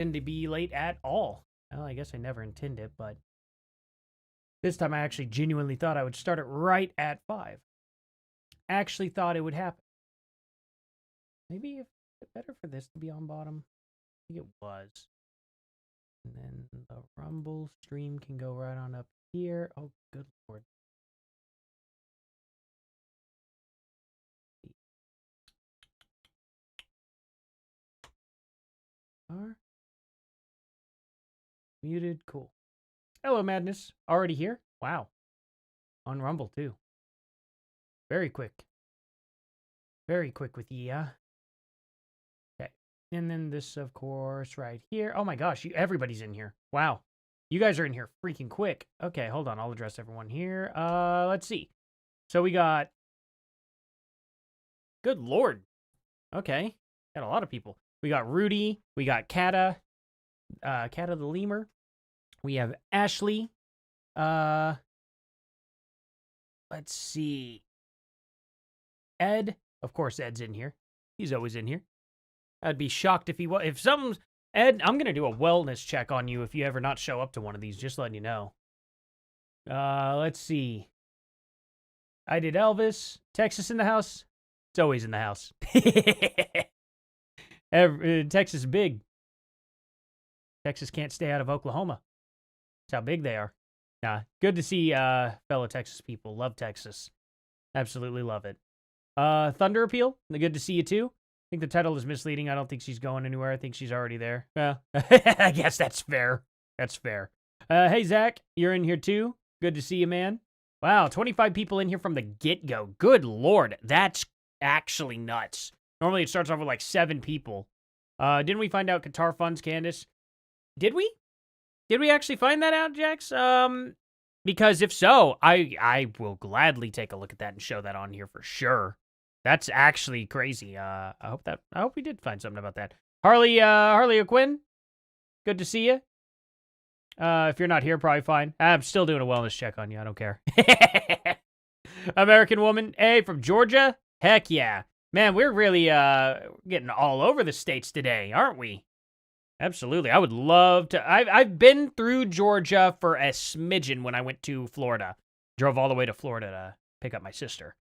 intend to be late at all. Well, I guess I never intend it, but this time I actually genuinely thought I would start it right at 5. Actually thought it would happen. Maybe it's better for this to be on bottom. I think it was. And then the Rumble stream can go right on up here. Oh, good lord. Muted, cool. Hello, Madness. Already here? Wow. On Rumble, too. Very quick. Very quick with ya. Okay. And then this, of course, right here. Oh my gosh, everybody's in here. Wow. You guys are in here freaking quick. Okay, hold on. I'll address everyone here. Let's see. So we got... Good lord. Okay. Got a lot of people. We got Rudy. We got Kata. Kata the Lemur. We have Ashley. Let's see. Ed. Of course, Ed's in here. He's always in here. I'd be shocked if he was. If some... Ed, I'm going to do a wellness check on you if you ever not show up to one of these. Just letting you know. Let's see. I did Elvis. Texas in the house. It's always in the house. Texas is big. Texas can't stay out of Oklahoma. That's how big they are. Nah, good to see fellow Texas people. Love Texas. Absolutely love it. Thunder Appeal, good to see you too. I think the title is misleading. I don't think she's going anywhere. I think she's already there. Well, I guess that's fair. That's fair. Hey, Zach, you're in here too. Good to see you, man. Wow, 25 people in here from the get-go. Good lord, that's actually nuts. Normally it starts off with like 7 people. Didn't we find out Qatar funds, Candace? Did we? Did we actually find that out, Jax? Because if so, I will gladly take a look at that and show that on here for sure. That's actually crazy. I hope we did find something about that. Harley O'Quinn, good to see you. If you're not here, probably fine. I'm still doing a wellness check on you. I don't care. American Woman, hey, from Georgia? Heck yeah. Man, we're really getting all over the states today, aren't we? Absolutely. I would love to. I've been through Georgia for a smidgen when I went to Florida. Drove all the way to Florida to pick up my sister.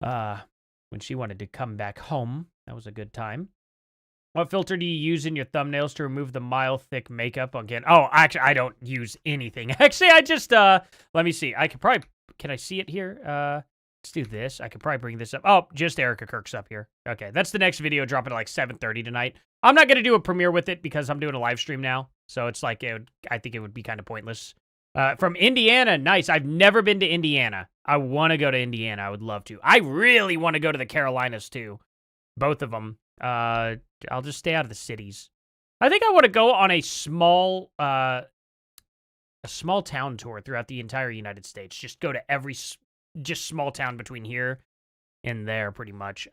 When she wanted to come back home. That was a good time. What filter do you use in your thumbnails to remove the mile-thick makeup again? Oh, actually, I don't use anything. Actually, I just, let me see. I could probably, can I see it here? Let's do this. I could probably bring this up. Oh, just Erica Kirk's up here. Okay, that's the next video dropping at like 7:30 tonight. I'm not going to do a premiere with it because I'm doing a live stream now. So it's like, I think it would be kind of pointless. From Indiana, nice. I've never been to Indiana. I want to go to Indiana. I would love to. I really want to go to the Carolinas too. Both of them. I'll just stay out of the cities. I think I want to go on a small town tour throughout the entire United States. Just go to every just small town between here and there, pretty much.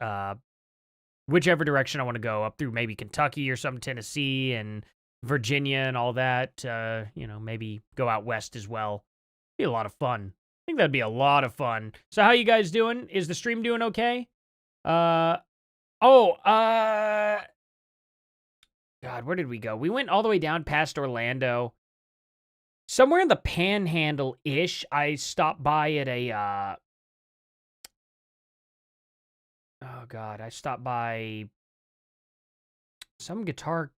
Whichever direction I want to go, up through maybe Kentucky or some Tennessee and Virginia and all that. You know, maybe go out west as well. Be a lot of fun. I think that'd be a lot of fun. So how you guys doing? Is the stream doing okay? God, where did we go? We went all the way down past Orlando. Somewhere in the Panhandle-ish, I stopped by at a, I stopped by some guitar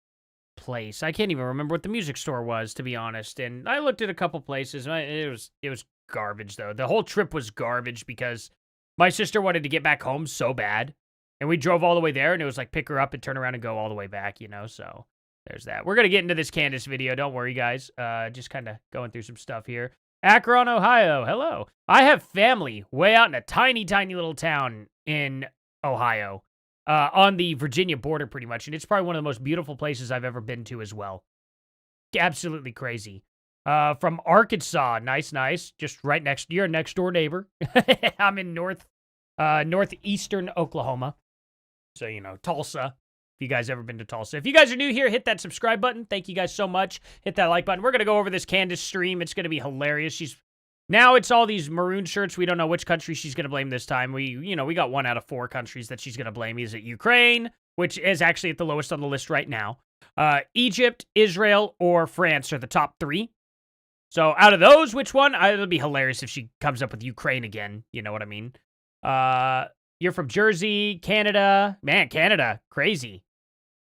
place. I can't even remember what the music store was, to be honest. And I looked at a couple places. It was garbage, though. The whole trip was garbage because my sister wanted to get back home so bad. And we drove all the way there, and it was like pick her up and turn around and go all the way back, you know? So there's that. We're going to get into this Candace video. Don't worry, guys. Just kind of going through some stuff here. Akron, Ohio. Hello. I have family way out in a tiny, tiny little town in Ohio. On the Virginia border, pretty much. And it's probably one of the most beautiful places I've ever been to as well. Absolutely crazy. From Arkansas. Nice, nice. Just right next, your next door neighbor. I'm in northeastern Oklahoma. So, you know, Tulsa. If you guys ever been to Tulsa. If you guys are new here, hit that subscribe button. Thank you guys so much. Hit that like button. We're going to go over this Candace stream. It's going to be hilarious. She's Now it's all these maroon shirts. We don't know which country she's going to blame this time. We got 1 out of 4 countries that she's going to blame. Is it Ukraine, which is actually at the lowest on the list right now? Egypt, Israel, or France are the top 3. So out of those, which one? It'll be hilarious if she comes up with Ukraine again. You know what I mean? You're from Jersey, Canada. Man, Canada, crazy.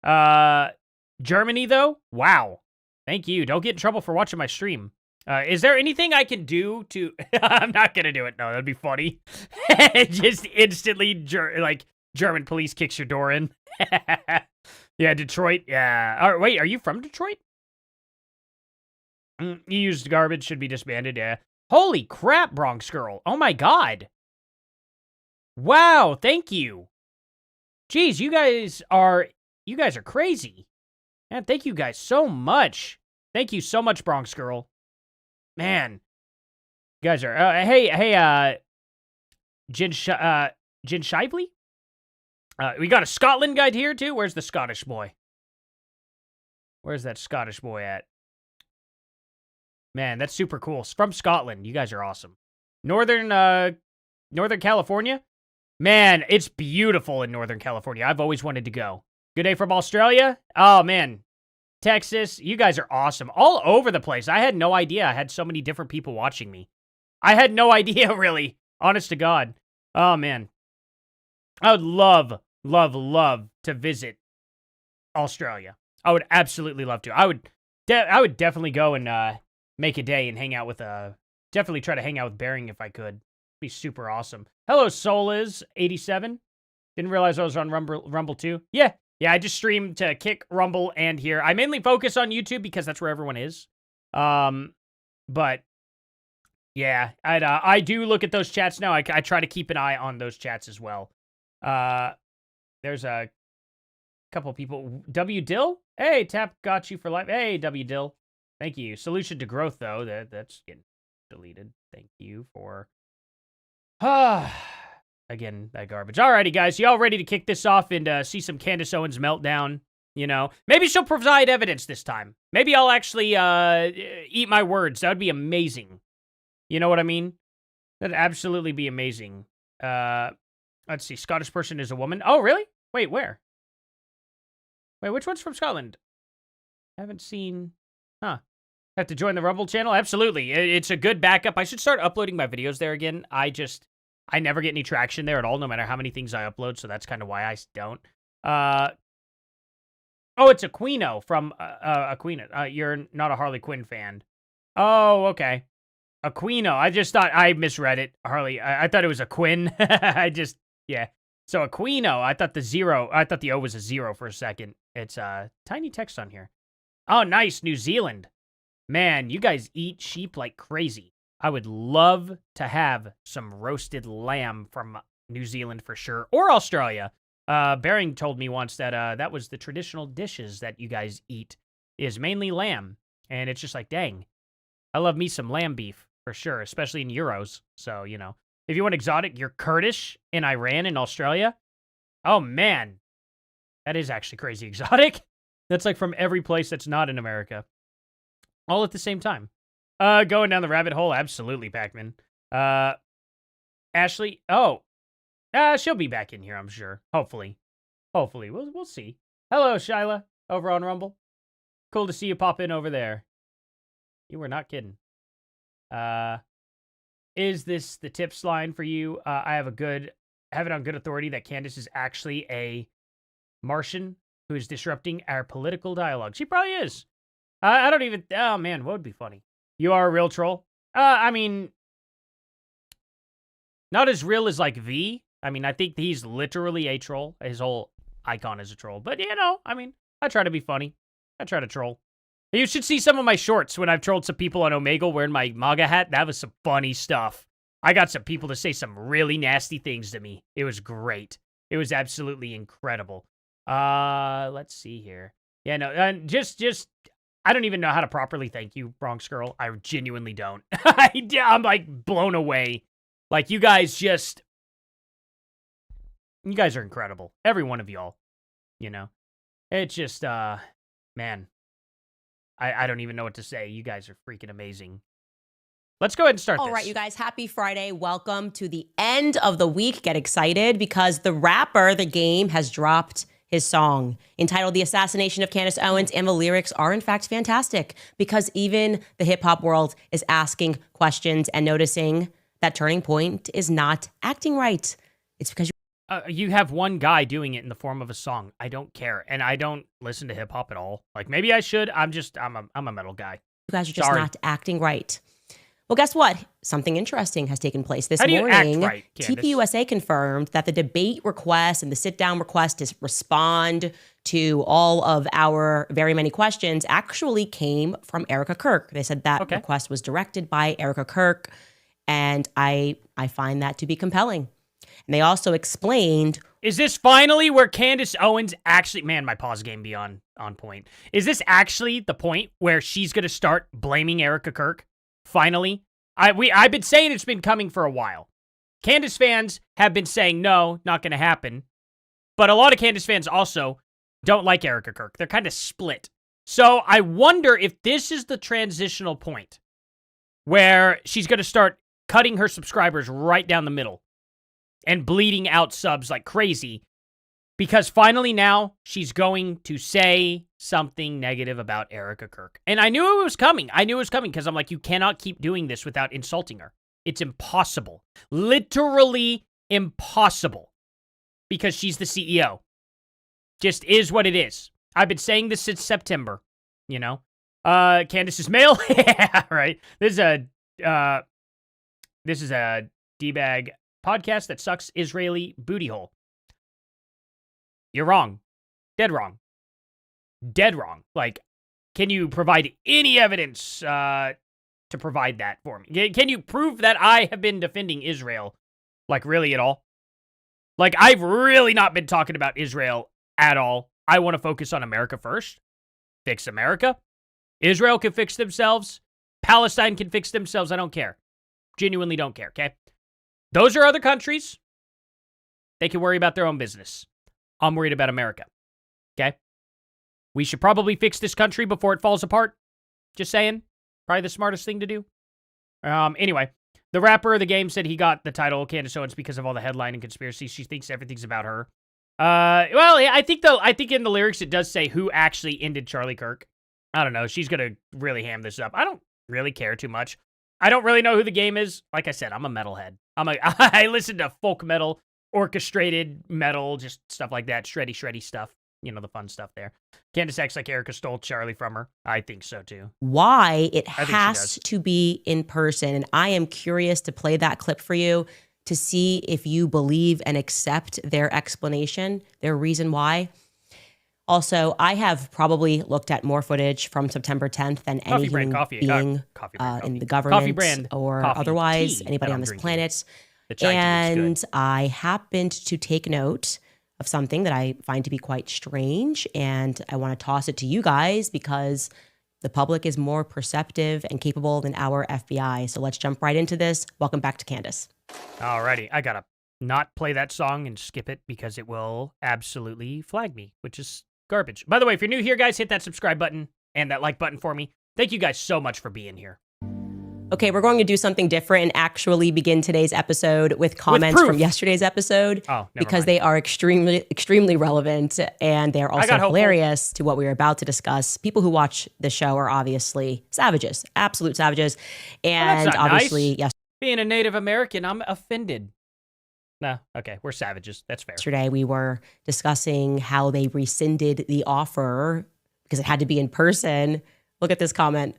Germany, though? Wow. Thank you. Don't get in trouble for watching my stream. Is there anything I can do to... I'm not going to do it. No, that'd be funny. Just instantly, German police kicks your door in. Yeah, Detroit. Yeah. Wait, are you from Detroit? You used garbage, should be disbanded, yeah. Holy crap, Bronx Girl. Oh my god. Wow, thank you. Jeez, you guys are crazy. Man, thank you guys so much. Thank you so much, Bronx Girl. Man. You guys are, hey, Jen Shively? We got a Scotland guide here, too. Where's the Scottish boy? Where's that Scottish boy at? Man, that's super cool. It's from Scotland. You guys are awesome. Northern California? Man, it's beautiful in Northern California. I've always wanted to go. Good day from Australia? Oh, man. Texas, you guys are awesome. All over the place. I had no idea I had so many different people watching me. I had no idea, really. Honest to God. Oh, man. I would love, love, love to visit Australia. I would absolutely love to. I would definitely go and make a day and hang out with definitely try to hang out with Bering if I could. Be super awesome. Hello, Soliz87. Didn't realize I was on Rumble too. Yeah, I just stream to Kick, Rumble, and here. I mainly focus on YouTube because that's where everyone is. But yeah, I do look at those chats now. I try to keep an eye on those chats as well. There's a couple people. W Dill? Hey, Tap got you for life. Hey, W Dill. Thank you. Solution to growth, though. That's getting deleted. Thank you for... Again, that garbage. Alrighty, guys. Y'all ready to kick this off and see some Candace Owens meltdown? You know? Maybe she'll provide evidence this time. Maybe I'll actually eat my words. That would be amazing. You know what I mean? That'd absolutely be amazing. Let's see. Scottish person is a woman. Oh, really? Wait, where? Wait, which one's from Scotland? I haven't seen... Huh. Have to join the Rumble channel? Absolutely. It's a good backup. I should start uploading my videos there again. I never get any traction there at all, no matter how many things I upload, so that's kind of why I don't. Oh, it's Aquino from Aquino. You're not a Harley Quinn fan. Oh, okay. Aquino. I just thought I misread it. Harley. I thought it was a Quinn. Yeah. So Aquino, I thought the O was a 0 for a second. It's tiny text on here. Oh, nice. New Zealand. Man, you guys eat sheep like crazy. I would love to have some roasted lamb from New Zealand for sure. Or Australia. Bering told me once that that was the traditional dishes that you guys eat is mainly lamb. And it's just like, dang. I love me some lamb beef for sure, especially in euros. So, you know, if you want exotic, you're Kurdish in Iran and Australia. Oh, man. That is actually crazy exotic. That's like from every place that's not in America. All at the same time. Going down the rabbit hole, absolutely, Pac-Man. Ashley, she'll be back in here, I'm sure. Hopefully. We'll see. Hello, Shyla, over on Rumble. Cool to see you pop in over there. You were not kidding. Is this the tips line for you? I have it on good authority that Candace is actually a Martian who is disrupting our political dialogue. She probably is. I don't even... Oh, man, what would be funny? You are a real troll? I mean... Not as real as, like, V. I mean, I think he's literally a troll. His whole icon is a troll. But, you know, I mean, I try to be funny. I try to troll. You should see some of my shorts when I've trolled some people on Omegle wearing my MAGA hat. That was some funny stuff. I got some people to say some really nasty things to me. It was great. It was absolutely incredible. Let's see here. Yeah, no, I don't even know how to properly thank you, Bronx Girl. I genuinely don't. I'm, like, blown away. Like, you guys are incredible. Every one of y'all, you know. It's just, man. I don't even know what to say. You guys are freaking amazing. Let's go ahead and start this. All right, you guys, happy Friday. Welcome to the end of the week. Get excited because the rapper, The Game, has dropped his song entitled The Assassination of Candace Owens, and the lyrics are in fact fantastic because even the hip hop world is asking questions and noticing that Turning Point is not acting right. It's because you have one guy doing it in the form of a song. I don't care, and I don't listen to hip hop at all. Like maybe I should. I'm a metal guy. You guys are just not acting right. Well, guess what? Something interesting has taken place this morning. How do you act right, Candace? TPUSA confirmed that the debate request and the sit-down request to respond to all of our very many questions actually came from Erica Kirk. They said that request was directed by Erica Kirk, and I find that to be compelling. And they also explained... Is this finally where Candace Owens actually... Man, my pause game be on point. Is this actually the point where she's going to start blaming Erica Kirk? Finally? I've been saying it's been coming for a while. Candace fans have been saying, no, not going to happen. But a lot of Candace fans also don't like Erica Kirk. They're kind of split. So I wonder if this is the transitional point where she's going to start cutting her subscribers right down the middle and bleeding out subs like crazy, because finally now she's going to say something negative about Erica Kirk. And I knew it was coming. Because I'm like, you cannot keep doing this without insulting her. It's impossible. Literally impossible. Because she's the CEO. Just is what it is. I've been saying this since September, you know? Candace is male? Yeah, right. This is a D-bag podcast that sucks Israeli booty hole. You're wrong. Dead wrong. Dead wrong. Like, can you provide any evidence to provide that for me? Can you prove that I have been defending Israel, like, really at all? Like, I've really not been talking about Israel at all. I want to focus on America first. Fix America. Israel can fix themselves. Palestine can fix themselves. I don't care. Genuinely don't care, okay? Those are other countries. They can worry about their own business. I'm worried about America, okay? We should probably fix this country before it falls apart. Just saying. Probably the smartest thing to do. Anyway, the rapper of The Game said he got the title Candace Owens because of all the headline and conspiracy. She thinks everything's about her. Well, I think in the lyrics it does say who actually ended Charlie Kirk. I don't know. She's going to really ham this up. I don't really care too much. I don't really know who The Game is. Like I said, I'm a metalhead. I listen to folk metal, orchestrated metal, just stuff like that. Shreddy stuff. You know, the fun stuff there. Candace acts like Erica stole Charlie from her. I think so, too. Why it has to be in person. And I am curious to play that clip for you to see if you believe and accept their explanation, their reason why. Also, I have probably looked at more footage from September 10th than any human being in the government or otherwise, anybody on this planet. And I happened to take note of something that I find to be quite strange, and I want to toss it to you guys because the public is more perceptive and capable than our FBI. So let's jump right into this. Welcome back to Candace. Alrighty, I gotta not play that song and skip it because it will absolutely flag me, which is garbage. By the way, if you're new here, guys, hit that subscribe button and that like button for me. Thank you guys so much for being here. Okay, we're going to do something different and actually begin today's episode with comments from yesterday's episode because they are extremely relevant and they're also hilarious to what we are about to discuss. People who watch the show are obviously savages, absolute savages. And obviously, yes. Being a Native American, I'm offended. No, okay, we're savages. That's fair. Yesterday, we were discussing how they rescinded the offer because it had to be in person. Look at this comment,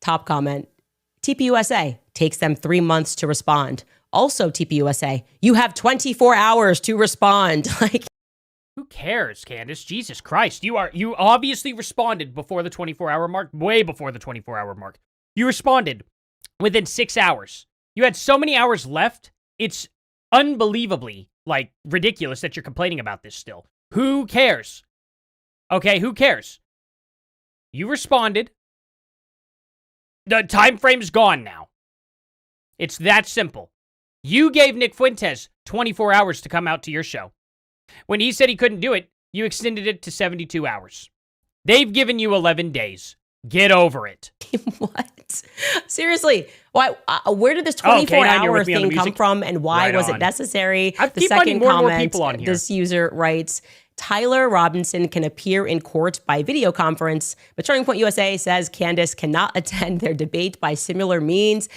top comment. TPUSA takes them 3 months to respond. Also, TPUSA, you have 24 hours to respond. Like, who cares, Candace? Jesus Christ. You obviously responded before the 24-hour mark, way before the 24-hour mark. You responded within 6 hours. You had so many hours left. It's unbelievably, like, ridiculous that you're complaining about this still. Who cares? Okay, who cares? You responded. The time frame's gone now. It's that simple. You gave Nick Fuentes 24 hours to come out to your show. When he said he couldn't do it, you extended it to 72 hours. They've given you 11 days. Get over it. What? Seriously, why? Where did this 24-hour thing come from, and why was it necessary? The second comment, this user writes, Tyler Robinson can appear in court by video conference, but Turning Point USA says Candace cannot attend their debate by similar means.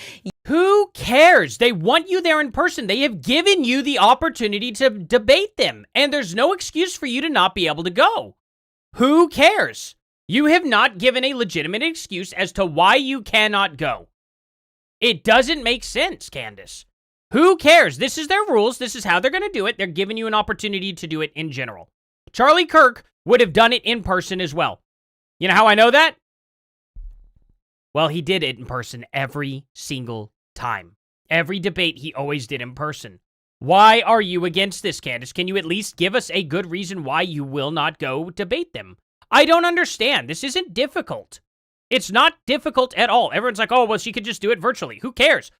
Who cares? They want you there in person. They have given you the opportunity to debate them, and there's no excuse for you to not be able to go. Who cares? You have not given a legitimate excuse as to why you cannot go. It doesn't make sense, Candace. Who cares? This is their rules. This is how they're going to do it. They're giving you an opportunity to do it in general. Charlie Kirk would have done it in person as well. You know how I know that? Well, he did it in person every single time. Every debate he always did in person. Why are you against this, Candace? Can you at least give us a good reason why you will not go debate them? I don't understand. This isn't difficult. It's not difficult at all. Everyone's like, oh, well, she could just do it virtually. Who cares?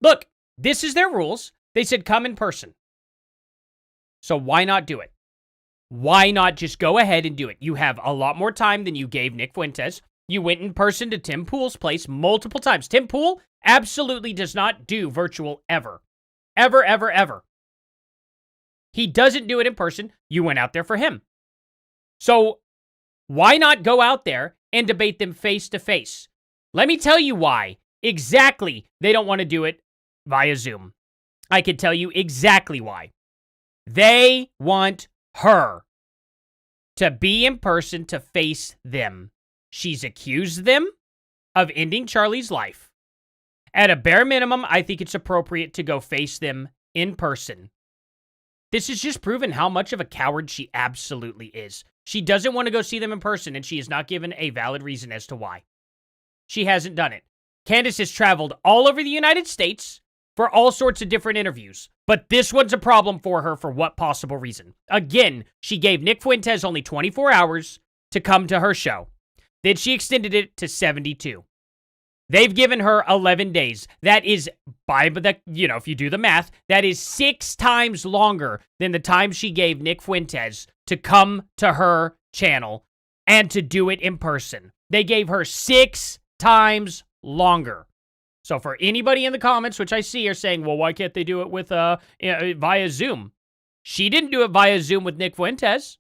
Look, this is their rules. They said come in person. So why not do it? Why not just go ahead and do it? You have a lot more time than you gave Nick Fuentes. You went in person to Tim Pool's place multiple times. Tim Pool absolutely does not do virtual ever. Ever, ever, ever. He doesn't do it in person. You went out there for him. So why not go out there and debate them face to face? Let me tell you why exactly they don't want to do it via Zoom. I can tell you exactly why. They want her to be in person to face them. She's accused them of ending Charlie's life. At a bare minimum, I think it's appropriate to go face them in person. This has just proven how much of a coward she absolutely is. She doesn't want to go see them in person, and she has not given a valid reason as to why. She hasn't done it. Candace has traveled all over the United States for all sorts of different interviews, but this one's a problem for her for what possible reason? Again, she gave Nick Fuentes only 24 hours to come to her show. Then she extended it to 72. They've given her 11 days. That is, if you do the math, that is 6 times longer than the time she gave Nick Fuentes to come to her channel and to do it in person. They gave her 6 times longer. So for anybody in the comments, which I see are saying, well, why can't they do it with via Zoom? She didn't do it via Zoom with Nick Fuentes.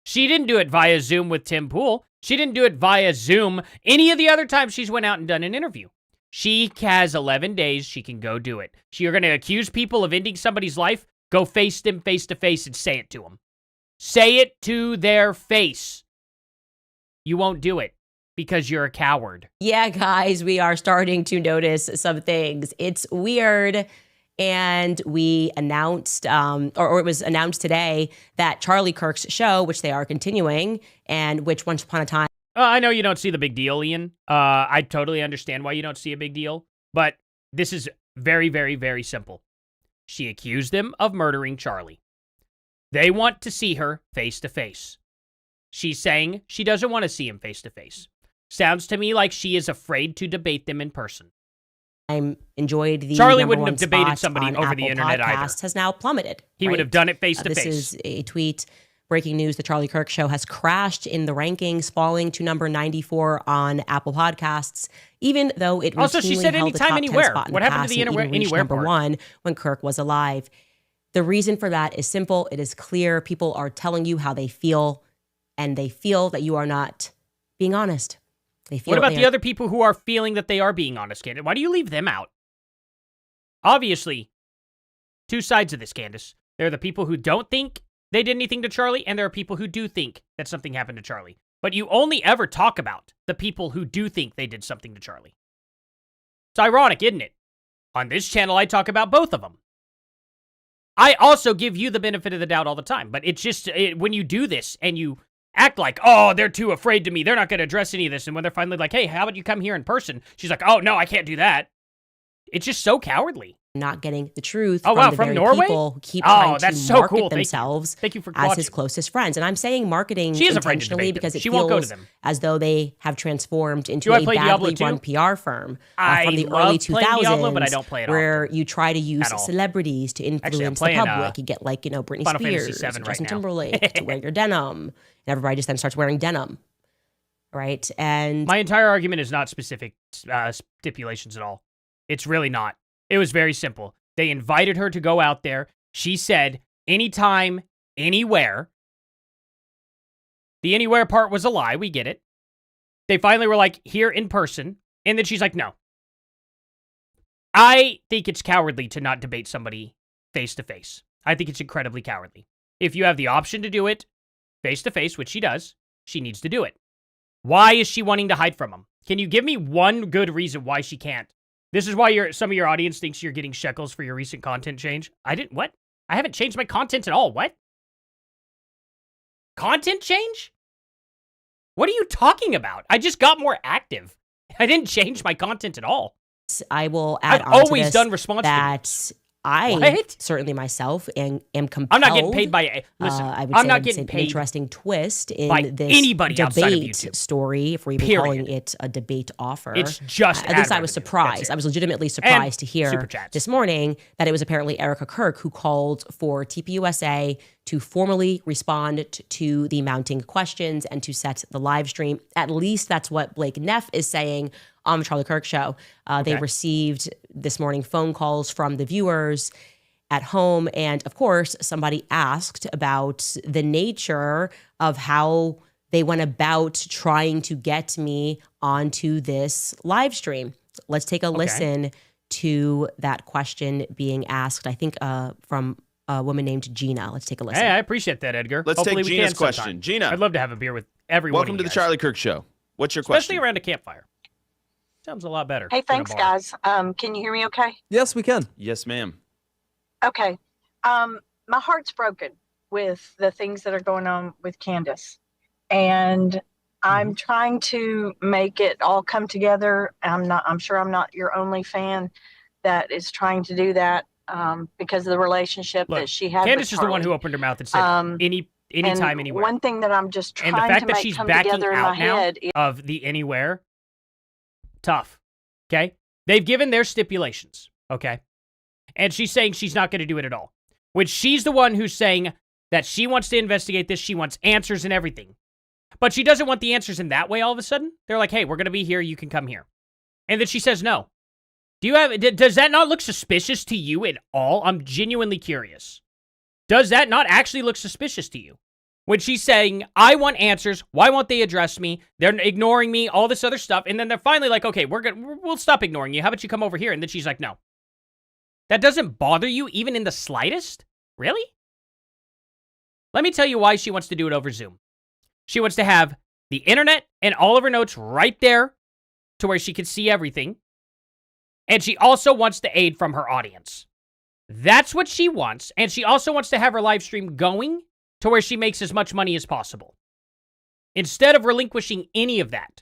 She didn't do it via Zoom with Tim Pool. She didn't do it via Zoom any of the other times she's went out and done an interview. She has 11 days. She can go do it. You're going to accuse people of ending somebody's life? Go face them face to face and say it to them. Say it to their face. You won't do it because you're a coward. Yeah, guys, we are starting to notice some things. It's weird. And we announced, or it was announced today, that Charlie Kirk's show, which they are continuing, and which once upon a time... I know you don't see the big deal, Ian. I totally understand why you don't see a big deal. But this is very, very, very simple. She accused them of murdering Charlie. They want to see her face to face. She's saying she doesn't want to see him face to face. Sounds to me like she is afraid to debate them in person. Enjoyed the Charlie wouldn't have debated somebody over Apple the internet either. Has now plummeted. He would have done it face to face. This is a tweet. Breaking news: the Charlie Kirk Show has crashed in the rankings, falling to number 94 on Apple Podcasts. Even though it also she said held anytime, the top anywhere. 10 spot in What the happened past to the anywhere number part? 1 when Kirk was alive. The reason for that is simple. It is clear. People are telling you how they feel, and they feel that you are not being honest. They feel. What about the other people who are feeling that they are being honest, Candace? Why do you leave them out? Obviously, two sides of this, Candace. There are the people who don't think they did anything to Charlie, and there are people who do think that something happened to Charlie. But you only ever talk about the people who do think they did something to Charlie. It's ironic, isn't it? On this channel, I talk about both of them. I also give you the benefit of the doubt all the time, but it's just when you do this and you act like, oh, they're too afraid to me, they're not going to address any of this, and when they're finally like, hey, how about you come here in person? She's like, oh, no, I can't do that. It's just so cowardly. Not getting the truth from the from very Norway? people who keep trying to so market cool. themselves Thank you for as watching. his closest friends. And I'm saying marketing she is intentionally because it she won't go to feels them. as though they have transformed into Do a badly run PR firm from the early 2000s, Diablo, but I don't play it where you try to use celebrities to influence the public. You get like, Britney Final Spears, Fantasy VII Justin right Timberlake to wear your denim, and everybody just then starts wearing denim. right? And my entire argument is not specific stipulations at all. It's really not. It was very simple. They invited her to go out there. She said, anytime, anywhere. The anywhere part was a lie. We get it. They finally were like, here in person. And then she's like, no. I think it's cowardly to not debate somebody face to face. I think it's incredibly cowardly. If you have the option to do it face to face, which she does, she needs to do it. Why is she wanting to hide from him? Can you give me one good reason why she can't? This is why some of your audience thinks you're getting shekels for your recent content change. What? I haven't changed my content at all. What? Content change? What are you talking about? I just got more active. I didn't change my content at all. I will add I've on always to this done response that videos. I What? certainly myself am compelled. I'm not getting paid by. Listen, I would I'm say not it's getting an paid interesting twist in by this anybody outside of debate YouTube. story, if we're even Period. calling it a debate offer. It's just at least I was ad revenue. That's surprised. it. I was legitimately surprised to hear super chats. this morning that it was apparently Erica Kirk who called for TPUSA to formally respond to the mounting questions and to set the live stream. At least that's what Blake Neff is saying on the Charlie Kirk show. They received this morning phone calls from the viewers at home. And of course, somebody asked about the nature of how they went about trying to get me onto this live stream. Let's take a listen to that question being asked, I think from a woman named Gina. Let's take a listen. Hey, I appreciate that, Edgar. Let's Hopefully take we Gina's can question. sometime. Gina. I'd love to have a beer with everyone. Welcome to the Charlie Kirk Show. What's your Especially question? around a campfire. Sounds a lot better. Hey, than a thanks, bar. guys. Can you hear me okay? Yes, we can. Yes, ma'am. Okay. My heart's broken with the things that are going on with Candace. And I'm trying to make it all come together. I'm sure I'm not your only fan that is trying to do that because of the relationship Look, that she had Candace with is the one Charlie. who opened her mouth and said anytime, And anywhere. One thing that I'm just And trying the fact to that make she's come backing together in my out now head is of the anywhere, tough. Okay? They've given their stipulations. Okay? And she's saying she's not going to do it at all. Which she's the one who's saying that she wants to investigate this. She wants answers and everything. But she doesn't want the answers in that way all of a sudden. They're like, hey, we're going to be here. You can come here. And then she says no. Does that not look suspicious to you at all? I'm genuinely curious. Does that not actually look suspicious to you? When she's saying, I want answers. Why won't they address me? They're ignoring me, all this other stuff. And then they're finally like, okay, we'll stop ignoring you. How about you come over here? And then she's like, no. That doesn't bother you even in the slightest? Really? Let me tell you why she wants to do it over Zoom. She wants to have the internet and all of her notes right there to where she can see everything. And she also wants the aid from her audience. That's what she wants. And she also wants to have her live stream going to where she makes as much money as possible. Instead of relinquishing any of that.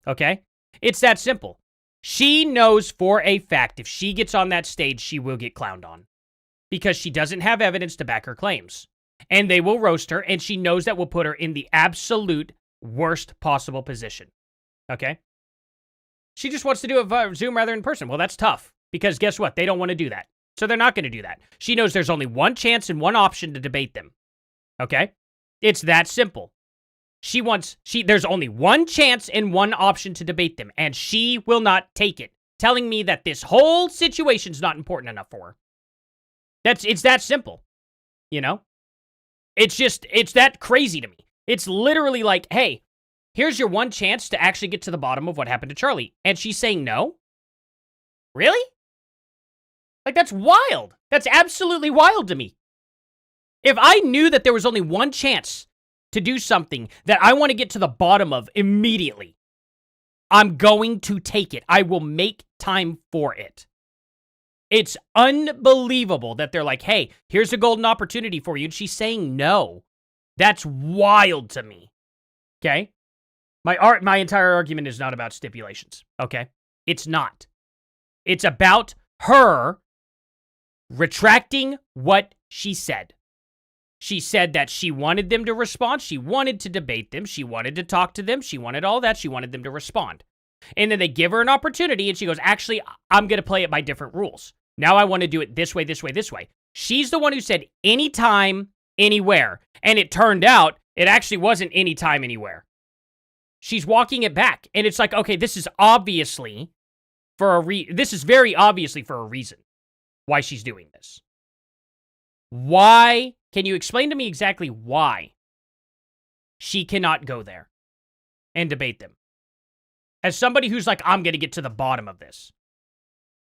Okay? It's that simple. She knows for a fact if she gets on that stage, she will get clowned on. Because she doesn't have evidence to back her claims. And they will roast her, and she knows that will put her in the absolute worst possible position. Okay? She just wants to do it via Zoom rather than in person. Well, that's tough. Because guess what? They don't want to do that. So they're not going to do that. She knows there's only one chance and one option to debate them. Okay? It's that simple. There's only one chance and one option to debate them, and she will not take it, telling me that this whole situation's not important enough for her. It's that simple. You know? It's that crazy to me. It's literally like, hey, here's your one chance to actually get to the bottom of what happened to Charlie. And she's saying no? Really? Like, that's wild. That's absolutely wild to me. If I knew that there was only one chance to do something that I want to get to the bottom of immediately, I'm going to take it. I will make time for it. It's unbelievable that they're like, hey, here's a golden opportunity for you. And she's saying no. That's wild to me. Okay? My entire argument is not about stipulations. Okay? It's not. It's about her retracting what she said. She said that she wanted them to respond. She wanted to debate them. She wanted to talk to them. She wanted all that. She wanted them to respond. And then they give her an opportunity, and she goes, actually, I'm going to play it by different rules. Now I want to do it this way, this way, this way. She's the one who said anytime, anywhere. And it turned out it actually wasn't anytime, anywhere. she's walking it back. And it's like, okay, this is obviously this is very obviously for a reason why she's doing this. Why? Can you explain to me exactly why she cannot go there and debate them? As somebody who's like, I'm going to get to the bottom of this.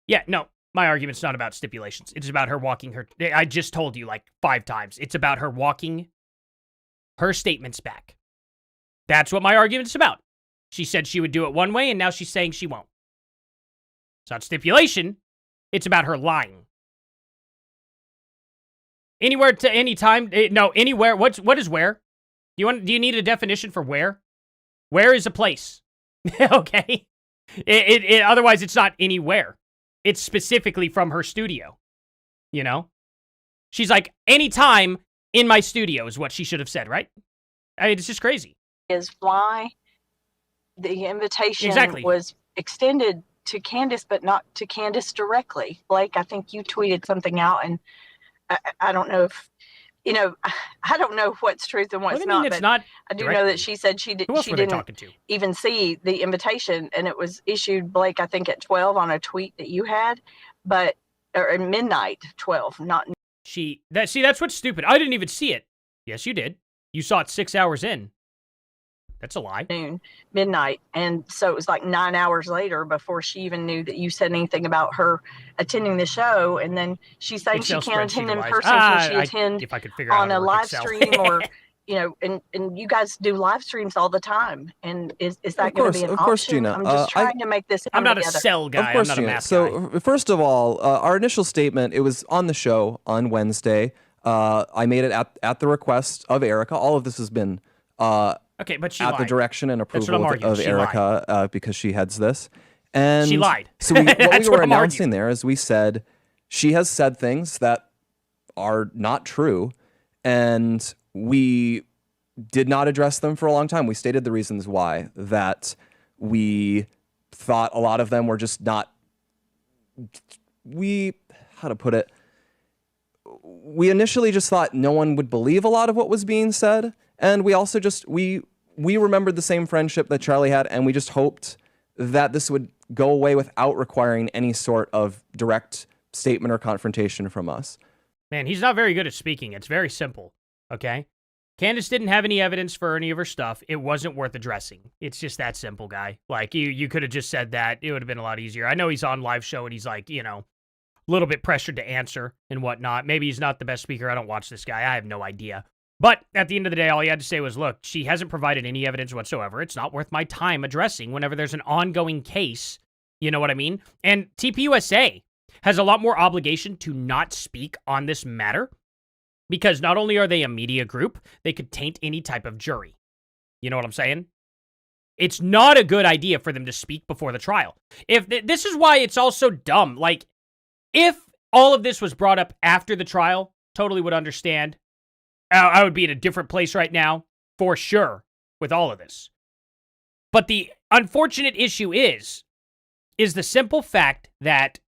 Yeah, no, my argument's not about stipulations. It's about her walking her... I just told you like 5 times. It's about her walking her statements back. That's what my argument's about. She said she would do it one way, and now she's saying she won't. It's not stipulation. It's about her lying. Anywhere to any time... No, anywhere. What is where? Do you need a definition for where? Where is a place? Okay. Otherwise, it's not anywhere. It's specifically from her studio. You know? She's like, anytime in my studio is what she should have said, right? I mean, it's just crazy. Is why the invitation Exactly. was extended to Candace, but not to Candace directly. Blake, I think you tweeted something out, and I don't know if, I don't know what's truth and what's not. It's but not I do know that she said she didn't even see the invitation, and it was issued, Blake, I think at 12 on a tweet that you had, or at midnight 12, not. That's what's stupid. I didn't even see it. Yes, you did. You saw it 6 hours in. That's a lie. Midnight. And so it was like 9 hours later before she even knew that you said anything about her attending the show. And then she's saying she can't attend in person. Can she attend on a live stream or, and you guys do live streams all the time. And is that going to be an option? Of course, Gina. I'm just trying to make this I'm not together. A cell guy. Of course, I'm not Gina. a math guy. So first of all, our initial statement, it was on the show on Wednesday. I made it at the request of Erica. All of this has been okay, but she at lied. the direction and approval of she Erica because she heads this. And she lied. So what we were announcing arguing. there is we said she has said things that are not true, and we did not address them for a long time. We stated the reasons why, that we thought a lot of them were just not, how to put it, we initially just thought no one would believe a lot of what was being said. And we also just, we remembered the same friendship that Charlie had, and we just hoped that this would go away without requiring any sort of direct statement or confrontation from us. Man, he's not very good at speaking. It's very simple, okay? Candace didn't have any evidence for any of her stuff. It wasn't worth addressing. It's just that simple, guy. Like, you could have just said that. It would have been a lot easier. I know he's on live show, and he's like, a little bit pressured to answer and whatnot. Maybe he's not the best speaker. I don't watch this guy. I have no idea. But at the end of the day, all he had to say was, look, she hasn't provided any evidence whatsoever. It's not worth my time addressing whenever there's an ongoing case. You know what I mean? And TPUSA has a lot more obligation to not speak on this matter because not only are they a media group, they could taint any type of jury. You know what I'm saying? It's not a good idea for them to speak before the trial. This is why it's all so dumb. Like, if all of this was brought up after the trial, totally would understand. I would be in a different place right now, for sure, with all of this. But the unfortunate issue is the simple fact that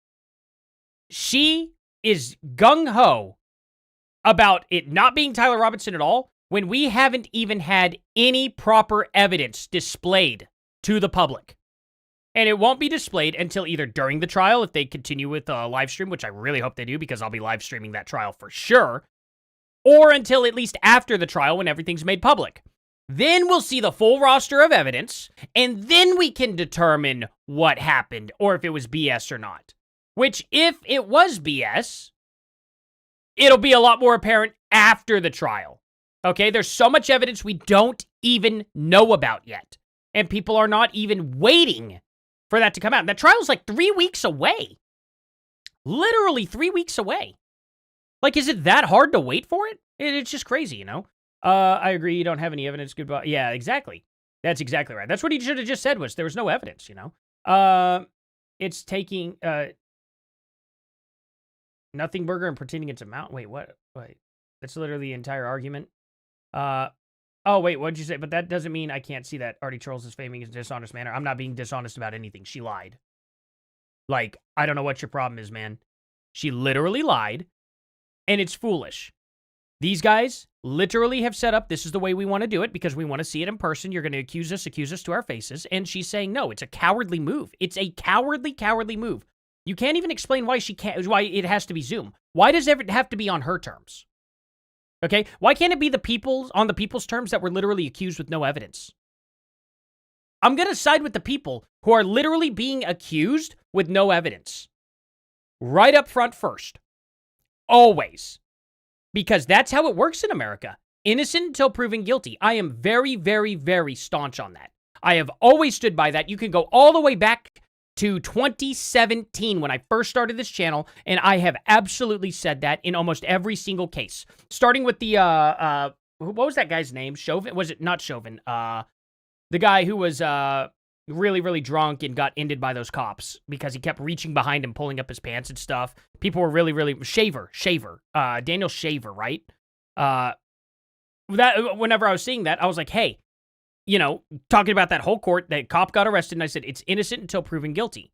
she is gung-ho about it not being Tyler Robinson at all when we haven't even had any proper evidence displayed to the public. And it won't be displayed until either during the trial, if they continue with a live stream, which I really hope they do because I'll be live streaming that trial for sure, or until at least after the trial when everything's made public. Then we'll see the full roster of evidence, and then we can determine what happened or if it was BS or not. Which, if it was BS, it'll be a lot more apparent after the trial. Okay, there's so much evidence we don't even know about yet. And people are not even waiting for that to come out. That trial's like 3 weeks away. Literally 3 weeks away. Like, is it that hard to wait for it? It's just crazy, I agree, you don't have any evidence. Goodbye. Yeah, exactly. That's exactly right. That's what he should have just said was there was no evidence, It's taking, nothing burger and pretending it's a mountain. Wait, what? Wait, that's literally the entire argument. Oh, wait, what'd you say? But that doesn't mean I can't see that Artie Trolls is faming in a dishonest manner. I'm not being dishonest about anything. She lied. Like, I don't know what your problem is, man. She literally lied, and it's foolish. These guys literally have set up, this is the way we want to do it because we want to see it in person. You're going to accuse us to our faces. And she's saying, no, it's a cowardly move. It's a cowardly move. You can't even explain why why it has to be Zoom. Why does it have to be on her terms? Okay? Why can't it be on the people's terms that were literally accused with no evidence? I'm going to side with the people who are literally being accused with no evidence. Right up front first. Always. Because that's how it works in America. Innocent until proven guilty. I am very, very, very staunch on that. I have always stood by that. You can go all the way back to 2017 when I first started this channel, and I have absolutely said that in almost every single case. Starting with the, what was that guy's name? Chauvin? Was it not Chauvin? The guy who was really, really drunk and got ended by those cops because he kept reaching behind him, pulling up his pants and stuff. People were really, really... Shaver. Daniel Shaver, right? Whenever I was seeing that, I was like, hey, you know, talking about that whole court, that cop got arrested, and I said, it's innocent until proven guilty.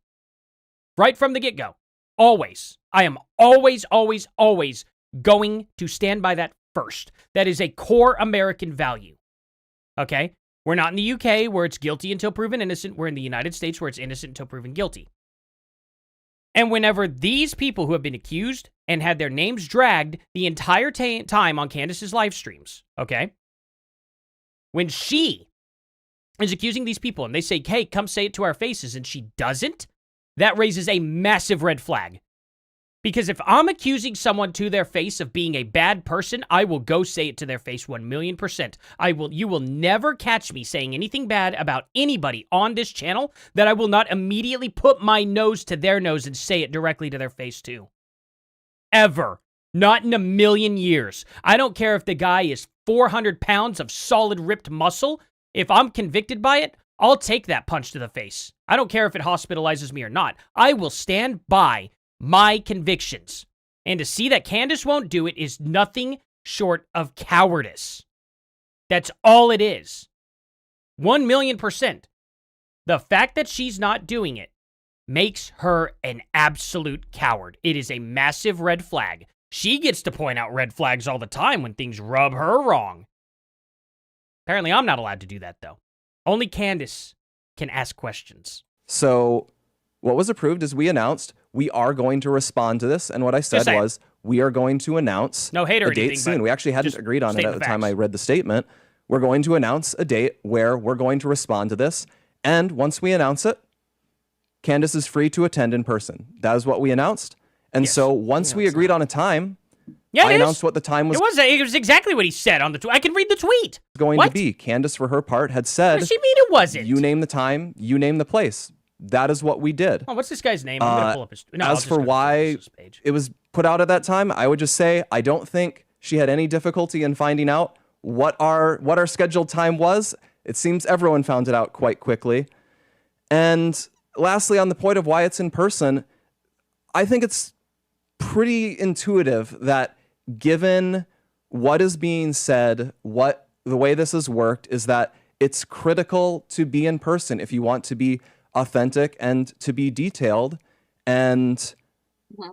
Right from the get-go. Always. I am always, always, always going to stand by that first. That is a core American value. Okay? We're not in the UK where it's guilty until proven innocent. We're in the United States where it's innocent until proven guilty. And whenever these people who have been accused and had their names dragged the entire time on Candace's live streams, okay? When she is accusing these people and they say, hey, come say it to our faces, and she doesn't, that raises a massive red flag. Because if I'm accusing someone to their face of being a bad person, I will go say it to their face 1,000,000%. You will never catch me saying anything bad about anybody on this channel that I will not immediately put my nose to their nose and say it directly to their face too. Ever. Not in a million years. I don't care if the guy is 400 pounds of solid ripped muscle. If I'm convicted by it, I'll take that punch to the face. I don't care if it hospitalizes me or not. I will stand by my convictions. And to see that Candace won't do it is nothing short of cowardice. That's all it is. 1,000,000%. The fact that she's not doing it makes her an absolute coward. It is a massive red flag. She gets to point out red flags all the time when things rub her wrong. Apparently, I'm not allowed to do that, though. Only Candace can ask questions. So what was approved is we announced we are going to respond to this. And what I said was we are going to announce no hate or a date anything, soon. We actually hadn't agreed on it at the time I read the statement. We're going to announce a date where we're going to respond to this. And once we announce it, Candace is free to attend in person. That is what we announced. And so once we agreed on a time, I announced what the time was. It was exactly what he said on the tweet. I can read the tweet. Going to be. Candace, for her part, had said, what does she mean it wasn't? You name the time, you name the place. That is what we did. Oh, what's this guy's name? I'm going to pull up his... No, as for why it was put out at that time, I would just say I don't think she had any difficulty in finding out what our scheduled time was. It seems everyone found it out quite quickly. And lastly, on the point of why it's in person, I think it's pretty intuitive that given what is being said, the way this has worked is that it's critical to be in person if you want to be authentic and to be detailed. And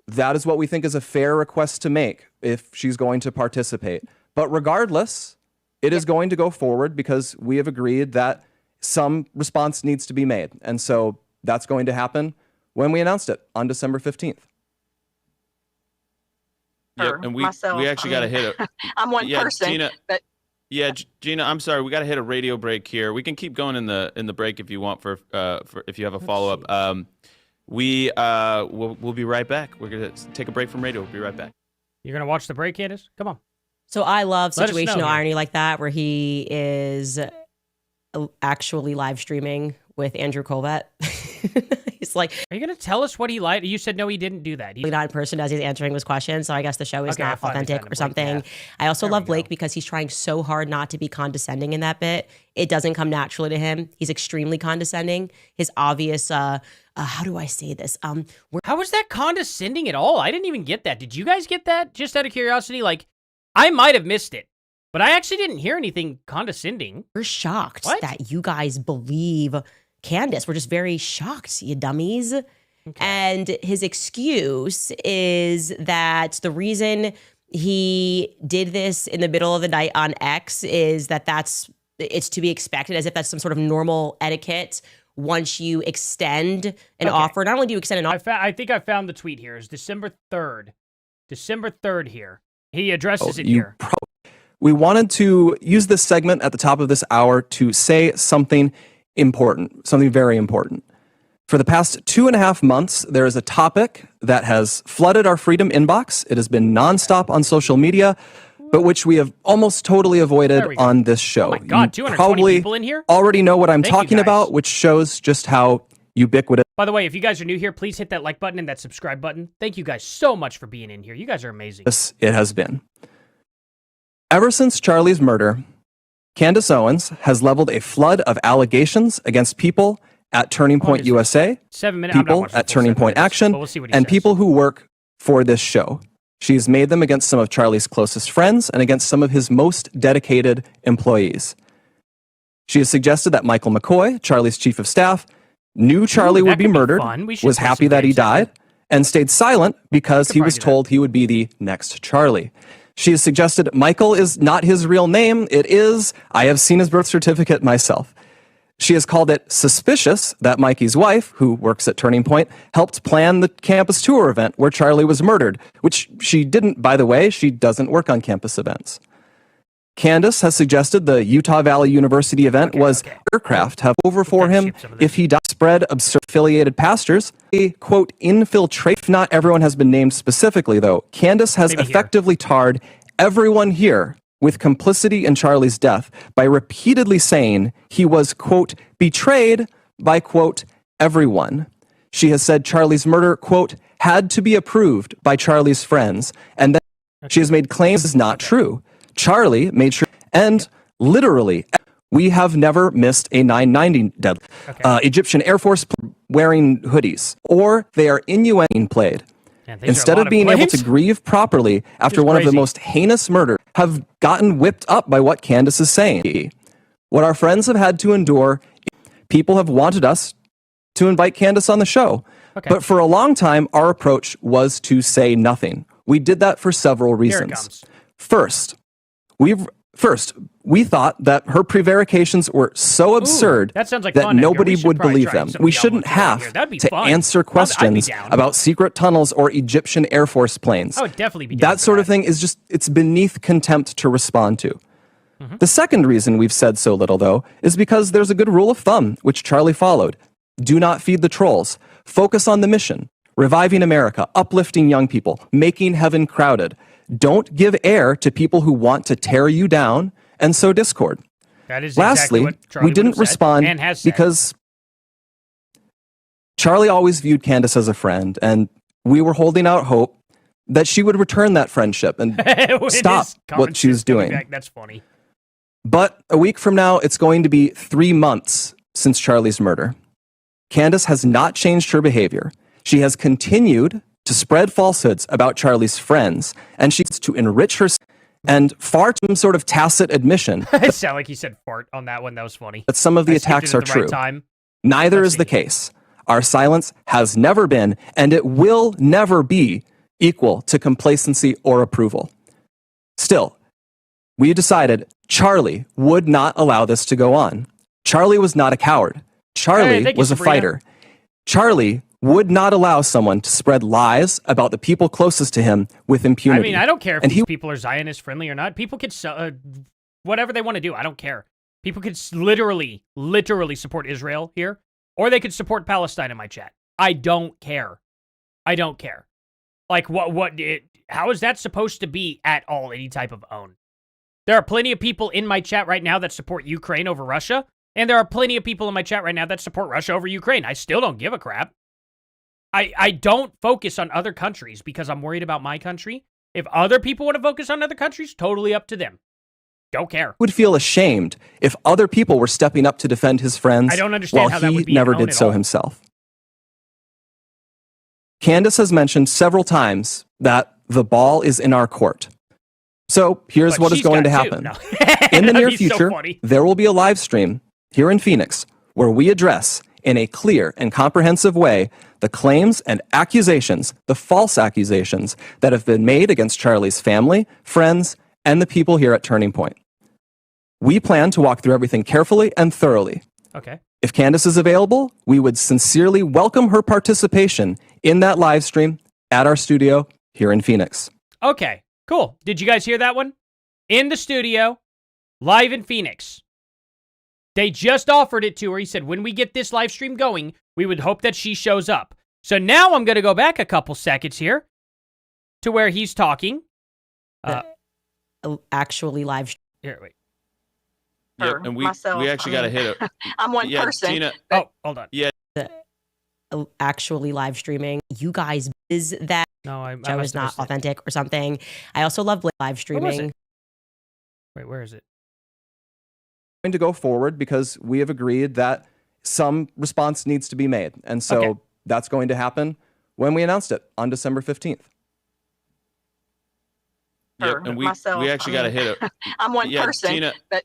that is what we think is a fair request to make if she's going to participate. But regardless, it is going to go forward because we have agreed that some response needs to be made. And so that's going to happen when we announced it on December 15th. Yep, and we actually got to hit it. I'm one person, Gina, but yeah, Gina, I'm sorry, we got to hit a radio break here. We can keep going in the break if you want for if you have a follow up. We'll be right back. We're gonna take a break from radio. We'll be right back. You're gonna watch the break, Candace? Come on. So I love situational irony like that, where he is actually live streaming with Andrew Colvett. He's like, are you going to tell us what he lied? You said, no, he didn't do that. He's not in person as he's answering his questions. So I guess the show is not authentic or something. I also love Blake because he's trying so hard not to be condescending in that bit. It doesn't come naturally to him. He's extremely condescending. His obvious, how do I say this? How was that condescending at all? I didn't even get that. Did you guys get that? Just out of curiosity, like, I might have missed it, but I actually didn't hear anything condescending. We're shocked that you guys believe Candace. We're just very shocked, you dummies. Okay. And his excuse is that the reason he did this in the middle of the night on X, it's to be expected, as if that's some sort of normal etiquette. Once you extend an offer, not only do you extend an offer. I think I found the tweet here. It's December 3rd. December 3rd here. He addresses it here. We wanted to use this segment at the top of this hour to say something important, something very important. For the past 2.5 months, there is a topic that has flooded our Freedom inbox. It has been nonstop on social media, but which we have almost totally avoided on this show. Oh my God, 220 people in here? Already know what I'm talking about, which shows just how ubiquitous. By the way, if you guys are new here, please hit that like button and that subscribe button. Thank you guys so much for being in here. You guys are amazing. It has been. Ever since Charlie's murder, Candace Owens has leveled a flood of allegations against people at Turning Point USA, 7 minutes. people at Turning Point Action, and people who work for this show. She's made them against some of Charlie's closest friends and against some of his most dedicated employees. She has suggested that Michael McCoy, Charlie's chief of staff, knew Charlie would be murdered, was happy that he died, and stayed silent because he was told he would be the next Charlie. She has suggested Michael is not his real name. It is. I have seen his birth certificate myself. She has called it suspicious that Mikey's wife, who works at Turning Point, helped plan the campus tour event where Charlie was murdered, which she didn't, by the way. She doesn't work on campus events. Candace has suggested the Utah Valley University event was aircraft have over for him if he does spread affiliated pastors. A, quote, infiltrate. Not everyone has been named specifically, though. Candace has effectively tarred everyone here with complicity in Charlie's death by repeatedly saying he was, quote, betrayed by, quote, everyone. She has said Charlie's murder, quote, had to be approved by Charlie's friends, and that she has made claims is not true. Charlie made sure, and literally, we have never missed a 990 deadline. Egyptian Air Force wearing hoodies, or they are innuendo played. Instead of being able to grieve properly after one of the most heinous murders, have gotten whipped up by what Candace is saying. What our friends have had to endure, people have wanted us to invite Candace on the show. But for a long time, our approach was to say nothing. We did that for several reasons. First, we thought that her prevarications were so absurd that nobody would believe them. We shouldn't have to answer questions about secret tunnels or Egyptian Air Force planes. I would definitely be that sort of thing is just, it's beneath contempt to respond to. The second reason we've said so little, though, is because there's a good rule of thumb, which Charlie followed. Do not feed the trolls. Focus on the mission. Reviving America, uplifting young people, making heaven crowded. Don't give air to people who want to tear you down and sow discord. That is Lastly, exactly what Charlie we didn't respond because Charlie always viewed Candace as a friend, and we were holding out hope that she would return that friendship and stop what she was doing. That's funny. But a week from now, it's going to be 3 months since Charlie's murder. Candace has not changed her behavior. She has continued to spread falsehoods about Charlie's friends, and she's to enrich herself, and far too sort of tacit admission. It sounded like you said fart on that one. That was funny. That some of the attacks are true. Neither is the case. Our silence has never been, and it will never be, equal to complacency or approval. Still, we decided Charlie would not allow this to go on. Charlie was not a coward. Charlie was a fighter. Charlie would not allow someone to spread lies about the people closest to him with impunity. I mean, I don't care if these people are Zionist friendly or not. People could whatever they want to do. I don't care. People could literally support Israel here, or they could support Palestine in my chat. I don't care. I don't care. Like, how is that supposed to be at all any type of own? There are plenty of people in my chat right now that support Ukraine over Russia, and there are plenty of people in my chat right now that support Russia over Ukraine. I still don't give a crap. I don't focus on other countries because I'm worried about my country. If other people want to focus on other countries, totally up to them. Don't care. Would feel ashamed if other people were stepping up to defend his friends. I don't understand how that would be never did so himself. Candace has mentioned several times that the ball is in our court. So here's what is going to happen. No. In the near future, there will be a live stream here in Phoenix where we address in a clear and comprehensive way the claims and accusations, the false accusations that have been made against Charlie's family, friends, and the people here at Turning Point. We plan to walk through everything carefully and thoroughly. Okay. If Candace is available, we would sincerely welcome her participation in that live stream at our studio here in Phoenix. Okay, cool. Did you guys hear that one? In the studio, live in Phoenix. They just offered it to her. He said, when we get this live stream going, we would hope that she shows up. So now I'm going to go back a couple seconds here to where he's talking. Actually live. Here, wait. Yep, and we actually got to hit it. I'm one person. Gina, Oh, hold on. Yeah. Actually live streaming. You guys, is that No, I show is not authentic or something? I also love live streaming. Wait, where is it? Going to go forward because we have agreed that some response needs to be made. And so that's going to happen when we announced it on December 15th. Yep, and we actually got to hit it. I'm one person. Gina, but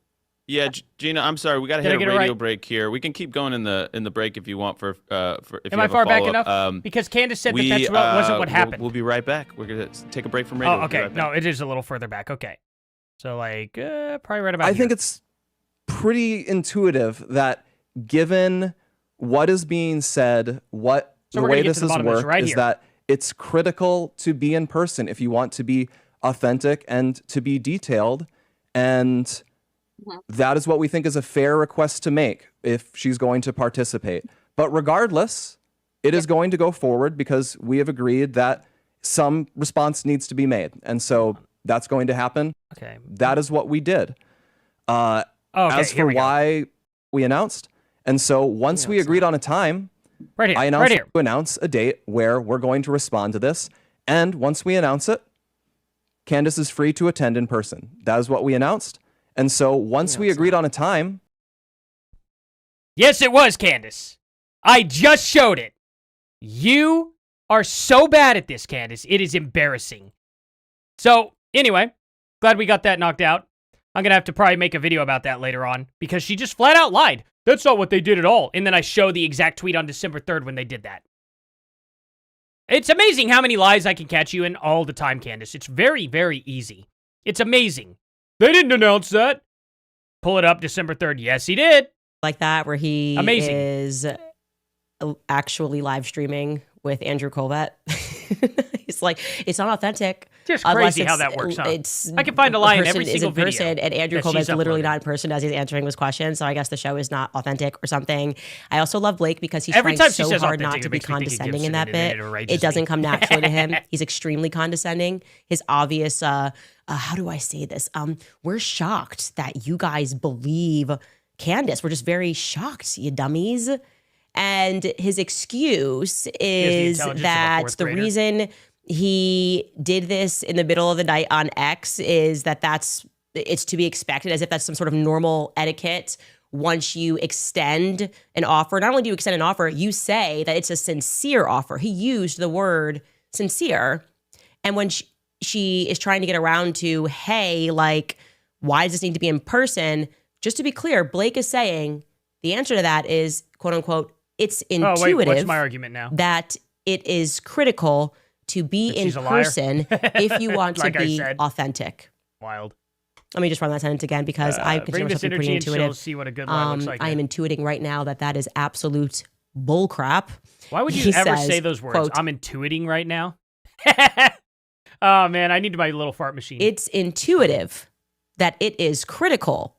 Gina, I'm sorry. We got to hit a radio break here. We can keep going in the break if you want for if Am you I have far a back follow-up. enough? Because Candace said that wasn't what happened. We'll be right back. We're going to take a break from radio. Oh, okay. Right No, it is a little further back. Okay. So, like, probably right about I here. think it's pretty intuitive that given what is being said, the way this has worked is that it's critical to be in person if you want to be authentic and to be detailed. And that is what we think is a fair request to make if she's going to participate. But regardless, it is going to go forward because we have agreed that some response needs to be made. And so that's going to happen. Okay. That is what we did. Okay, as for why we announced, and so once we agreed on a time, I announced to announce a date where we're going to respond to this. And once we announce it, Candace is free to attend in person. That is what we announced. And so once we agreed on a time. Yes, it was, Candace. I just showed it. You are so bad at this, Candace. It is embarrassing. So, anyway, glad we got that knocked out. I'm going to have to probably make a video about that later on because she just flat out lied. That's not what they did at all. And then I show the exact tweet on December 3rd when they did that. It's amazing how many lies I can catch you in all the time, Candace. It's very, very easy. It's amazing. They didn't announce that. Pull it up, December 3rd. Yes, he did. Like that, where he is actually live streaming with Andrew Colvett. He's like, it's not authentic. Just crazy how that works, huh? I can find a lie in every single video. Person, and Andrew Colvett's literally not in person as he's answering his questions, so I guess the show is not authentic or something. I also love Blake because he's trying so hard not to be condescending in that bit. It doesn't come naturally to him. He's extremely condescending. His obvious, how do I say this? We're shocked that you guys believe Candace. We're just very shocked, you dummies. And his excuse is that the reason he did this in the middle of the night on X is it's to be expected, as if that's some sort of normal etiquette. Once you extend an offer, not only do you extend an offer, you say that it's a sincere offer. He used the word sincere. And when she is trying to get around to, hey, like, why does this need to be in person? Just to be clear, Blake is saying the answer to that is, quote unquote, it's intuitive what's my argument now? That it is critical to be in person if you want to be authentic. Wild. Let me just run that sentence again because I consider myself to be pretty intuitive. See what a good lie looks like. I am intuiting right now that is absolute bullcrap. Why would you ever say those words? Quote, I'm intuiting right now. Oh man, I need my little fart machine. It's intuitive that it is critical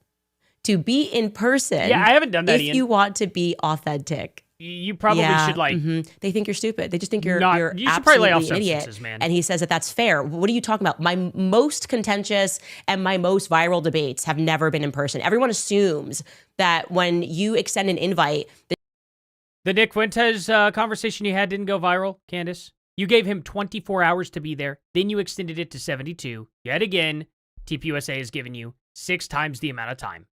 to be in person. Yeah, I haven't done that. If you want to be authentic. You probably should like. They think you're stupid. They just think you're you should probably lay off absolutely an idiot. Substances, man. And he says that that's fair. What are you talking about? My most contentious and my most viral debates have never been in person. Everyone assumes that when you extend an invite, the Nick Fuentes conversation you had didn't go viral, Candace. You gave him 24 hours to be there. Then you extended it to 72. Yet again, TPUSA has given you 6 times the amount of time.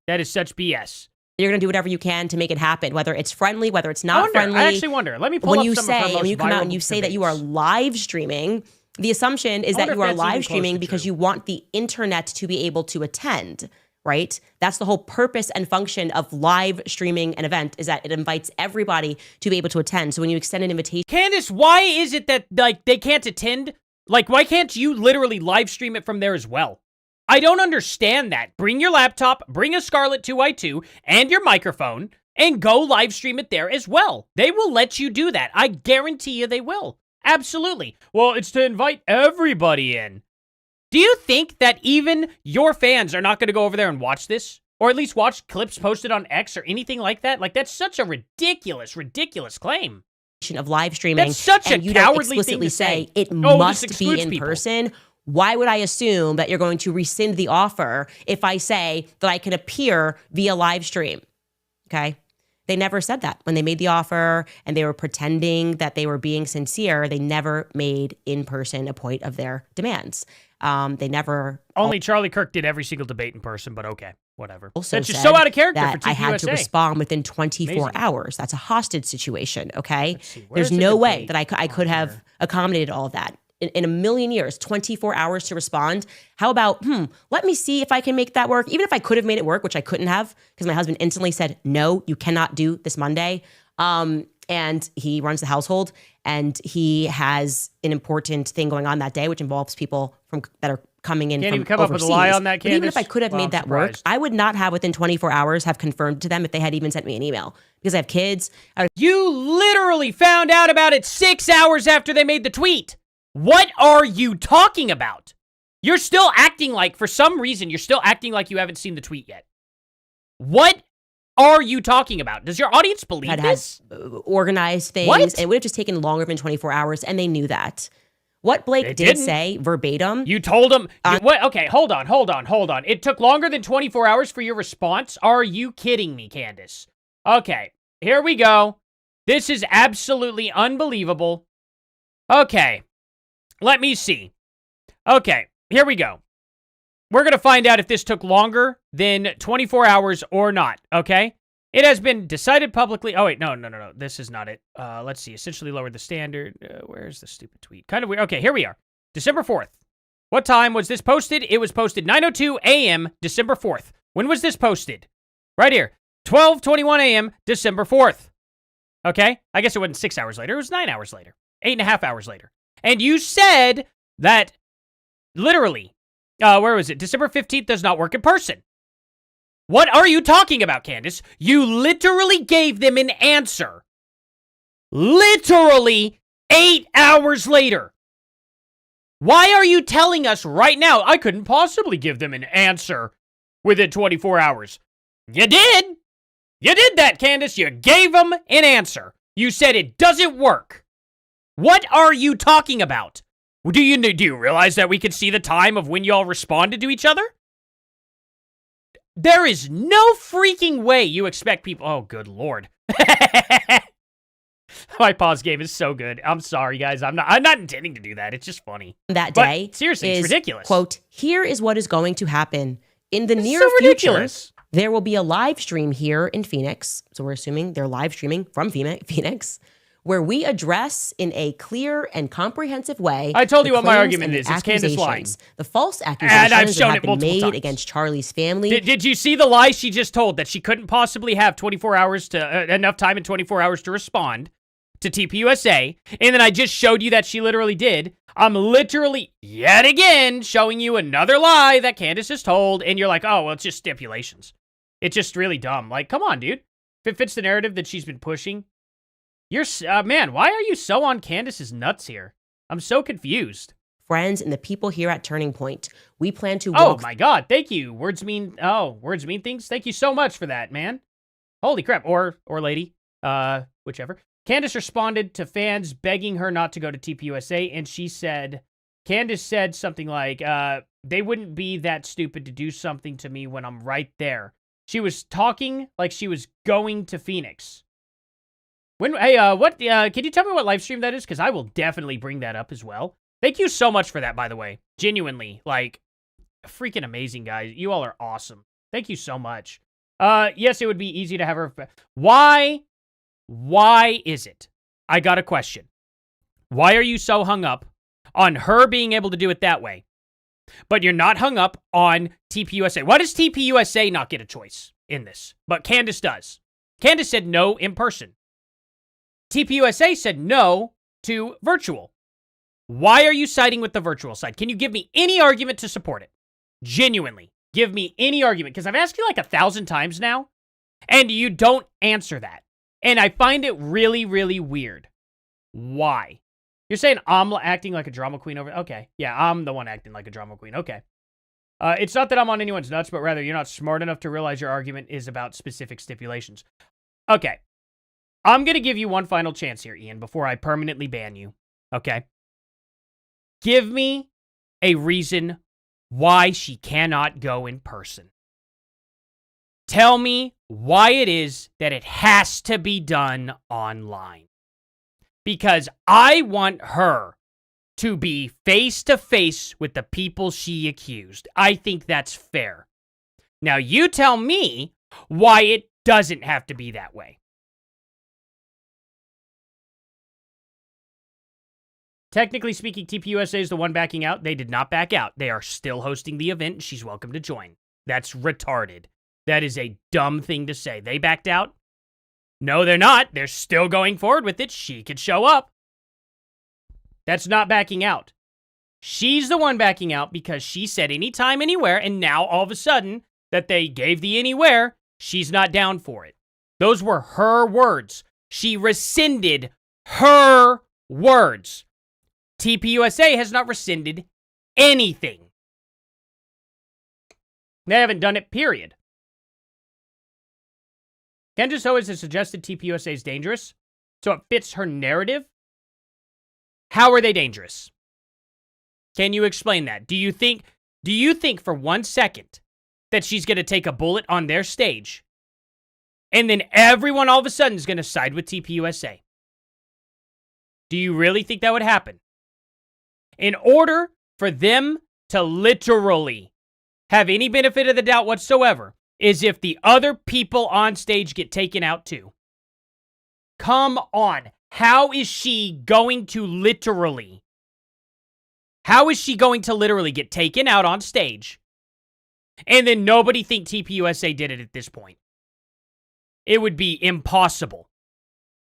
That is such BS. You're going to do whatever you can to make it happen, whether it's friendly, whether it's not friendly. I actually wonder. Let me pull up some of her most when you come out and you say that you are live streaming, the assumption is that you are live streaming because you want the internet to be able to attend, right? That's the whole purpose and function of live streaming an event, is that it invites everybody to be able to attend. So when you extend an invitation, Candace, why is it that like they can't attend? Like, why can't you literally live stream it from there as well? I don't understand that. Bring your laptop, bring a Scarlett 2i2 and your microphone, and go live stream it there as well. They will let you do that. I guarantee you they will. Absolutely. Well, it's to invite everybody in. Do you think that even your fans are not going to go over there and watch this? Or at least watch clips posted on X or anything like that? Like, that's such a ridiculous, ridiculous claim. of live streaming, that's such and a you don't cowardly explicitly thing to say. it Oh, this must be excludes in people. person, why would I assume that you're going to rescind the offer if I say that I can appear via live stream? Okay. They never said that when they made the offer and they were pretending that they were being sincere. They never made in person a point of their demands. They never. Only Charlie Kirk did every single debate in person, but okay, whatever. Also That's just said so out of character that for TPUSA. I had to respond within 24 Amazing. hours. That's a hostage situation, okay? see, There's where's the no way debate that I could on have here? accommodated all of that. In a million years, 24 hours to respond. How about, let me see if I can make that work. Even if I could have made it work, which I couldn't have, because my husband instantly said, no, you cannot do this Monday. And he runs the household, and he has an important thing going on that day, which involves people that are coming in Can't from even come up with a lie overseas. on that, But even if I Candace? could have Well, made I'm that work, surprised. I would not have within 24 hours have confirmed to them if they had even sent me an email, because I have kids. You literally found out about it 6 hours after they made the tweet. What are you talking about? You're still acting like, for some reason, you're still acting like you haven't seen the tweet yet. What are you talking about? Does your audience believe this? Organized things. What? And it would have just taken longer than 24 hours, and they knew that. What Blake It did didn't. say verbatim. You told them. What? Okay, hold on. It took longer than 24 hours for your response? Are you kidding me, Candace? Okay, here we go. This is absolutely unbelievable. Okay, let me see. Okay, here we go. We're going to find out if this took longer than 24 hours or not, okay? It has been decided publicly. Oh, wait, no. This is not it. Let's see. Essentially lowered the standard. Where's the stupid tweet? Kind of weird. Okay, here we are. December 4th. What time was this posted? It was posted 9:02 a.m. December 4th. When was this posted? Right here. 12:21 a.m. December 4th. Okay? I guess it wasn't 6 hours later. It was 9 hours later. 8.5 hours later. And you said that literally, where was it? December 15th does not work in person. What are you talking about, Candace? You literally gave them an answer. Literally 8 hours later. Why are you telling us right now, I couldn't possibly give them an answer within 24 hours? You did. You did that, Candace. You gave them an answer. You said it doesn't work. What are you talking about? Do you realize that we could see the time of when y'all responded to each other? There is no freaking way you expect people... Oh, good lord. My pause game is so good. I'm sorry, guys. I'm not intending to do that. It's just funny. That But day seriously, it's is, ridiculous. quote, here is what is going to happen. In the It's near so future, ridiculous. there will be a live stream here in Phoenix. So we're assuming they're live streaming from Phoenix, where we address in a clear and comprehensive way. I told the you what my claims argument and the is. It's Candace lying. accusations, the false accusations I've that shown have it been multiple made times. against Charlie's family. Did you see the lie she just told? That she couldn't possibly have 24 hours to enough time in 24 hours to respond to TPUSA, and then I just showed you that she literally did. I'm literally, yet again, showing you another lie that Candace has told, and you're like, oh, well, it's just stipulations. It's just really dumb. Like, come on, dude. If it fits the narrative that she's been pushing, you're, man, why are you so on Candace's nuts here? I'm so confused. Friends and the people here at Turning Point, we plan to Oh walk my God, thank you. Words mean things. Thank you so much for that, man. Holy crap, or lady, whichever. Candace responded to fans begging her not to go to TPUSA, and she said, Candace said something like, they wouldn't be that stupid to do something to me when I'm right there. She was talking like she was going to Phoenix. Can you tell me what live stream that is? Because I will definitely bring that up as well. Thank you so much for that, by the way. Genuinely, like, freaking amazing, guys. You all are awesome. Thank you so much. Yes, it would be easy to have her... Why is it? I got a question. Why are you so hung up on her being able to do it that way? But you're not hung up on TPUSA. Why does TPUSA not get a choice in this? But Candace does. Candace said no in person. TPUSA said no to virtual. Why are you siding with the virtual side? Can you give me any argument to support it? Genuinely, give me any argument, because I've asked you like 1,000 times now, and you don't answer that. And I find it really, really weird. Why? You're saying I'm acting like a drama queen over... Okay, yeah, I'm the one acting like a drama queen. Okay. It's not that I'm on anyone's nuts, but rather you're not smart enough to realize your argument is about specific stipulations. Okay. I'm going to give you one final chance here, Ian, before I permanently ban you. Okay? Give me a reason why she cannot go in person. Tell me why it is that it has to be done online. Because I want her to be face-to-face with the people she accused. I think that's fair. Now, you tell me why it doesn't have to be that way. Technically speaking, TPUSA is the one backing out. They did not back out. They are still hosting the event, and she's welcome to join. That's retarded. That is a dumb thing to say. They backed out? No, they're not. They're still going forward with it. She could show up. That's not backing out. She's the one backing out because she said anytime, anywhere, and now all of a sudden that they gave the anywhere, she's not down for it. Those were her words. She rescinded her words. TPUSA has not rescinded anything. They haven't done it, period. Candace Owens has suggested TPUSA is dangerous, so it fits her narrative. How are they dangerous? Can you explain that? Do you think for 1 second that she's going to take a bullet on their stage and then everyone all of a sudden is going to side with TPUSA? Do you really think that would happen? In order for them to literally have any benefit of the doubt whatsoever, is if the other people on stage get taken out too. Come on. How is she going to literally get taken out on stage and then nobody think TPUSA did it at this point? It would be impossible.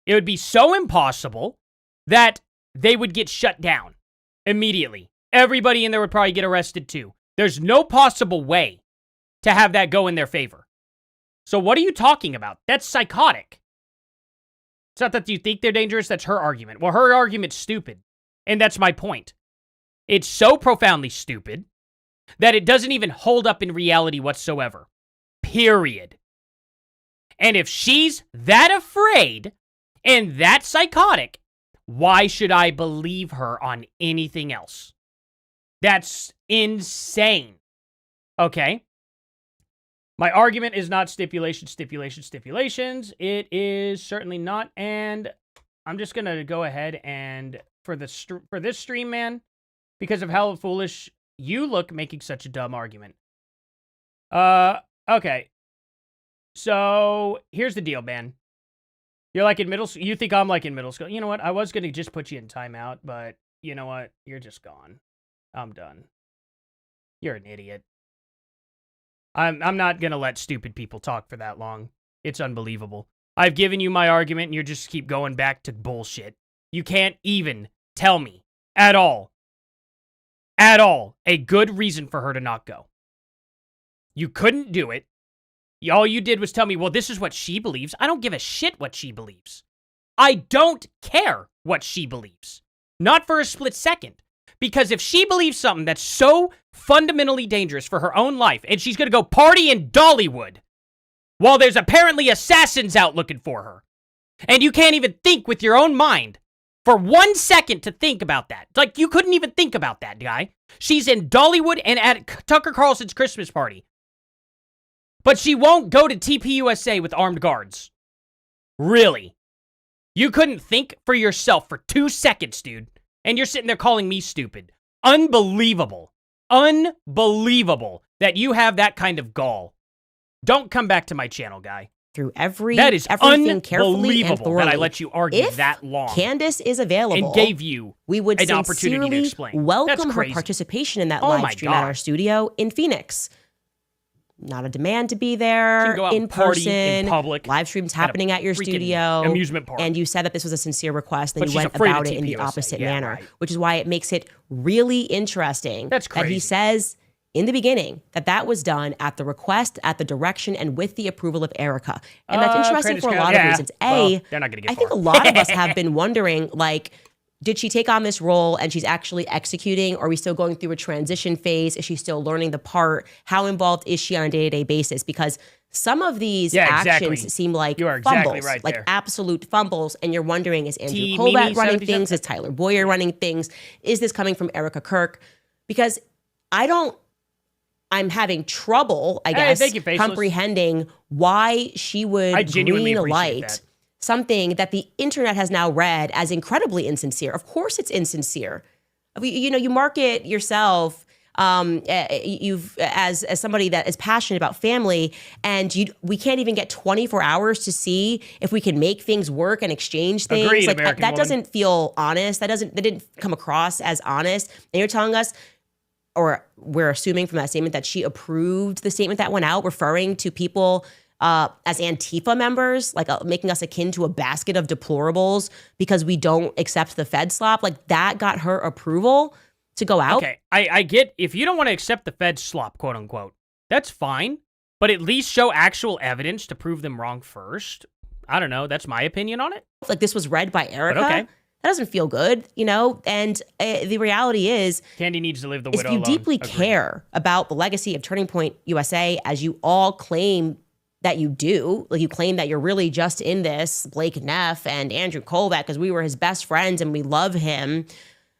It would be so impossible that they would get shut down immediately. Everybody in there would probably get arrested too. There's no possible way to have that go in their favor. So what are you talking about? That's psychotic. It's not that you think they're dangerous, that's her argument. Well, her argument's stupid. And that's my point. It's so profoundly stupid that it doesn't even hold up in reality whatsoever. Period. And if she's that afraid and that psychotic, why should I believe her on anything else? That's insane. Okay? My argument is not stipulations. It is certainly not. And I'm just going to go ahead and for this stream, man, because of how foolish you look making such a dumb argument. Okay. So here's the deal, man. You're like in middle school. You think I'm like in middle school. You know what? I was going to just put you in timeout, but you know what? You're just gone. I'm done. You're an idiot. I'm not going to let stupid people talk for that long. It's unbelievable. I've given you my argument and you just keep going back to bullshit. You can't even tell me at all, a good reason for her to not go. You couldn't do it. All you did was tell me, well, this is what she believes. I don't give a shit what she believes. I don't care what she believes. Not for a split second. Because if she believes something that's so fundamentally dangerous for her own life, and she's going to go party in Dollywood while there's apparently assassins out looking for her, and you can't even think with your own mind for 1 second to think about that. Like, you couldn't even think about that, guy. She's in Dollywood and at Tucker Carlson's Christmas party. But she won't go to TPUSA with armed guards. Really? You couldn't think for yourself for 2 seconds, dude. And you're sitting there calling me stupid. Unbelievable. Unbelievable that you have that kind of gall. Don't come back to my channel, guy. through everything That is carefully and unbelievable thoroughly. that I let you argue If that long. Candace is available and gave you we would an opportunity to sincerely explain. That's welcome her crazy. participation in that Oh my live stream at God. our studio in Phoenix. Not a demand to be You there can go out in and party person. in public Live streams at a happening at your freaking studio. amusement park. And you said that this was a sincere request, then But you she's went afraid of about it in the TPUSA. opposite Yeah, manner, right. which is why it makes it really interesting That's that he crazy. says in the beginning that was done at the request, at the direction, and with the approval of Erica. And that's interesting credits for a count. lot Yeah. of reasons. Well, they're not gonna get I think a far. lot of us have been wondering, like, did she take on this role and she's actually executing? Are we still going through a transition phase? Is she still learning the part? How involved is she on a day-to-day basis? Because some of these actions seem like You are fumbles, exactly right like there. absolute fumbles. And you're wondering, is Andrew Mimi, Colbert running 77? things? Is Tyler Boyer running things? Is this coming from Erica Kirk? Because I'm having trouble, I guess, thank you, Faceless. comprehending why she would I genuinely green appreciate light that. something that the internet has now read as incredibly insincere. Of course it's insincere. You market yourself as somebody that is passionate about family, and we can't even get 24 hours to see if we can make things work and exchange things. Agreed, like American that woman. doesn't feel honest. That didn't come across as honest. And you're telling us, or we're assuming from that statement, that she approved the statement that went out referring to people as Antifa members, like making us akin to a basket of deplorables because we don't accept the Fed slop. Like that got her approval to go out. Okay, I get if you don't want to accept the Fed slop, quote unquote, that's fine, but at least show actual evidence to prove them wrong first. I don't know. That's my opinion on it. Like this was read by Erica. okay. That doesn't feel good, and the reality is, Candy needs to live the widow if you alone. deeply Agreed. care about the legacy of Turning Point USA, as you all claim that you do, like you claim that you're really just in this, Blake Neff and Andrew Colbeck, because we were his best friends and we love him,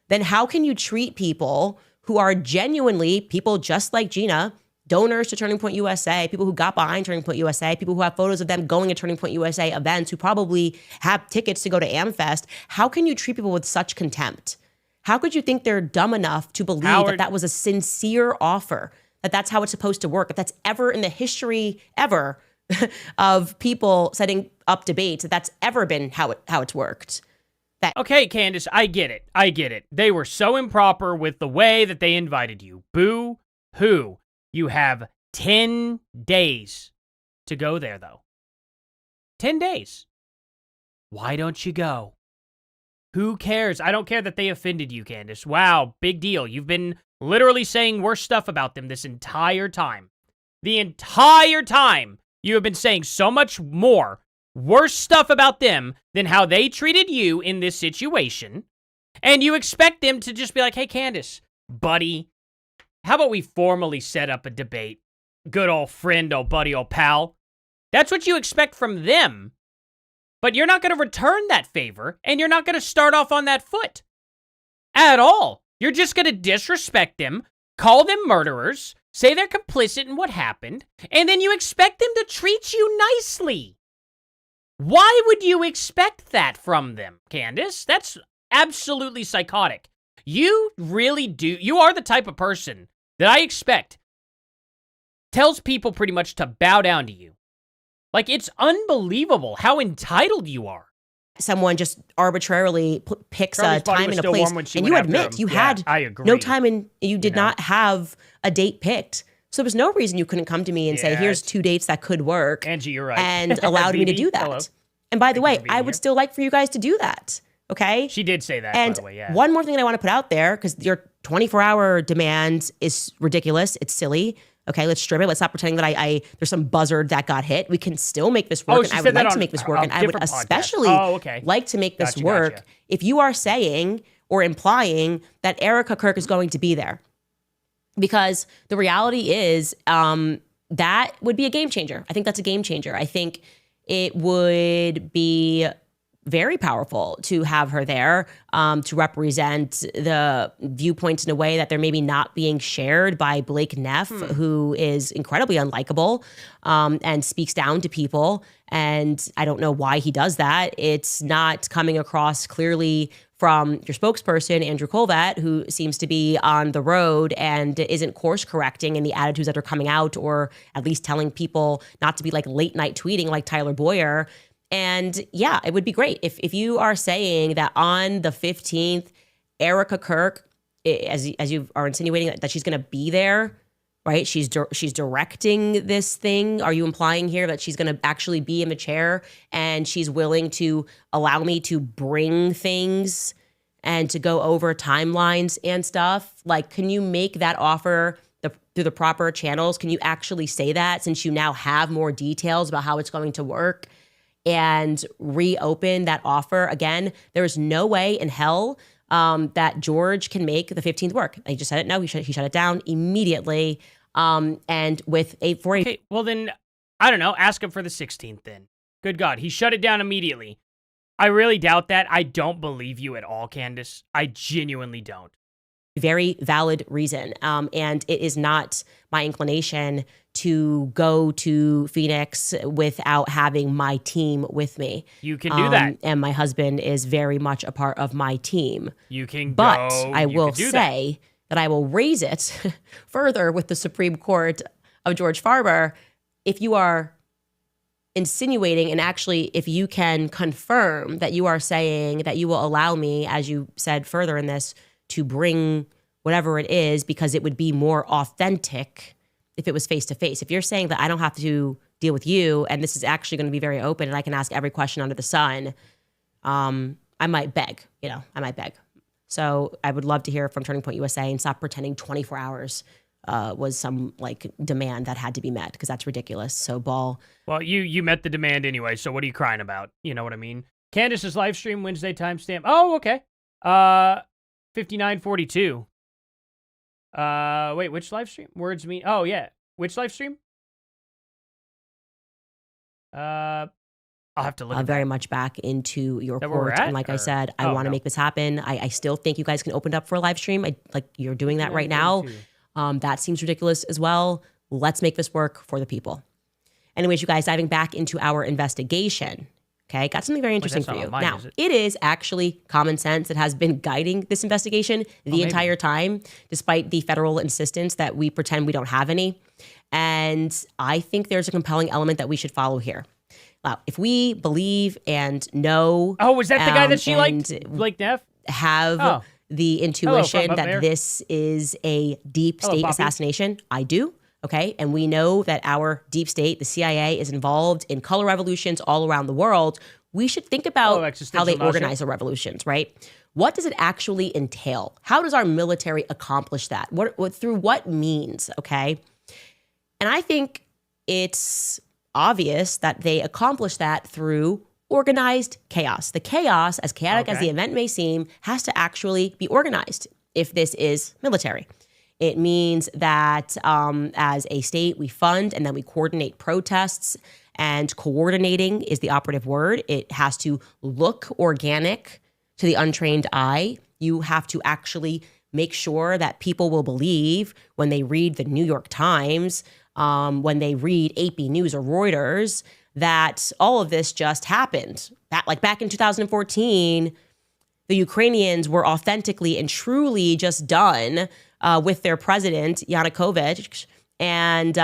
then how can you treat people who are genuinely people just like Gina, donors to Turning Point USA, people who got behind Turning Point USA, people who have photos of them going to Turning Point USA events, who probably have tickets to go to AmFest? How can you treat people with such contempt? How could you think they're dumb enough to believe that that was a sincere offer, that that's how it's supposed to work, if that's ever in the history ever of people setting up debates, that's ever been how it's worked? Okay, Candace, I get it. They were so improper with the way that they invited you. Boo-hoo. You have 10 days to go there, though. 10 days. Why don't you go? Who cares? I don't care that they offended you, Candace. Wow, big deal. You've been literally saying worse stuff about them this entire time. The entire time, you have been saying so much more worse stuff about them than how they treated you in this situation. And you expect them to just be like, hey, Candace, buddy, how about we formally set up a debate? Good old friend, old buddy, old pal. That's what you expect from them. But you're not going to return that favor, and you're not going to start off on that foot. At all. You're just going to disrespect them, call them murderers, say they're complicit in what happened, and then you expect them to treat you nicely. Why would you expect that from them, Candace? That's absolutely psychotic. You really do. You are the type of person that I expect tells people pretty much to bow down to you. Like, it's unbelievable how entitled you are. Someone just arbitrarily picks Charlie's a body time was and a still place, warm when she and went you after admit him. you Yeah, had I agree. no time and you did know? not have a date picked. So there's no reason you couldn't come to me and say, here's 2 dates that could work. Angie, you're right. And allowed me to BB, do that. hello. And by the Thank you way, for being I would here. still like for you guys to do that. Okay? She did say that, And by the way, yeah. one more thing that I want to put out there, because your 24-hour demand is ridiculous. It's silly. Okay, let's strip it. Let's not pretend that there's some buzzard that got hit. We can still make this work, Oh, and she I said would that like to on make this a work, and I would different podcast. especially Oh, okay. like to make this Gotcha, work gotcha. if you are saying or implying that Erica Kirk is going to be there. Because the reality is that would be a game changer. I think that's a game changer. I think it would be very powerful to have her there, to represent the viewpoints in a way that they're maybe not being shared by Blake Neff, who is incredibly unlikable, and speaks down to people. And I don't know why he does that. It's not coming across clearly from your spokesperson, Andrew Colvat, who seems to be on the road and isn't course correcting in the attitudes that are coming out, or at least telling people not to be like late night tweeting like Tyler Boyer. And yeah, it would be great if you are saying that on the 15th, Erica Kirk, as you are insinuating that she's going to be there, right? She's directing this thing. Are you implying here that she's going to actually be in the chair and she's willing to allow me to bring things and to go over timelines and stuff? Like, can you make that offer through the proper channels? Can you actually say that, since you now have more details about how it's going to work, and reopen that offer again? There is no way in hell that George can make the 15th work. I just said it. No, he shut it down immediately. And with Okay, well then, I don't know. Ask him for the 16th then. Good God, he shut it down immediately. I really doubt that. I don't believe you at all, Candace. I genuinely don't. very valid reason. And it is not my inclination to go to Phoenix without having my team with me. You can do that. And my husband is very much a part of my team. You can but go. I will say that I will raise it further with the Supreme Court of George Farber. If you are insinuating, and actually if you can confirm that you are saying that you will allow me, as you said further in this, to bring whatever it is, because it would be more authentic if it was face-to-face. If you're saying that I don't have to deal with you and this is actually going to be very open and I can ask every question under the sun, I might beg, I might beg. So I would love to hear from Turning Point USA and stop pretending 24 hours was some demand that had to be met, because that's ridiculous. So Ball. Well, you met the demand anyway, so what are you crying about? You know what I mean? Candace's live stream Wednesday timestamp. Oh, okay. 59:42. Wait, which live stream? Words mean. Oh yeah, which live stream? I'll have to look. Very much back into your court, and like I said, I want to make this happen. I still think you guys can open it up for a live stream. You're doing that right now. That seems ridiculous as well. Let's make this work for the people. Anyways, you guys, diving back into our investigation. Okay, got something very interesting for you. Now, it is actually common sense that has been guiding this investigation the entire time, despite the federal insistence that we pretend we don't have any. And I think there's a compelling element that we should follow here. Now, if we believe and know... Oh, was that the guy that she liked? Like Neff? Have the intuition that this is a deep state assassination. I do. Okay. And we know that our deep state, the CIA, is involved in color revolutions all around the world. We should think about how they organize the revolutions, right? What does it actually entail? How does our military accomplish that? Through what means? Okay. And I think it's obvious that they accomplish that through organized chaos. The chaos, as chaotic as the event may seem, has to actually be organized if this is military. It means that as a state, we fund and then we coordinate protests, and coordinating is the operative word. It has to look organic to the untrained eye. You have to actually make sure that people will believe when they read the New York Times, when they read AP News or Reuters, that all of this just happened. Back in 2014, the Ukrainians were authentically and truly just done with their president, Yanukovych. And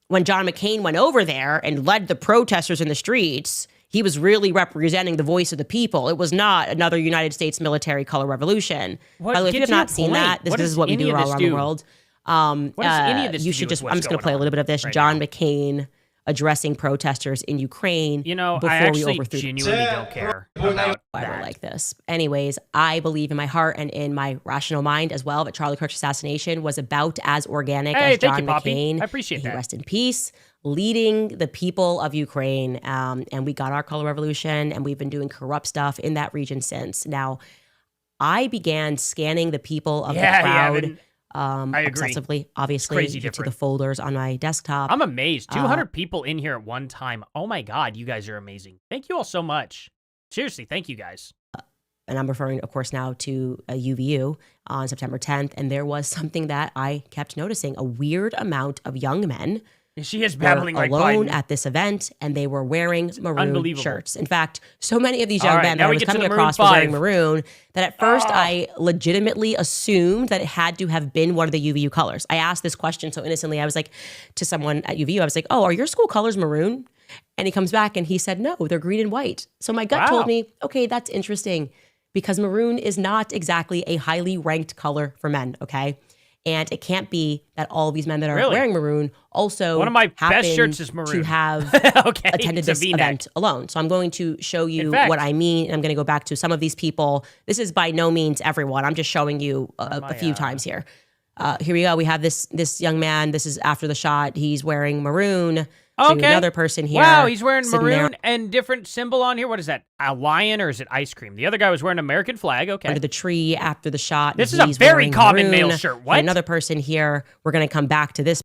when John McCain went over there and led the protesters in the streets, he was really representing the voice of the people. It was not another United States military color revolution. By the way, if you have not seen that, this is what we do all around the world. What does any of this you should just, I'm just going to play a little bit of this. Right John now. McCain addressing protesters in Ukraine before I we actually overthrew genuinely don't care about that. like this. Anyways, I believe in my heart and in my rational mind as well that Charlie Kirk's assassination was about as organic as John McCain. I appreciate that. Rest in peace. Leading the people of Ukraine. And we got our color revolution, and we've been doing corrupt stuff in that region since. Now, I began scanning the people of the crowd. I agree. Obsessively, obviously, to the folders on my desktop. I'm amazed. 200 people in here at one time. Oh my God, you guys are amazing. Thank you all so much. Seriously, thank you guys. And I'm referring, of course, now to UVU on September 10th. And there was something that I kept noticing, a weird amount of young men She is babbling were like alone Biden. at this event, and they were wearing maroon unbelievable. shirts. In fact, so many of these young All right, men now that I we was get to coming the Maroon across were wearing 5. maroon that at first I legitimately assumed that it had to have been one of the UVU colors. I asked this question so innocently. I was like, to someone at UVU, I was like, oh, are your school colors maroon? And he comes back and he said, no, they're green and white. So my gut told me, okay, that's interesting, because maroon is not exactly a highly ranked color for men, okay? And it can't be that all of these men that are wearing maroon also One of my happen best shirts is maroon. to have Okay, attended it's a this V-neck. event alone. So I'm going to show you fact- what I mean. And I'm going to go back to some of these people. This is by no means everyone. I'm just showing you a few times here. Here we go. We have this young man. This is after the shot. He's wearing maroon. To another person here. Wow, he's wearing sitting maroon there and different symbol on here. What is that? A lion or is it ice cream? The other guy was wearing American flag. Okay. under the tree after the shot. This is He's a very wearing common maroon. male shirt. And What? another person here. We're going to come back to this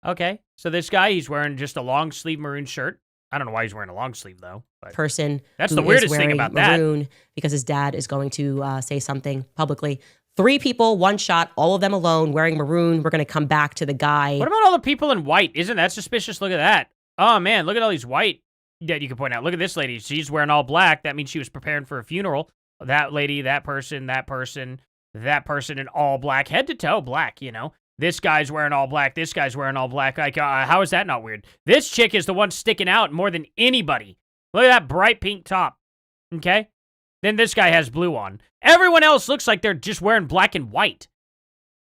Okay. So this guy, he's wearing just a long sleeve maroon shirt. I don't know why he's wearing a long sleeve though. But person. That's who the is weirdest thing wearing about that. maroon because his dad is going to say something publicly. 3 people, 1 shot, all of them alone, wearing maroon. We're going to come back to the guy. What about all the people in white? Isn't that suspicious? Look at that. Oh man, look at all these white that you can point out. Look at this lady. She's wearing all black. That means she was preparing for a funeral. That lady, that person, that person, that person in all black, head to toe black, you know. This guy's wearing all black. This guy's wearing all black. Like, how is that not weird? This chick is the one sticking out more than anybody. Look at that bright pink top. Okay? Then this guy has blue on. Everyone else looks like they're just wearing black and white.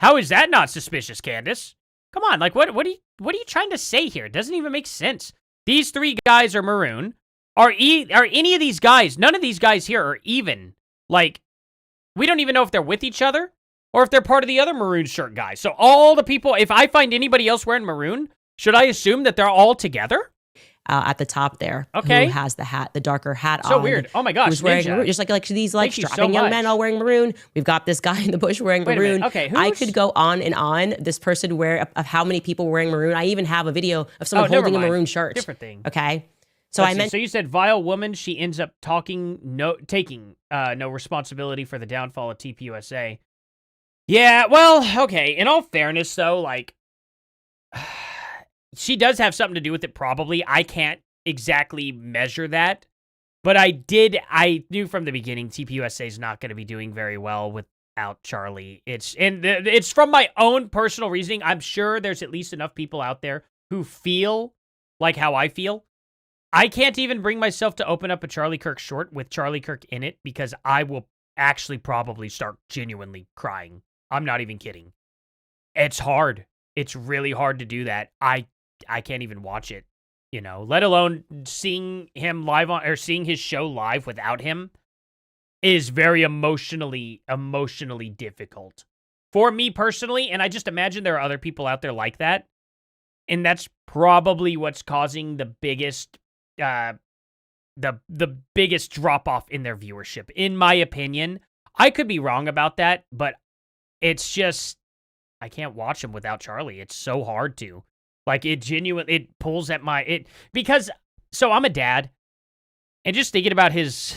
How is that not suspicious, Candace? Come on, like, what are you trying to say here? It doesn't even make sense. These 3 guys are maroon. Are any of these guys, none of these guys here are even. Like, we don't even know if they're with each other or if they're part of the other maroon shirt guys. So all the people, if I find anybody else wearing maroon, should I assume that they're all together? At the top there, Okay. who has the hat, the darker hat on. So weird. Oh my gosh, Who's wearing Ninja. maroon, just like these Thank you so strapping young men much. all wearing maroon. We've got this guy in the bush wearing Wait a minute. maroon. Okay, I who's- could go on and on. This person of how many people were wearing maroon. I even have a video of someone Oh, never holding a mind. maroon shirt. Different thing. Okay. So Let's I see. meant So you said vile woman. She ends up taking no responsibility for the downfall of TPUSA. Yeah, well, okay. In all fairness, though, like, she does have something to do with it. Probably. I can't exactly measure that, but I knew from the beginning TPUSA is not going to be doing very well without Charlie. It's from my own personal reasoning. I'm sure there's at least enough people out there who feel like how I feel. I can't even bring myself to open up a Charlie Kirk short with Charlie Kirk in it because I will actually probably start genuinely crying. I'm not even kidding. It's hard. It's really hard to do that. I can't even watch it. You know, let alone seeing him live on or seeing his show live without him is very emotionally difficult for me personally. And I just imagine there are other people out there like that. And that's probably what's causing the biggest, the biggest drop off in their viewership, in my opinion. I could be wrong about that, but it's just, I can't watch him without Charlie. It's so hard to. Like, it pulls at because, so I'm a dad, and just thinking about his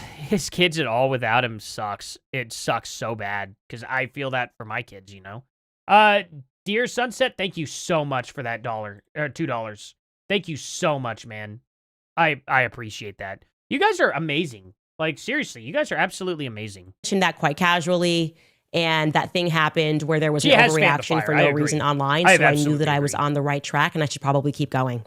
kids at all without him sucks. It sucks so bad, because I feel that for my kids, you know? Dear Sunset, thank you so much for that $2. Thank you so much, man. I appreciate that. You guys are amazing. Like, seriously, you guys are absolutely amazing. mentioned that quite casually. And that thing happened where there was She an has fanned the overreaction fire. for I no agree. reason online. I So I knew absolutely that I was agree. on the right track and I should probably keep going.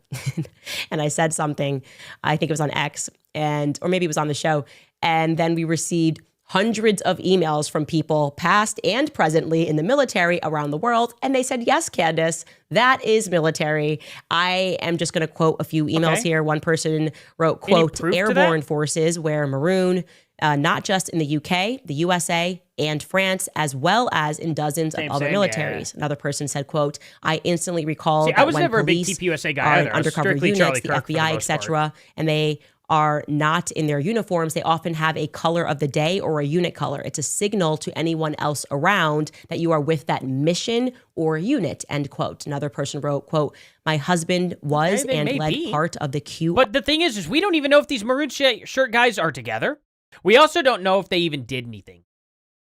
And I said something, I think it was on X, or maybe it was on the show. And then we received hundreds of emails from people past and presently in the military around the world. And they said, yes, Candace, that is military. I am just going to quote a few emails Okay. here. One person wrote, Any quote, proof to airborne that? forces wear maroon, not just in the UK, the USA, and France, as well as in dozens of other Same, militaries. Another person said, quote, I instantly recall See, that I was when never a big police TPUSA guy are in either. I was undercover strictly Charlie units, the Kirk for the FBI, most part. etc., and they are not in their uniforms, they often have a color of the day or a unit color. It's a signal to anyone else around that you are with that mission or unit, end quote. Another person wrote, quote, my husband was Okay, they and may led be. part of the Q. But the thing is we don't even know if these maroon shirt guys are together. We also don't know if they even did anything.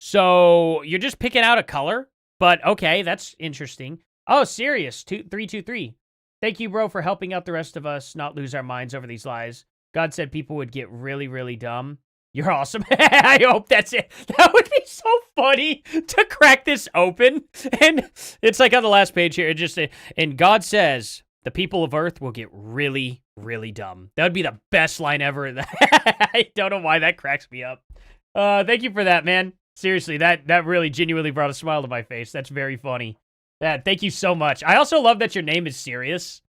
So you're just picking out a color, but okay, that's interesting. Oh, Sirius 323. Thank you, bro, for helping out the rest of us not lose our minds over these lies. God said people would get really, really dumb. You're awesome. I hope that's it. That would be so funny to crack this open. And it's like on the last page here. It just and God says the people of Earth will get really, really dumb. That would be the best line ever. I don't know why that cracks me up. Thank you for that, man. Seriously, that really genuinely brought a smile to my face. That's very funny. Thank you so much. I also love that your name is Sirius.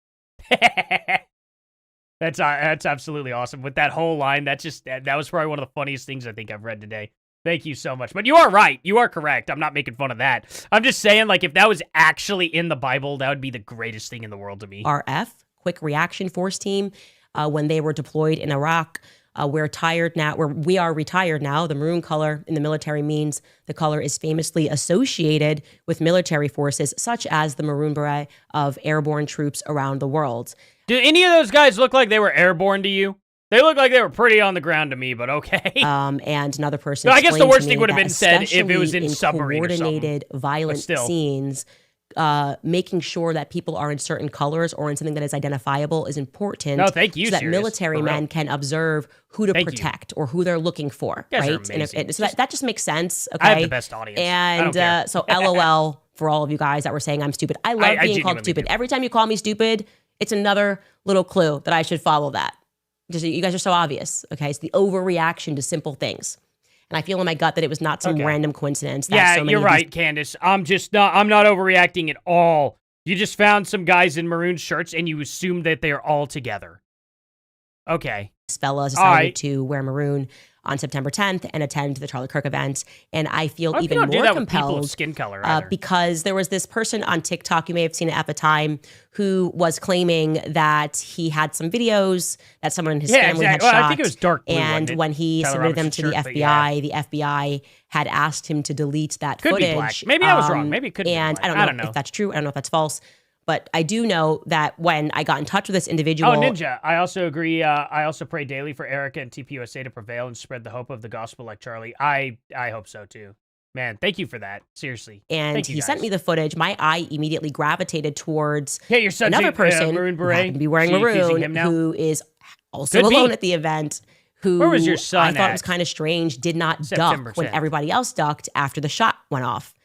That's absolutely awesome. With that whole line, that was probably one of the funniest things I think I've read today. Thank you so much. But you are right. You are correct. I'm not making fun of that. I'm just saying, like, if that was actually in the Bible, that would be the greatest thing in the world to me. RF, Quick Reaction Force Team, when they were deployed in Iraq. We are retired now. The maroon color in the military means the color is famously associated with military forces, such as the Maroon Beret of airborne troops around the world. Do any of those guys look like they were airborne to you? They look like they were pretty on the ground to me, but okay. And another person. So I guess the worst thing would have been said if it was in submarine coordinated violent scenes. Making sure that people are in certain colors or in something that is identifiable is important. No, thank you, so that military men can observe who to protect or who they're looking for, right? And so that just makes sense. Okay, I have the best audience. And so LOL for all of you guys that were saying I'm stupid. I love being called stupid. Every time you call me stupid, it's another little clue that I should follow that. Just you guys are so obvious. Okay, it's the overreaction to simple things. And I feel in my gut that it was not some random coincidence. That you're right, Candace. I'm not overreacting at all. You just found some guys in maroon shirts and you assumed that they're all together. Okay. This fella decided to wear maroon on September 10th and attend the Charlie Kirk event. And I feel even more compelled with skin color because there was this person on TikTok, you may have seen it at the time, who was claiming that he had some videos that someone in his family had shot. I think it was dark blue, and when he submitted them to the FBI had asked him to delete that footage. Be black. Maybe I was wrong. Maybe it could be black. And I don't know if that's true. I don't know if that's false. But I do know that when I got in touch with this individual... Oh, Ninja, I also agree. I also pray daily for Erica and TPUSA to prevail and spread the hope of the gospel like Charlie. I hope so, too. Man, thank you for that. Seriously. And he sent me the footage. My eye immediately gravitated towards you're such another person maroon beret. who happened to be wearing maroon, who is also alone at the event, who Where was your son I thought was kind of strange, did not duck when everybody else ducked after the shot went off.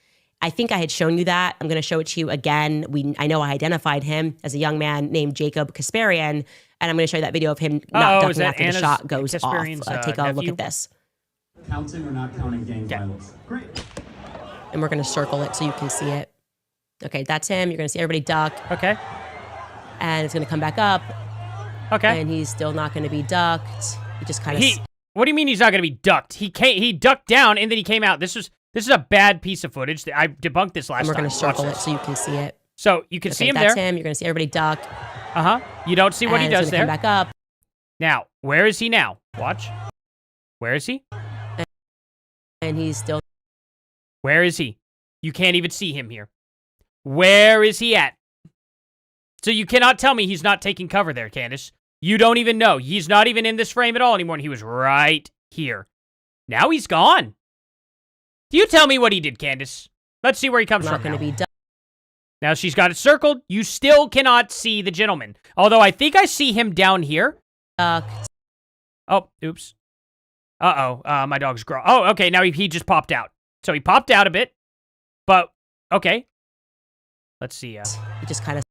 I think I had shown you that. I'm going to show it to you again. I know I identified him as a young man named Jacob Kasparian, and I'm going to show you that video of him not ducking after the shot goes off. Take a look at this. Counting or not counting gang violence? Great. And we're going to circle it so you can see it. Okay, that's him. You're going to see everybody duck. Okay. And it's going to come back up. Okay. And he's still not going to be ducked. He just kind of... What do you mean he's not going to be ducked? He ducked down and then he came out. This is a bad piece of footage. I debunked this last time. And we're going to circle it so you can see it. So you can see him that's there. Him. You're going to see everybody duck. Uh-huh. You don't see what he does there. Come back up. Now, where is he now? Watch. Where is he? And he's still... Where is he? You can't even see him here. Where is he at? So you cannot tell me he's not taking cover there, Candace. You don't even know. He's not even in this frame at all anymore, and he was right here. Now he's gone. Do you tell me what he did, Candace? Let's see where he comes from Not going to be done. Now she's got it circled. You still cannot see the gentleman. Although I think I see him down here. Oh, oops. Uh-oh. My dog's growing. Oh, okay. Now he just popped out. So he popped out a bit. But, okay. Let's see. He just kind of...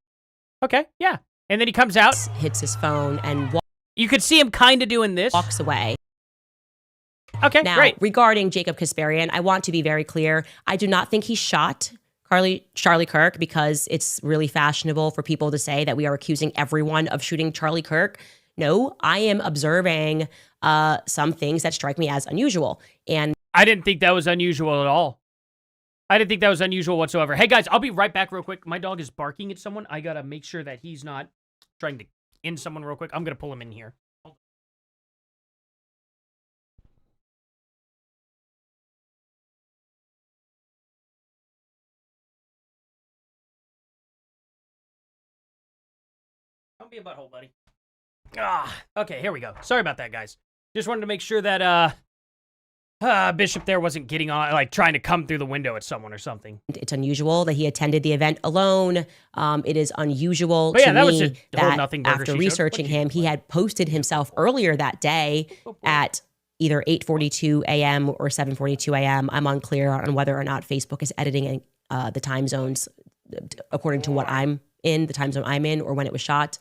Okay, yeah. And then he comes out. Hits his phone and... You could see him kind of doing this. Walks away. Okay, now, great. Regarding Jacob Kasparian, I want to be very clear. I do not think he shot Charlie Kirk because it's really fashionable for people to say that we are accusing everyone of shooting Charlie Kirk. No, I am observing some things that strike me as unusual. And I didn't think that was unusual at all. I didn't think that was unusual whatsoever. Hey, guys, I'll be right back real quick. My dog is barking at someone. I got to make sure that he's not trying to end someone real quick. I'm going to pull him in here. Don't be a butthole, buddy. Okay, here we go. Sorry about that, guys. Just wanted to make sure that Bishop there wasn't getting on, like trying to come through the window at someone or something. It's unusual that he attended the event alone. It is unusual But yeah, to that was me a whole that nothing burger after she showed. researching What'd you him, do? he had posted himself earlier that day at either 8:42 a.m. or 7:42 a.m. I'm unclear on whether or not Facebook is editing the time zones according to what I'm in, the time zone I'm in, or when it was shot.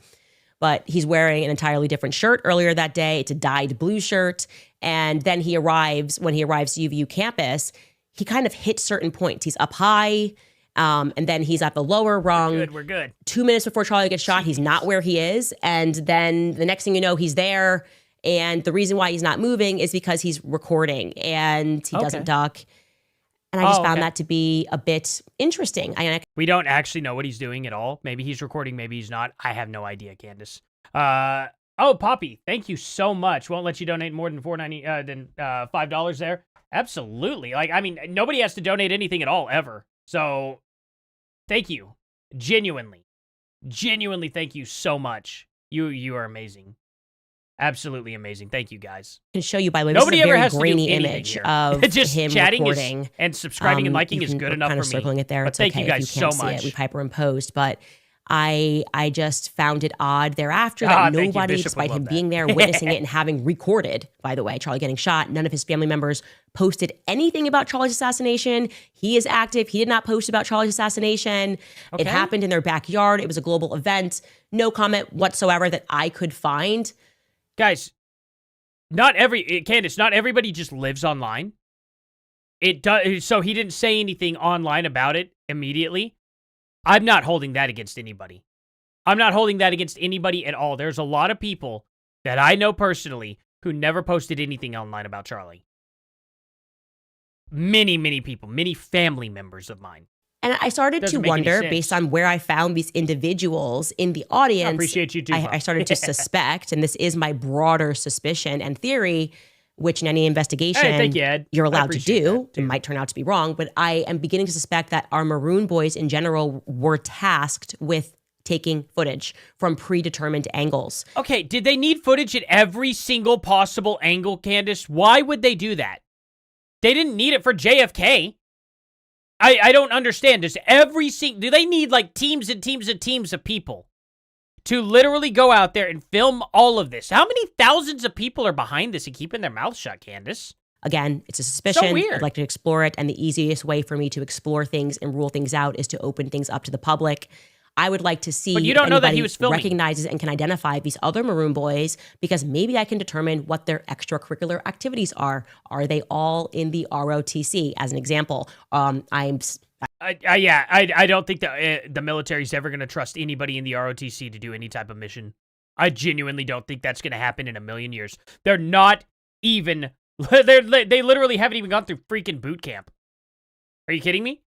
But he's wearing an entirely different shirt earlier that day. It's a dyed blue shirt. And then when he arrives to UVU campus, he kind of hits certain points. He's up high, and then he's at the lower rung. We're good. 2 minutes before Charlie gets shot, he's not where he is. And then the next thing you know, he's there. And the reason why he's not moving is because he's recording and he doesn't duck. And I just found that to be a bit interesting. We don't actually know what he's doing at all. Maybe he's recording, maybe he's not. I have no idea, Candace. Oh, Poppy, thank you so much. Won't let you donate more than $5 there. Absolutely. Like, I mean, nobody has to donate anything at all ever. So, thank you. Genuinely, thank you so much. You are amazing. Absolutely amazing. Thank you, guys. I can show you, by the way, Nobody this is a ever very has to do grainy anything image here. of Just him chatting recording. and subscribing and liking is good enough kind for of me. circling it there. But It's thank okay you guys if you can't so see much. it. We've hyperimposed, but I just found it odd thereafter that thank you. nobody, Bishop would despite him love being there, witnessing it and having recorded, by the way, Charlie getting shot, none of his family members posted anything about Charlie's assassination. He is active. He did not post about Charlie's assassination. It happened in their backyard. It was a global event. No comment whatsoever that I could find. Guys, Candace, not everybody just lives online. It does. So he didn't say anything online about it immediately. I'm not holding that against anybody. I'm not holding that against anybody at all. There's a lot of people that I know personally who never posted anything online about Charlie. Many, many people, many family members of mine. And I started to wonder, based on where I found these individuals in the audience, I appreciate you too. I started to suspect, and this is my broader suspicion and theory, which in any investigation thank you, Ed. you're allowed to do. It might turn out to be wrong, but I am beginning to suspect that our Maroon Boys in general were tasked with taking footage from predetermined angles. Okay, did they need footage at every single possible angle, Candace? Why would they do that? They didn't need it for JFK. I don't understand. Do they need like teams and teams and teams of people to literally go out there and film all of this? How many thousands of people are behind this and keeping their mouths shut, Candace? Again, it's a suspicion. So weird. I'd like to explore it, and the easiest way for me to explore things and rule things out is to open things up to the public. I would like to see But you don't know that he was filming. recognizes and can identify these other Maroon Boys, because maybe I can determine what their extracurricular activities are. Are they all in the ROTC? As an example, I don't think that the military's ever going to trust anybody in the ROTC to do any type of mission. I genuinely don't think that's going to happen in a million years. They're not even. They literally haven't even gone through freaking boot camp. Are you kidding me?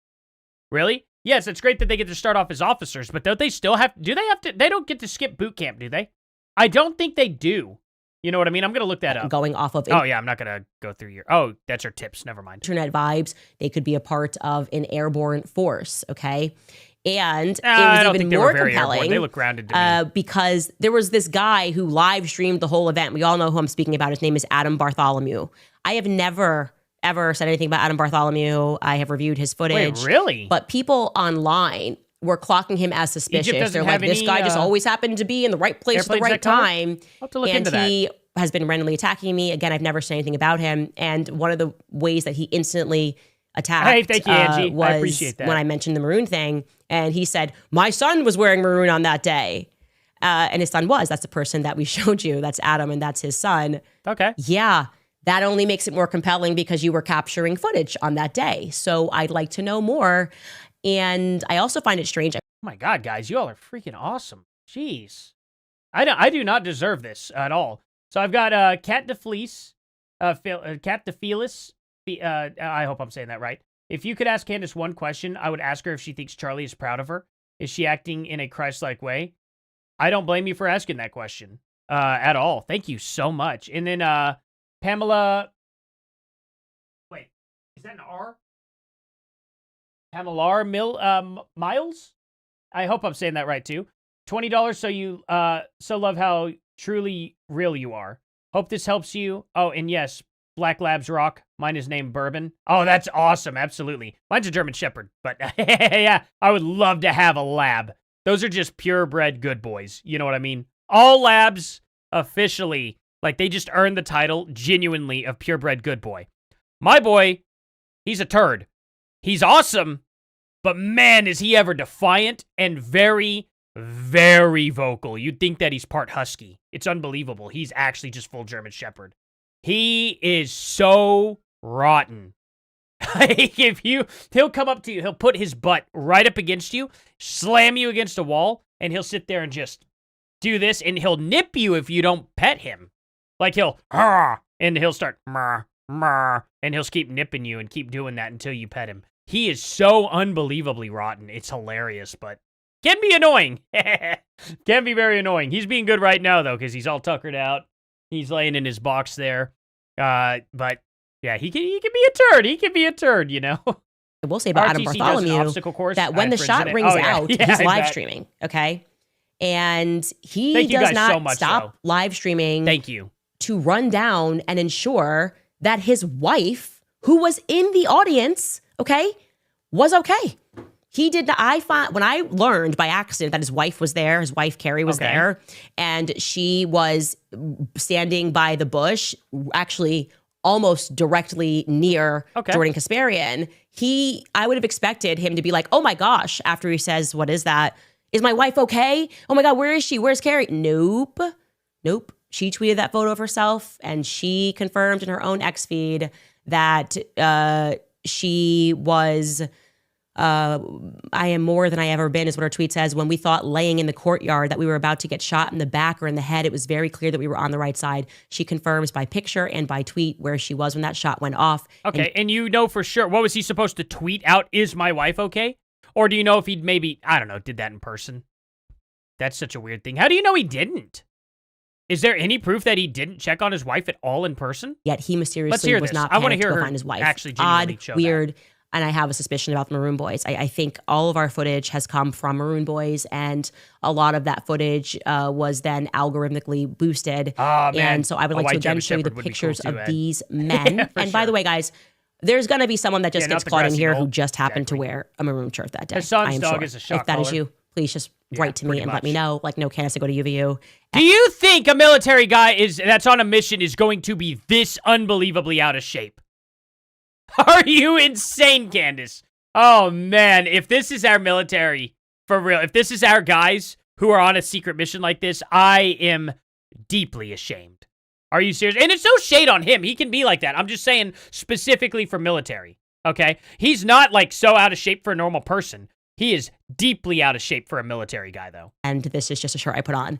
Really? Yes, it's great that they get to start off as officers, but don't they still have... Do they have to... They don't get to skip boot camp, do they? I don't think they do. You know what I mean? I'm going to look that up. Going off of... Oh, yeah, I'm not going to go through your... Oh, that's our tips. Never mind. Internet vibes. They could be a part of an airborne force, okay? And it was even more compelling. They look grounded to me. Because there was this guy who live streamed the whole event. We all know who I'm speaking about. His name is Adam Bartholomew. I have never... ever said anything about Adam Bartholomew. I have reviewed his footage. Wait, really? But people online were clocking him as suspicious. They're like, this guy just always happened to be in the right place at the right time. I'll have to look and into that. he has been randomly attacking me. Again, I've never said anything about him. And one of the ways that he instantly attacked hey, thank you, Angie. was I appreciate that. when I mentioned the maroon thing. And he said, my son was wearing maroon on that day. And his son was. That's the person that we showed you. That's Adam, and that's his son. Okay. Yeah. That only makes it more compelling because you were capturing footage on that day. So I'd like to know more. And I also find it strange. Oh my God, guys, you all are freaking awesome. Jeez. I do not deserve this at all. So I've got Cat DeFelice, Cat DeFelice. I hope I'm saying that right. If you could ask Candace one question, I would ask her if she thinks Charlie is proud of her. Is she acting in a Christ-like way? I don't blame you for asking that question at all. Thank you so much. And then Pamela, wait, is that an R? Pamela Miles? I hope I'm saying that right too. $20, so you so love how truly real you are. Hope this helps you. Oh, and yes, Black Labs rock. Mine is named Bourbon. Oh, that's awesome. Absolutely. Mine's a German Shepherd, but yeah, I would love to have a lab. Those are just purebred good boys. You know what I mean? All labs officially, like they just earned the title genuinely of purebred good boy. My boy, he's a turd. He's awesome, but man, is he ever defiant and very, very vocal. You'd think that he's part husky. It's unbelievable. He's actually just full German Shepherd. He is so rotten. He'll come up to you, he'll put his butt right up against you, slam you against a wall, and he'll sit there and just do this, and he'll nip you if you don't pet him. Like he'll, and he'll start, and he'll keep nipping you and keep doing that until you pet him. He is so unbelievably rotten. It's hilarious, but can be annoying. Can be very annoying. He's being good right now, though, because he's all tuckered out. He's laying in his box there. But yeah, he can be a turd. He can be a turd, you know. I will say about Adam Bartholomew that when the shot rings out, he's live streaming, okay? And he does not stop live streaming. Thank you. To run down and ensure that his wife, who was in the audience, okay, was okay. He did not, when I learned by accident that his wife was there, his wife Carrie was there, and she was standing by the bush, actually almost directly near Jordan Kasparian, I would have expected him to be like, oh my gosh, after he says, what is that? Is my wife okay? Oh my God, where is she? Where's Carrie? Nope. She tweeted that photo of herself, and she confirmed in her own X feed that she was, I am more than I ever been, is what her tweet says. When we thought laying in the courtyard that we were about to get shot in the back or in the head, it was very clear that we were on the right side. She confirms by picture and by tweet where she was when that shot went off. Okay, and you know for sure, what was he supposed to tweet out? Is my wife okay? Or do you know if he'd maybe, I don't know, did that in person? That's such a weird thing. How do you know he didn't? Is there any proof that he didn't check on his wife at all in person? Yet he mysteriously was not panicked to find his wife. Actually genuinely odd, weird, and I have a suspicion about the Maroon Boys. I think all of our footage has come from Maroon Boys, and a lot of that footage was then algorithmically boosted. Oh, man. And so I would like to again show you the pictures of these men. And by the way, guys, there's going to be someone that just gets caught in here who just happened to wear a maroon shirt that day. His son's dog is a shot If that is you, please just write to me and let me know. Like, no, Candace, I go to UVU. Do you think a military guy that's on a mission is going to be this unbelievably out of shape? Are you insane, Candace? Oh, man. If this is our military, for real, if this is our guys who are on a secret mission like this, I am deeply ashamed. Are you serious? And it's no shade on him. He can be like that. I'm just saying specifically for military, okay? He's not, like, so out of shape for a normal person. He is deeply out of shape for a military guy, though. And this is just a shirt I put on.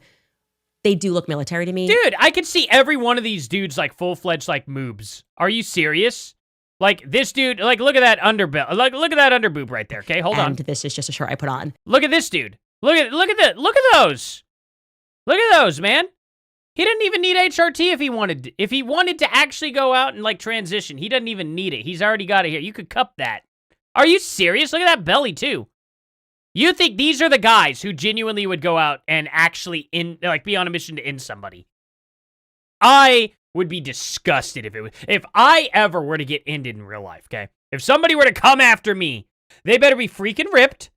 They do look military to me. Dude, I can see every one of these dudes, like, full-fledged, like, moobs. Are you serious? Like, this dude, like, look at that underbelly. Like, look at that underboob right there, okay? Hold on. And this is just a shirt I put on. Look at this dude. Look at those. Look at those, man. He didn't even need HRT if he wanted to. If he wanted to actually go out and, like, transition, he doesn't even need it. He's already got it here. You could cup that. Are you serious? Look at that belly, too. You think these are the guys who genuinely would go out and actually be on a mission to end somebody? I would be disgusted if I ever were to get ended in real life, okay? If somebody were to come after me, they better be freaking ripped,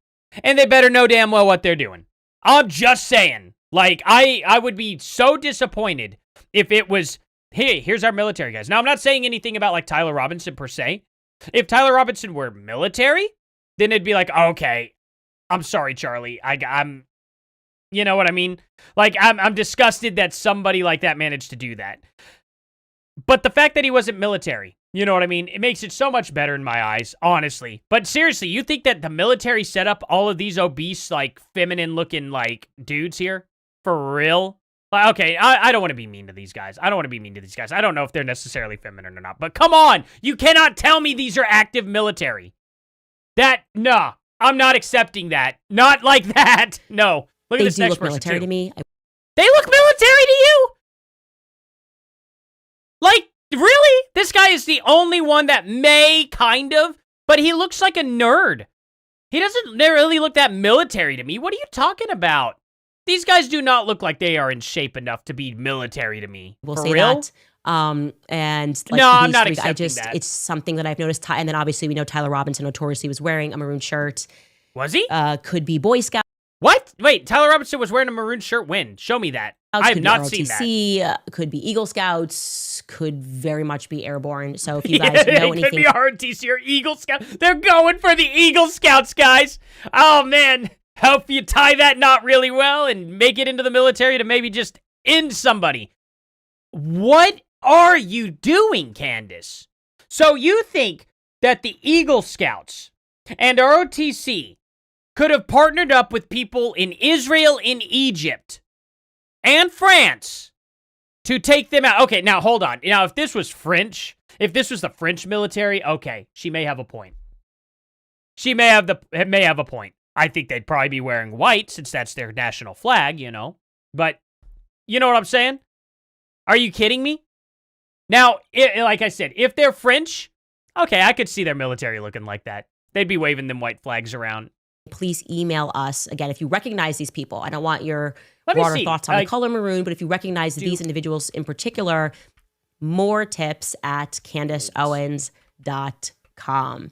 and they better know damn well what they're doing. I'm just saying. Like, I would be so disappointed if it was, hey, here's our military guys. Now, I'm not saying anything about, like, Tyler Robinson per se. If Tyler Robinson were military, then it'd be like, okay, I'm sorry, Charlie. I'm, you know what I mean? Like, I'm disgusted that somebody like that managed to do that. But the fact that he wasn't military, you know what I mean? It makes it so much better in my eyes, honestly. But seriously, you think that the military set up all of these obese, like, feminine-looking, like, dudes here? For real? Like, okay, I don't want to be mean to these guys. I don't know if they're necessarily feminine or not. But come on! You cannot tell me these are active military. No. I'm not accepting that. Not like that. No. Look at this next person, They do look military to me. They look military to you? Like, really? This guy is the only one that may, kind of, but he looks like a nerd. He doesn't really look that military to me. What are you talking about? These guys do not look like they are in shape enough to be military to me. We'll For say real? that. And like, No, I'm not I accepting just, that. it's something that I've noticed. And then obviously we know Tyler Robinson notoriously was wearing a maroon shirt. Was he? Could be Boy Scout. What? Wait, Tyler Robinson was wearing a maroon shirt when? Show me that. I have not seen that. Could be Eagle Scouts, could very much be Airborne. So if you guys know anything. Could be ROTC or Eagle Scouts. They're going for the Eagle Scouts, guys. Oh, man. Hope you tie that knot really well and make it into the military to maybe just end somebody. What are you doing, Candace? So you think that the Eagle Scouts and ROTC could have partnered up with people in Israel, in Egypt, and France to take them out? Okay, now hold on. Now, if this was French, if this was the French military, okay, she may have a point. She may have a point. I think they'd probably be wearing white since that's their national flag, you know. But you know what I'm saying? Are you kidding me? Now, like I said, if they're French, okay, I could see their military looking like that. They'd be waving them white flags around. Please email us. Again, if you recognize these people, I don't want your broader thoughts on the color maroon, but if you recognize these individuals in particular, more tips at CandaceOwens.com.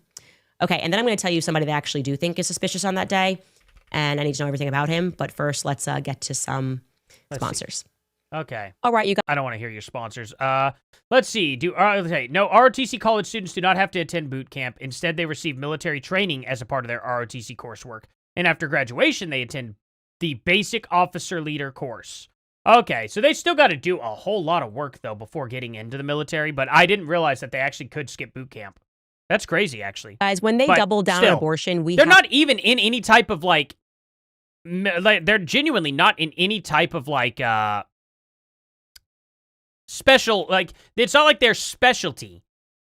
Okay, and then I'm going to tell you somebody that I actually do think is suspicious on that day, and I need to know everything about him. But first, let's get to some sponsors. Okay. All right, you guys. I don't want to hear your sponsors. Let's see. No, ROTC college students do not have to attend boot camp. Instead, they receive military training as a part of their ROTC coursework. And after graduation, they attend the basic officer leader course. Okay, so they still got to do a whole lot of work, though, before getting into the military. But I didn't realize that they actually could skip boot camp. That's crazy, actually. Guys, when they double down on abortion, they're not even in any type of, like, they're genuinely not in any type of, like, special, like, it's not like their specialty.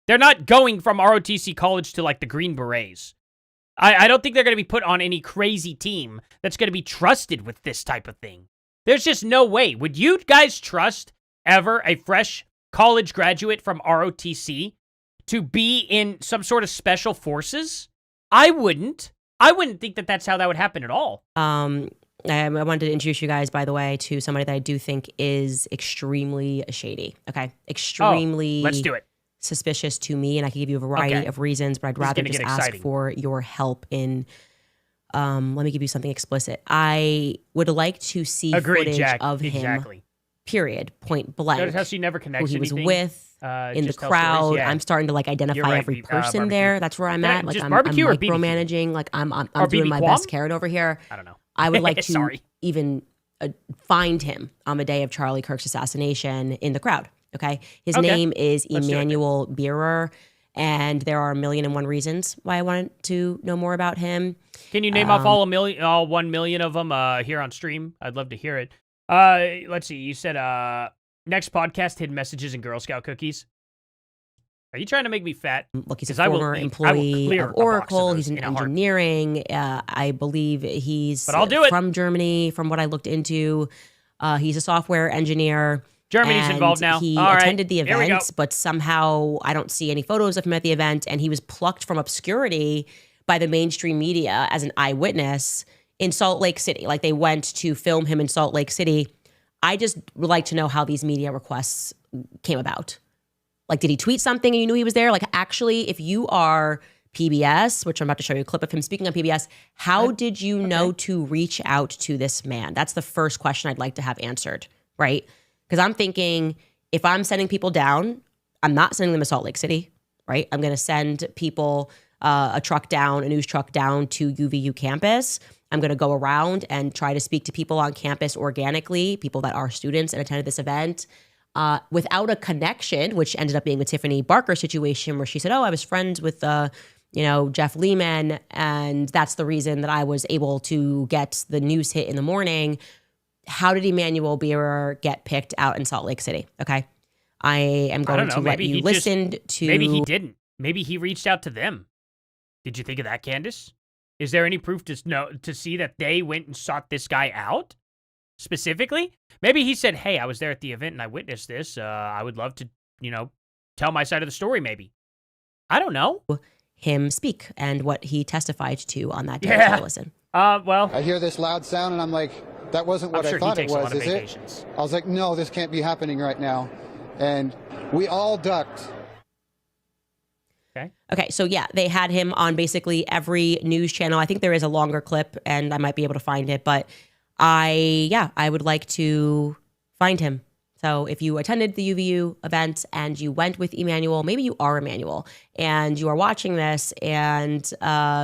They're not going from ROTC college to, like, the Green Berets. I don't think they're going to be put on any crazy team that's going to be trusted with this type of thing. There's just no way. Would you guys trust ever a fresh college graduate from ROTC to be in some sort of special forces? I wouldn't. I wouldn't think that that's how that would happen at all. I wanted to introduce you guys, by the way, to somebody that I do think is extremely shady. Okay, extremely. Let's do it. Suspicious to me, and I can give you a variety of reasons, but I'd rather just ask for your help in. Let me give you something explicit. I would like to see footage of him. Period. Point blank. Notice how she never connects who he was anything? with in the crowd. Yeah. I'm starting to like identify every person there. That's where I'm at. Like I'm micromanaging. Like I'm doing my best carrot over here. I don't know. I would like to even find him on the day of Charlie Kirk's assassination in the crowd. Okay. His name is Emmanuel Beerer, and there are 1,000,001 reasons why I wanted to know more about him. Can you name off all 1 million of them here on stream? I'd love to hear it. Let's see. You said next podcast, hidden messages and Girl Scout cookies. Are you trying to make me fat? Look, he's a former employee of Oracle. He's in engineering. I believe he's from Germany, from what I looked into. He's a software engineer. Germany's involved now. He attended the event, but somehow I don't see any photos of him at the event, and he was plucked from obscurity by the mainstream media as an eyewitness in Salt Lake City. Like, they went to film him in Salt Lake City. I just would like to know how these media requests came about. Like, did he tweet something and you knew he was there? Like, actually, if you are PBS, which I'm about to show you a clip of him speaking on PBS, how did you know to reach out to this man? That's the first question I'd like to have answered, right? Because I'm thinking, if I'm sending people down, I'm not sending them to Salt Lake City, right? I'm going to send people a news truck down to UVU campus. I'm going to go around and try to speak to people on campus organically, people that are students and attended this event, without a connection, which ended up being the Tiffany Barker situation where she said, I was friends with, Jeff Lehman, and that's the reason that I was able to get the news hit in the morning. How did Emmanuel Beerer get picked out in Salt Lake City? Okay. I am going to let you listen to... Maybe he didn't. Maybe he reached out to them. Did you think of that, Candace? Is there any proof to see that they went and sought this guy out specifically? Maybe he said, hey, I was there at the event and I witnessed this. I would love to, tell my side of the story maybe. I don't know. Him speak and what he testified to on that day. Yeah. Listen. Well. I hear this loud sound and I'm like, that wasn't what I thought it was, is it? I was like, no, this can't be happening right now. and we all ducked. Okay, so yeah, they had him on basically every news channel. I think there is a longer clip, and I might be able to find it, but I would like to find him. So if you attended the UVU event and you went with Emmanuel, maybe you are Emmanuel, and you are watching this, and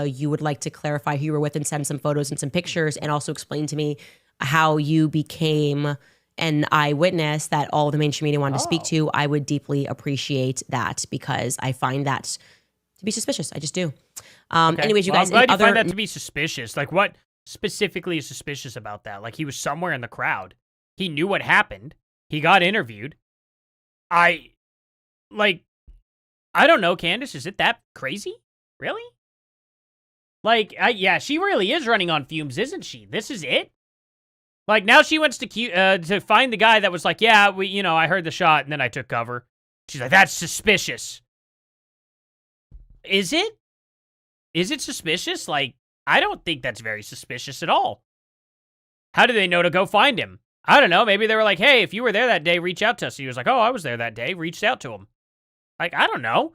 you would like to clarify who you were with and send some photos and some pictures, and also explain to me how you became an eyewitness that all the mainstream media wanted to speak to, I would deeply appreciate that, because I find that to be suspicious. I just do. Anyways, you guys, I'm glad you find that to be suspicious. Like, what specifically is suspicious about that? Like, he was somewhere in the crowd. He knew what happened. He got interviewed. I don't know, Candace. Is it that crazy? Really? Like, yeah, she really is running on fumes, isn't she? This is it? Like, now she wants to find the guy that was like, yeah, I heard the shot and then I took cover. She's like, that's suspicious. Is it? Is it suspicious? Like, I don't think that's very suspicious at all. How do they know to go find him? I don't know. Maybe they were like, hey, if you were there that day, reach out to us. He was like, oh, I was there that day. Reached out to him. Like, I don't know.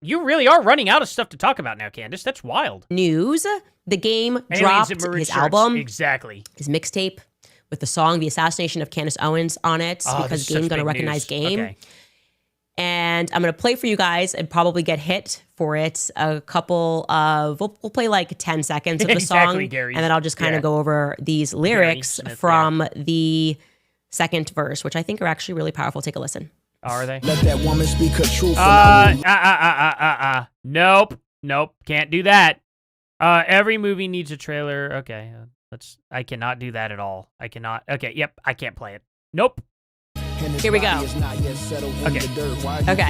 You really are running out of stuff to talk about now, Candace. That's wild. News. The Game dropped his album. Exactly. His mixtape with the song The Assassination of Candace Owens on it, because Game going to recognize Game. Okay. And I'm going to play for you guys and probably get hit for it a couple of, we'll play like 10 seconds of the song. Gary. And then I'll just kind of go over these lyrics from the second verse, which I think are actually really powerful. Take a listen. Are they? Let that woman speak her truth. Nope. Can't do that. Every movie needs a trailer. Okay. I cannot do that at all. I cannot. Okay. Yep. I can't play it. Nope. Here we go. Okay.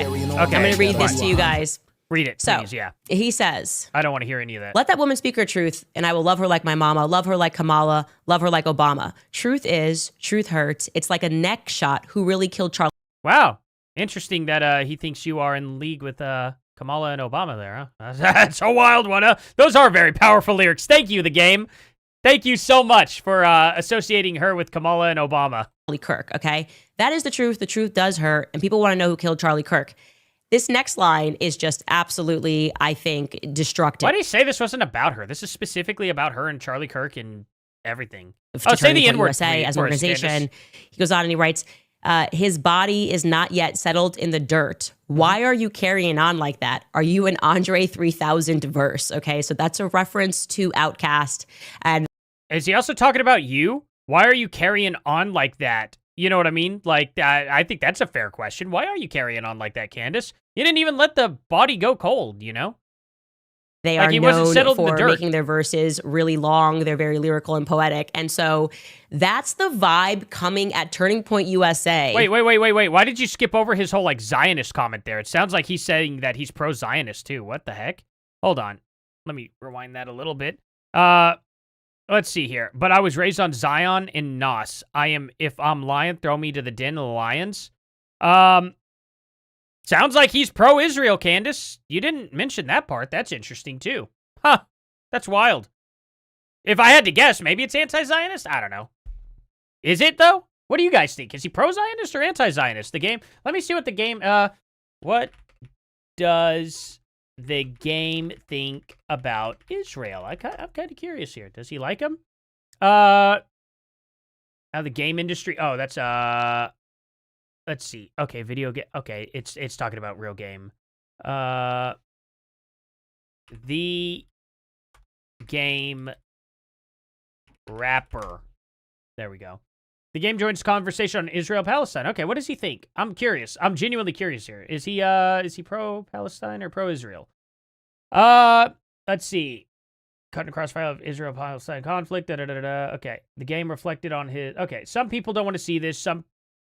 I'm going to read this to you guys. Read it, So, please. Yeah. He says, I don't want to hear any of that. let that woman speak her truth, and I will love her like my mama, love her like Kamala, love her like Obama. Truth is, truth hurts. It's like a neck shot. Who really killed Charlie? Wow. Interesting that he thinks you are in league with Kamala and Obama there, huh? That's a wild one, huh? Those are very powerful lyrics. Thank you, The Game. Thank you so much for associating her with Kamala and Obama. Charlie Kirk, okay? That is the truth. The truth does hurt, and people want to know who killed Charlie Kirk. This next line is just absolutely, I think, destructive. Why do you say this wasn't about her? This is specifically about her and Charlie Kirk and everything. Say the N-word USA as an organization. He goes on and he writes, his body is not yet settled in the dirt. Why are you carrying on like that? Are you an Andre 3000 verse? Okay, so that's a reference to Outkast. And is he also talking about you? Why are you carrying on like that? You know what I mean? Like, I think that's a fair question. Why are you carrying on like that, Candace? You didn't even let the body go cold, you know? They are known for making their verses really long. They're very lyrical and poetic. And so that's the vibe coming at Turning Point USA. Wait. Why did you skip over his whole, like, Zionist comment there? It sounds like he's saying that he's pro-Zionist, too. What the heck? Hold on. Let me rewind that a little bit. Let's see here. But I was raised on Zion and Nos. If I'm lying, throw me to the den of the lions. Sounds like he's pro-Israel, Candace. You didn't mention that part. That's interesting, too. Huh. That's wild. If I had to guess, maybe it's anti-Zionist? I don't know. Is it, though? What do you guys think? Is he pro-Zionist or anti-Zionist? The Game? Let me see what the Game... what does the Game think about Israel? I'm kind of curious here. Does he like him? The game industry... Oh, that's... Let's see. Okay, video game. Okay, it's talking about real game. The Game rapper. There we go. The Game joins conversation on Israel-Palestine. Okay, what does he think? I'm curious. I'm genuinely curious here. Is he pro-Palestine or pro-Israel? Let's see. Cutting across file of Israel-Palestine conflict. Okay, the Game reflected on his. Okay, some people don't want to see this.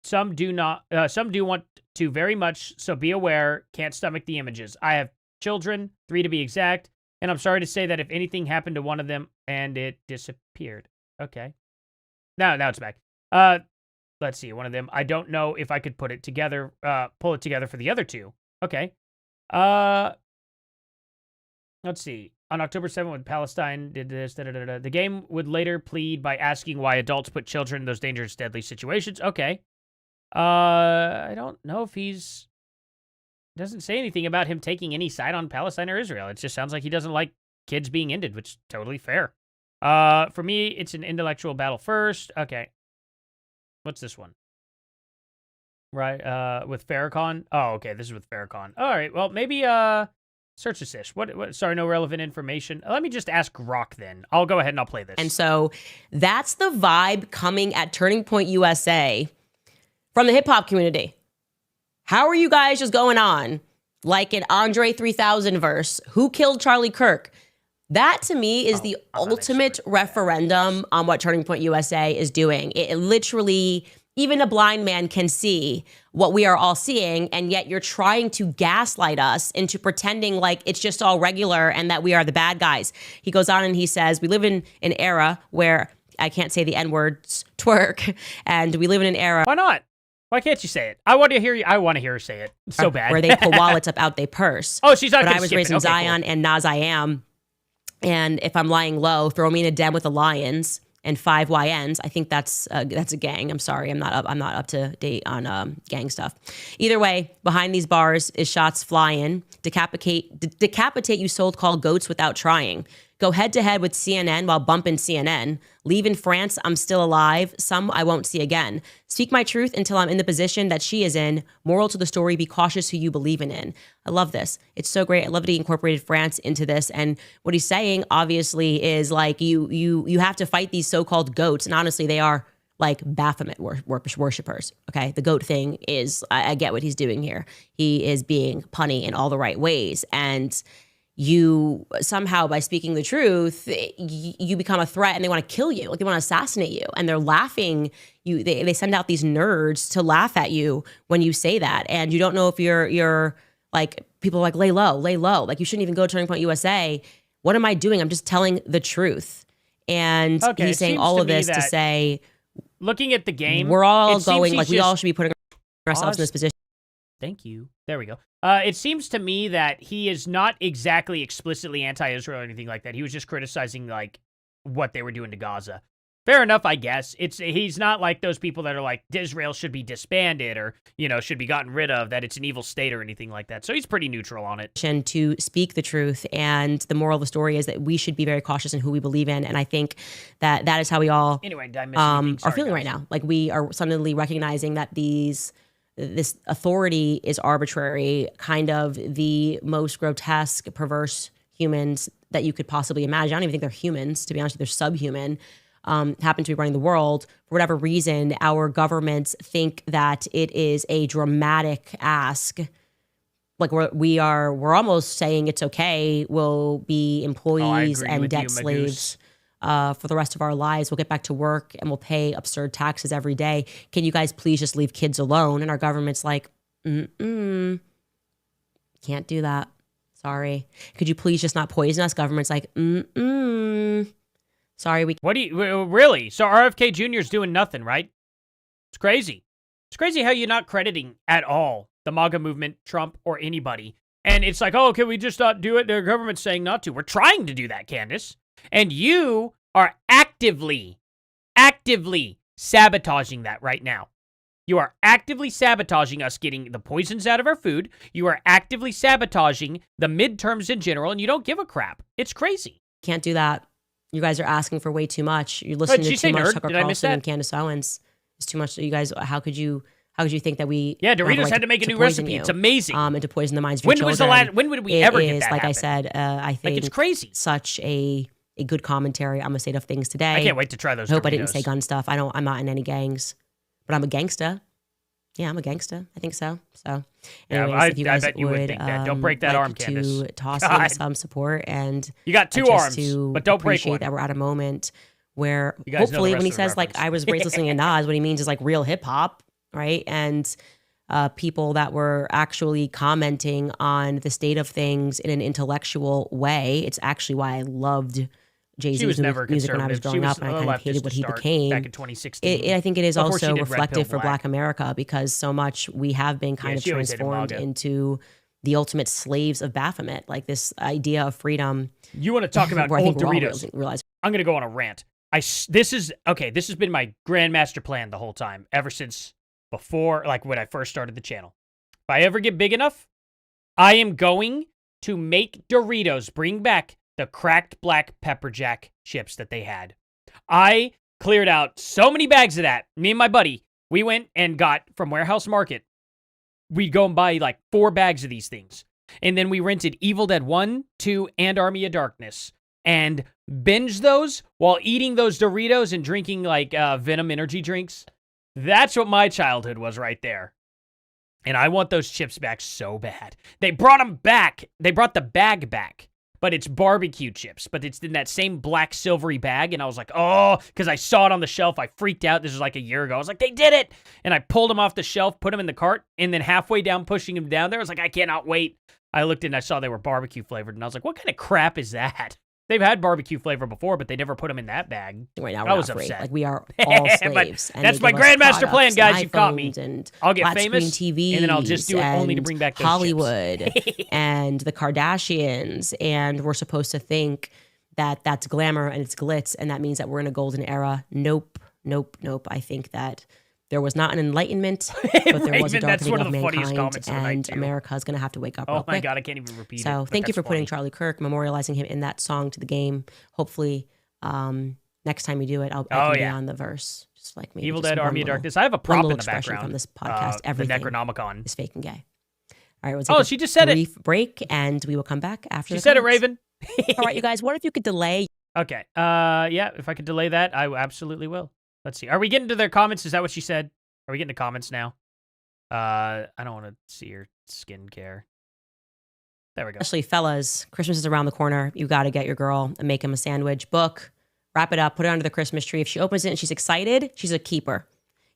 Some do not. Some do want to very much, so be aware. Can't stomach the images. I have children, 3 to be exact, and I'm sorry to say that if anything happened to one of them and it disappeared. Okay. Now it's back. Let's see. One of them. I don't know if I could pull it together for the other 2. Okay. Let's see. On October 7th, when Palestine did this, the Game would later plead by asking why adults put children in those dangerous, deadly situations. Okay. I don't know if doesn't say anything about him taking any side on Palestine or Israel. It just sounds like he doesn't like kids being ended, which is totally fair. For me, it's an intellectual battle first. Okay. What's this one? Right, with Farrakhan. Oh, okay, this is with Farrakhan. All right, well, maybe, search assist. What, sorry, no relevant information. Let me just ask Grok then. I'll go ahead and I'll play this. And so that's the vibe coming at Turning Point USA from the hip hop community. How are you guys just going on like an Andre 3000 verse? Who killed Charlie Kirk? That to me is the ultimate referendum on what Turning Point USA is doing. It literally, even a blind man can see what we are all seeing, and yet you're trying to gaslight us into pretending like it's just all regular and that we are the bad guys. He goes on and he says, we live in an era where, I can't say the N-words, twerk, and we live in an era. Why not? Why can't you say it? I want to hear you. I want to hear her say it so bad. Where they pull wallets up out they purse. Oh, she's not. But I was raised in Zion and Nas I am. And if I'm lying low, throw me in a den with the lions and 5 YNs. I think that's a gang. I'm sorry, I'm not up to date on gang stuff. Either way, behind these bars is shots flying. Decapitate you so-called goats without trying. Go head to head with CNN while bumping CNN. Leave in France, I'm still alive. Some I won't see again. Speak my truth until I'm in the position that she is in. Moral to the story, be cautious who you believe in. I love this. It's so great. I love that he incorporated France into this. And what he's saying, obviously, is like you have to fight these so-called goats. And honestly, they are like Baphomet worshipers. Okay, the goat thing is, I get what he's doing here. He is being punny in all the right ways. And you somehow, by speaking the truth, you become a threat and they want to kill you. Like they want to assassinate you. And they're laughing. They send out these nerds to laugh at you when you say that. And you don't know if you're like, people are like, lay low. Like you shouldn't even go to Turning Point USA. What am I doing? I'm just telling the truth. And he's saying all of this to say, looking at the game, we're all going, like we all should be putting ourselves in this position. Thank you. There we go. It seems to me that he is not exactly explicitly anti-Israel or anything like that. He was just criticizing like what they were doing to Gaza. Fair enough, I guess. He's not like those people that are like Israel should be disbanded or, should be gotten rid of, that it's an evil state or anything like that. So he's pretty neutral on it. To speak the truth, and the moral of the story is that we should be very cautious in who we believe in. And I think that is how we all are feeling right now. Like we are suddenly recognizing that this authority is arbitrary, kind of the most grotesque, perverse humans that you could possibly imagine. I don't even think they're humans, to be honest. They're subhuman. Happen to be running the world. For whatever reason, our governments think that it is a dramatic ask. Like we're almost saying it's okay. We'll be employees and debt slaves for the rest of our lives. We'll get back to work and we'll pay absurd taxes every day. Can you guys please just leave kids alone? And our government's like, can't do that. Sorry. Could you please just not poison us? Government's like, sorry, What do you really? So RFK Jr. is doing nothing, right? It's crazy. It's crazy how you're not crediting at all the MAGA movement, Trump, or anybody. And it's like, oh, can we just not do it? The government's saying not to. We're trying to do that, Candace. And you are actively sabotaging that right now. You are actively sabotaging us getting the poisons out of our food. You are actively sabotaging the midterms in general, and you don't give a crap. It's crazy. Can't do that. You guys are asking for way too much. You're listening to too much Tucker Carlson and Candace Owens. It's too much. You guys, how could you think that we? Yeah, Doritos had to make a new recipe. It's amazing. And to poison the minds of your children. When would we ever get that like happen? I said, I think it's crazy. Such a good commentary on the state of things today. I can't wait to try those. I hope I didn't say gun stuff. I'm not in any gangs, but I'm a gangsta. Yeah, I'm a gangsta. I think so. So, anyways, if you guys I bet you would think that. Don't break that like arm, Candace. To toss in some support, and you got two arms, but don't break one. That we're at a moment where hopefully, when he says like I was raised listening to Nas, what he means is like real hip hop, right? And people that were actually commenting on the state of things in an intellectual way. It's actually why I loved Jay-Z's music when I was growing up, and I kind of hated what he became. Back in 2016. I think it is also reflective for Black America, because so much we have been kind of transformed into the ultimate slaves of Baphomet, like this idea of freedom. You want to talk about old Doritos? I'm going to go on a rant. This has been my grandmaster plan the whole time, ever since before, like when I first started the channel. If I ever get big enough, I am going to make Doritos bring back the cracked black pepper jack chips that they had. I cleared out so many bags of that. Me and my buddy, we went and got from Warehouse Market. We'd go and buy like 4 bags of these things. And then we rented Evil Dead 1, 2, and Army of Darkness. And binged those while eating those Doritos and drinking like Venom energy drinks. That's what my childhood was right there. And I want those chips back so bad. They brought them back. They brought the bag back. But it's barbecue chips. But it's in that same black silvery bag. And I was like, oh, because I saw it on the shelf. I freaked out. This was like a year ago. I was like, they did it. And I pulled them off the shelf, put them in the cart. And then halfway down, pushing them down there, I was like, I cannot wait. I looked and I saw they were barbecue flavored. And I was like, what kind of crap is that? They've had barbecue flavor before, but they never put them in that bag. Right now, I we're was not free. upset. Like, we are all slaves. And that's they my give us grandmaster plan, products guys. and You caught me. And I'll get flat famous, screen TVs, and then I'll just do it only to bring back those Hollywood chips. and the Kardashians. And we're supposed to think that that's glamour and it's glitz, and that means that we're in a golden era. Nope, nope, nope. I think that there was not an enlightenment, but there was a darkening of mankind, and America's going to have to wake up real quick. Oh my God, I can't even repeat it. So thank you for putting Charlie Kirk, memorializing him in that song to the game. Hopefully, next time you do it, I can be on the verse. Just like me. Evil Dead, Army of Darkness. I have a prop in the background. From this podcast, everything the Necronomicon is fake and gay. All right, we'll take she just said brief break, and we will come back after She said it, Raven. All right, you guys, what if you could delay? Okay. Yeah, if I could delay that, I absolutely will. Let's see. Are we getting to their comments? Is that what she said? Are we getting to comments now? I don't want to see your skincare. There we go. Especially fellas, Christmas is around the corner. You got to get your girl and make him a sandwich. Book, wrap it up, put it under the Christmas tree. If she opens it and she's excited, she's a keeper.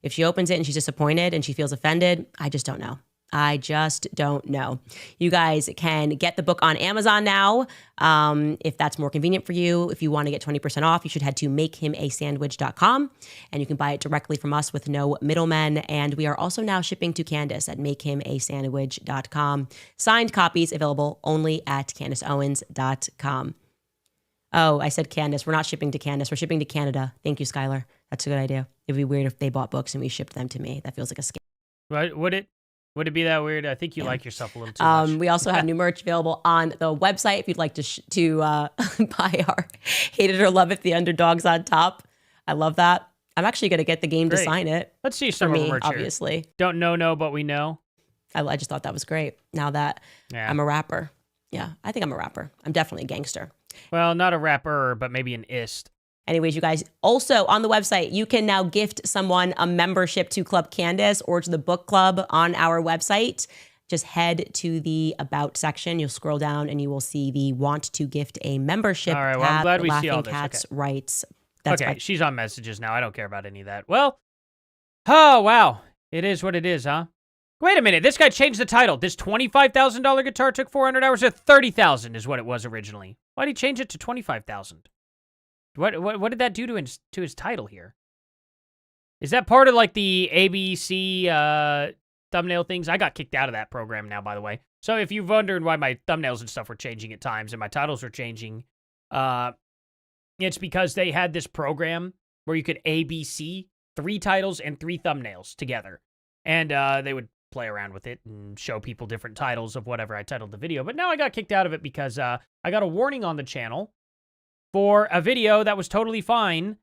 If she opens it and she's disappointed and she feels offended, I just don't know. I just don't know. You guys can get the book on Amazon now. If that's more convenient for you, if you want to get 20% off, you should head to makehimasandwich.com and you can buy it directly from us with no middlemen. And we are also now shipping to Candace at makehimasandwich.com. Signed copies available only at CandaceOwens.com. Oh, I said Candace. We're not shipping to Candace. We're shipping to Canada. Thank you, Skylar. That's a good idea. It'd be weird if they bought books and we shipped them to me. That feels like a scam. Right? Would it be that weird? I think you like yourself a little too much. We also have new merch available on the website if you'd like to buy our Hate It or Love It, the underdogs on top. I love that. I'm actually going to get the game to sign it. Let's see some of the merch obviously. Here. Don't know, but we know. I just thought that was great. Now that I'm a rapper. Yeah, I think I'm a rapper. I'm definitely a gangster. Well, not a rapper, but maybe an ist. Anyways, you guys, also on the website, you can now gift someone a membership to Club Candace or to the book club on our website. Just head to the About section. You'll scroll down and you will see the Want to Gift a Membership All right, well, tab. I'm glad we Laughing see all this. Cats okay. writes. Okay, she's on messages now. I don't care about any of that. Well, oh, wow. It is what it is, huh? Wait a minute. This guy changed the title. This $25,000 guitar took 400 hours or 30,000 is what it was originally. Why did he change it to 25,000? What did that do to his title here? Is that part of like the ABC thumbnail things? I got kicked out of that program now, by the way. So if you've wondered why my thumbnails and stuff were changing at times and my titles were changing, it's because they had this program where you could ABC 3 titles and 3 thumbnails together. And they would play around with it and show people different titles of whatever I titled the video. But now I got kicked out of it because I got a warning on the channel for a video that was totally fine.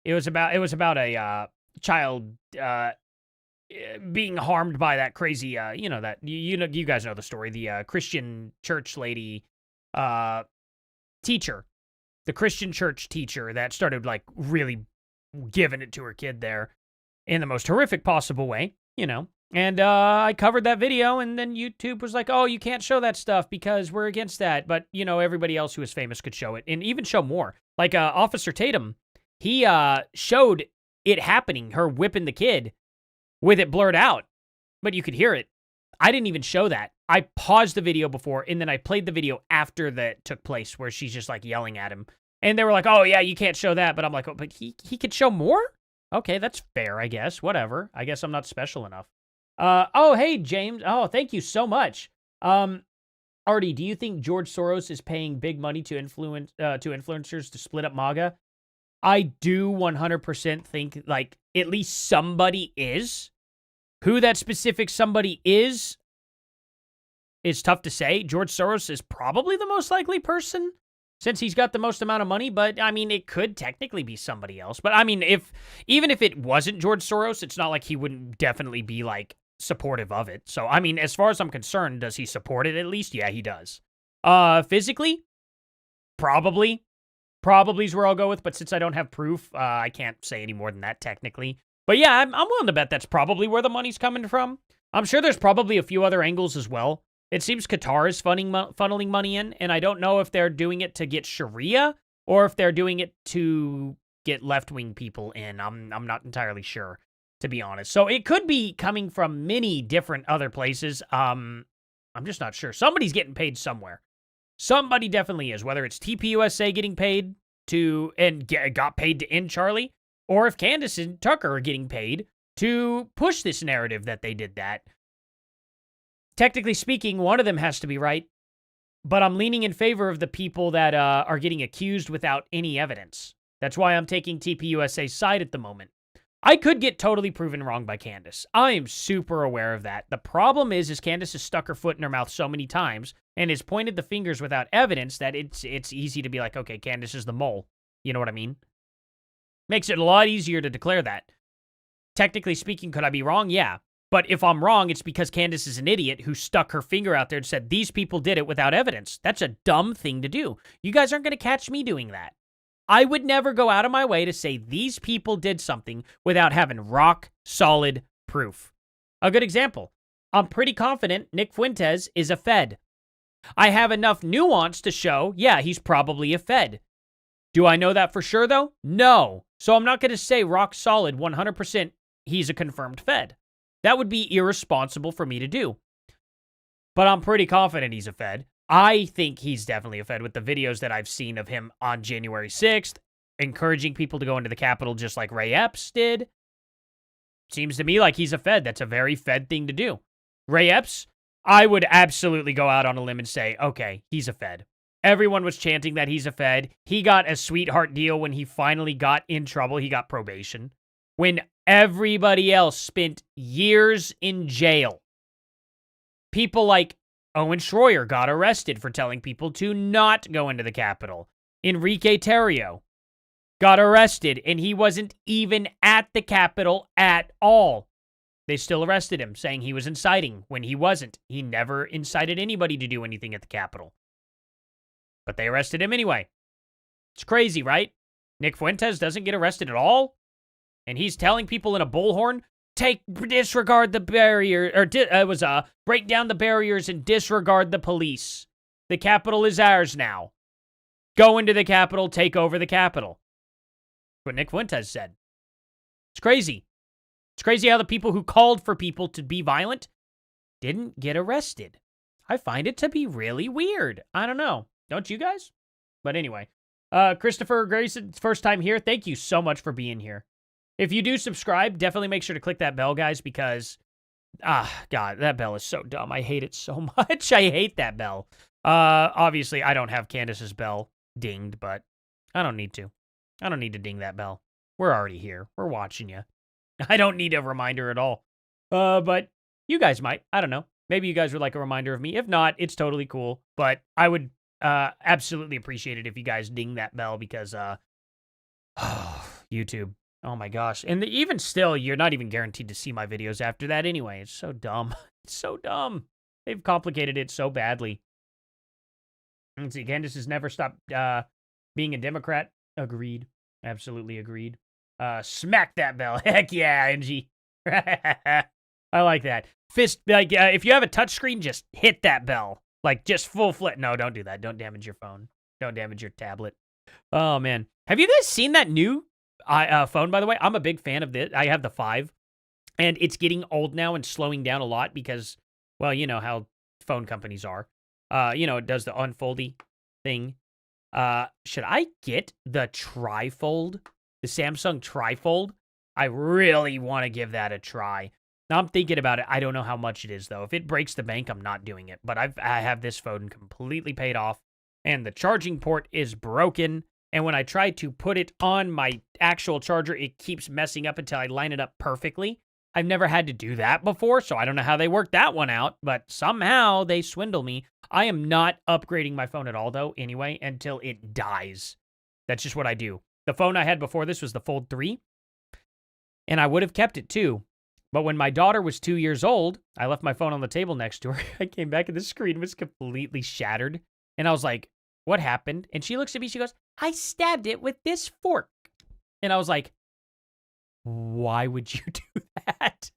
It was about a child being harmed by that crazy, you guys know the story, the Christian church lady teacher, the Christian church teacher that started like really giving it to her kid there in the most horrific possible way, And I covered that video, and then YouTube was like, oh, you can't show that stuff because we're against that. But, everybody else who is famous could show it, and even show more. Like Officer Tatum, he showed it happening, her whipping the kid with it blurred out, but you could hear it. I didn't even show that. I paused the video before, and then I played the video after that took place where she's just like yelling at him. And they were like, oh, yeah, you can't show that. But I'm like, oh, but he could show more? Okay, that's fair, I guess. Whatever. I guess I'm not special enough. Oh, hey, James. Oh, thank you so much. Artie, do you think George Soros is paying big money to influencers to split up MAGA? I do 100% think, like, at least somebody is Who that specific somebody is tough to say. George Soros is probably the most likely person since he's got the most amount of money, but I mean, it could technically be somebody else. But I mean, even if it wasn't George Soros, it's not like he wouldn't definitely be like supportive of it. So, I mean, as far as I'm concerned, does he support it at least? Yeah, he does. Physically, probably is where I'll go with, but since I don't have proof, I can't say any more than that technically. But yeah, I'm willing to bet that's probably where the money's coming from. I'm sure there's probably a few other angles as well. It seems Qatar is funneling money in, and I don't know if they're doing it to get Sharia or if they're doing it to get left-wing people in. I'm not entirely sure, to be honest. So it could be coming from many different other places. I'm just not sure. Somebody's getting paid somewhere. Somebody definitely is, whether it's TPUSA getting paid got paid to end Charlie, or if Candace and Tucker are getting paid to push this narrative that they did that. Technically speaking, one of them has to be right, but I'm leaning in favor of the people that are getting accused without any evidence. That's why I'm taking TPUSA's side at the moment. I could get totally proven wrong by Candace. I am super aware of that. The problem is Candace has stuck her foot in her mouth so many times and has pointed the fingers without evidence that it's easy to be like, okay, Candace is the mole. You know what I mean? Makes it a lot easier to declare that. Technically speaking, could I be wrong? Yeah. But if I'm wrong, it's because Candace is an idiot who stuck her finger out there and said, these people did it without evidence. That's a dumb thing to do. You guys aren't going to catch me doing that. I would never go out of my way to say these people did something without having rock solid proof. A good example. I'm pretty confident Nick Fuentes is a Fed. I have enough nuance to show, yeah, he's probably a Fed. Do I know that for sure, though? No. So I'm not going to say rock solid 100% he's a confirmed Fed. That would be irresponsible for me to do. But I'm pretty confident he's a Fed. I think he's definitely a Fed with the videos that I've seen of him on January 6th, encouraging people to go into the Capitol just like Ray Epps did. Seems to me like he's a Fed. That's a very Fed thing to do. Ray Epps, I would absolutely go out on a limb and say, okay, he's a Fed. Everyone was chanting that he's a Fed. He got a sweetheart deal when he finally got in trouble. He got probation. When everybody else spent years in jail. People like Owen Schroyer got arrested for telling people to not go into the Capitol. Enrique Tarrio got arrested, and he wasn't even at the Capitol at all. They still arrested him, saying he was inciting when he wasn't. He never incited anybody to do anything at the Capitol. But they arrested him anyway. It's crazy, right? Nick Fuentes doesn't get arrested at all? And he's telling people in a bullhorn, disregard the barrier, or break down the barriers and disregard the police. The Capitol is ours now. Go into the Capitol, take over the Capitol. What Nick Fuentes said. It's crazy. It's crazy how the people who called for people to be violent didn't get arrested. I find it to be really weird. I don't know. Don't you guys? But anyway, Christopher Grayson, first time here. Thank you so much for being here. If you do subscribe, definitely make sure to click that bell, guys, because, God, that bell is so dumb. I hate it so much. I hate that bell. Obviously, I don't have Candace's bell dinged, but I don't need to. I don't need to ding that bell. We're already here. We're watching you. I don't need a reminder at all. But you guys might. I don't know. Maybe you guys would like a reminder of me. If not, it's totally cool. But I would absolutely appreciate it if you guys ding that bell because, YouTube. Oh my gosh. And even still, you're not even guaranteed to see my videos after that anyway. It's so dumb. It's so dumb. They've complicated it so badly. Let's see. Candace has never stopped being a Democrat. Agreed. Absolutely agreed. Smack that bell. Heck yeah, Angie. I like that. Fist, like, if you have a touchscreen, just hit that bell. Like, just full flip. No, don't do that. Don't damage your phone. Don't damage your tablet. Oh, man. Have you guys seen that new phone, by the way? I'm a big fan of this. I have the 5, and it's getting old now and slowing down a lot because, well, you know how phone companies are. It does the unfoldy thing. Should I get the trifold? The Samsung trifold? I really want to give that a try. Now, I'm thinking about it. I don't know how much it is, though. If it breaks the bank, I'm not doing it. But I have this phone completely paid off, and the charging port is broken. And when I try to put it on my actual charger, it keeps messing up until I line it up perfectly. I've never had to do that before, so I don't know how they worked that one out, but somehow they swindle me. I am not upgrading my phone at all, though, anyway, until it dies. That's just what I do. The phone I had before this was the Fold 3, and I would have kept it, too. But when my daughter was 2 years old, I left my phone on the table next to her. I came back and the screen was completely shattered. And I was like, what happened? And she looks at me, she goes, I stabbed it with this fork. And I was like, why would you do that?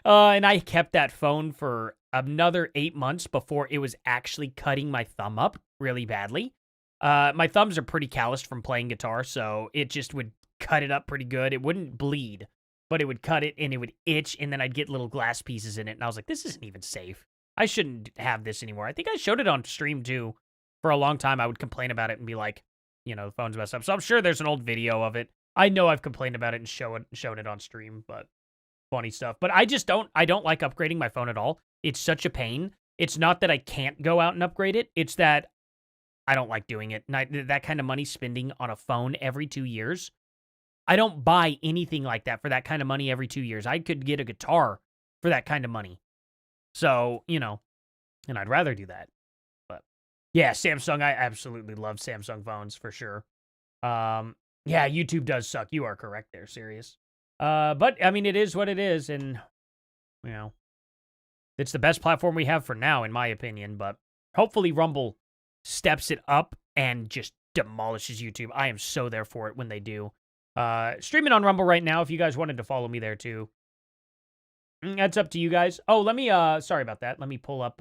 And I kept that phone for another 8 months before it was actually cutting my thumb up really badly. My thumbs are pretty calloused from playing guitar, so it just would cut it up pretty good. It wouldn't bleed, but it would cut it and it would itch, and then I'd get little glass pieces in it. And I was like, this isn't even safe. I shouldn't have this anymore. I think I showed it on stream too. For a long time, I would complain about it and be like, the phone's messed up. So I'm sure there's an old video of it. I know I've complained about it and shown it on stream, but funny stuff. But I don't like upgrading my phone at all. It's such a pain. It's not that I can't go out and upgrade it. It's that I don't like doing it. And that kind of money spending on a phone every 2 years. I don't buy anything like that for that kind of money every 2 years. I could get a guitar for that kind of money. So, and I'd rather do that. But yeah, Samsung, I absolutely love Samsung phones for sure. Yeah, YouTube does suck. You are correct there, serious. But I mean, it is what it is. And, it's the best platform we have for now, in my opinion. But hopefully Rumble steps it up and just demolishes YouTube. I am so there for it when they do. Streaming on Rumble right now if you guys wanted to follow me there too. That's up to you guys. Oh, let me sorry about that. Let me pull up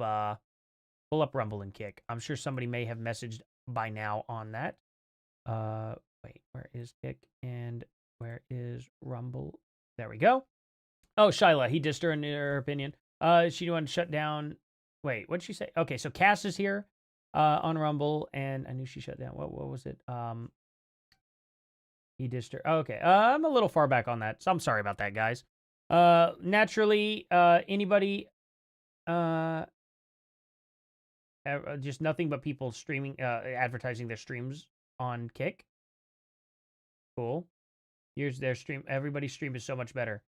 Rumble and Kick. I'm sure somebody may have messaged by now on that. Wait, where is Kick and where is Rumble? There we go. Oh, Shyla, he dissed her in her opinion. She wanted to shut down. Wait, what'd she say? Okay, so Cass is here on Rumble, and I knew she shut down. What was it? He dissed her. Oh, okay. I'm a little far back on that, so I'm sorry about that, guys. Naturally, anybody, just nothing but people streaming, advertising their streams on Kick. Cool. Here's their stream. Everybody's stream is so much better.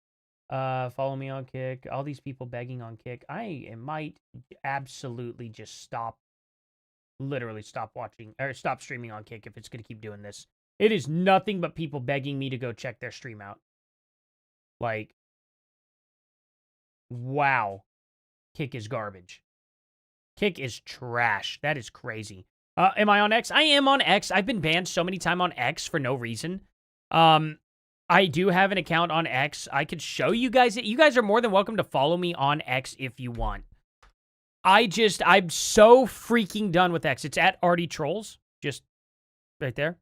Follow me on Kick. All these people begging on Kick. I might absolutely just literally stop watching, or stop streaming on Kick if it's going to keep doing this. It is nothing but people begging me to go check their stream out. Like, wow. Kick is garbage. Kick is trash. That is crazy. Am I on X? I am on X. I've been banned so many times on X for no reason. I do have an account on X. I could show you guys it. You guys are more than welcome to follow me on X if you want. I'm so freaking done with X. It's at Artie Trolls. Just right there.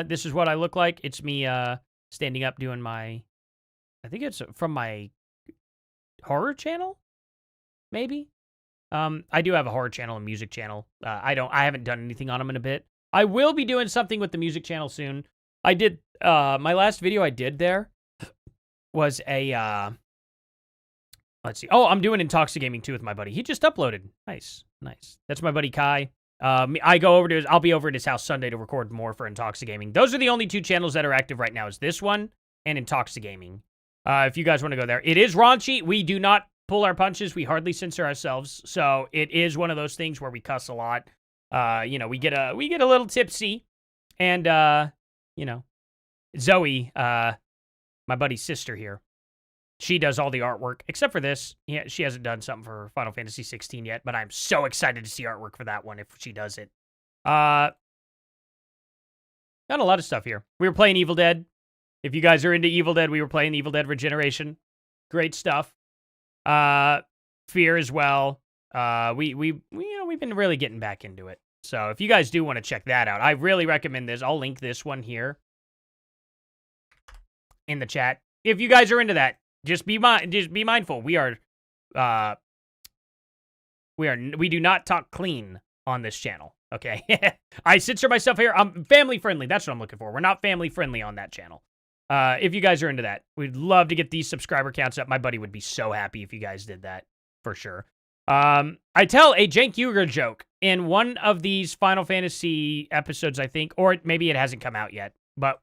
This is what I look like. It's me, standing up doing I think it's from my horror channel, maybe? I do have a horror channel and music channel. I haven't done anything on them in a bit. I will be doing something with the music channel soon. I did, my last video I did there was a, let's see. Oh, I'm doing Intoxigaming too with my buddy. He just uploaded. Nice. That's my buddy Kai. I'll be over at his house Sunday to record more for Intoxigaming. Those are the only two channels that are active right now, is this one and Intoxigaming. If you guys want to go there. It is raunchy. We do not pull our punches. We hardly censor ourselves. So it is one of those things where we cuss a lot. We get a little tipsy. And, Zoe, my buddy's sister here, she does all the artwork, except for this. Yeah, she hasn't done something for Final Fantasy 16 yet, but I'm so excited to see artwork for that one if she does it. Got a lot of stuff here. We were playing Evil Dead. If you guys are into Evil Dead, we were playing Evil Dead Regeneration. Great stuff. Fear as well. We've been really getting back into it. So if you guys do want to check that out, I really recommend this. I'll link this one here in the chat. If you guys are into that, just be mindful. We do not talk clean on this channel. Okay. I censor myself here. I'm family friendly. That's what I'm looking for. We're not family friendly on that channel. If you guys are into that, we'd love to get these subscriber counts up. My buddy would be so happy if you guys did that, for sure. I tell a Cenk Uygur joke in one of these Final Fantasy episodes, I think, or maybe it hasn't come out yet, but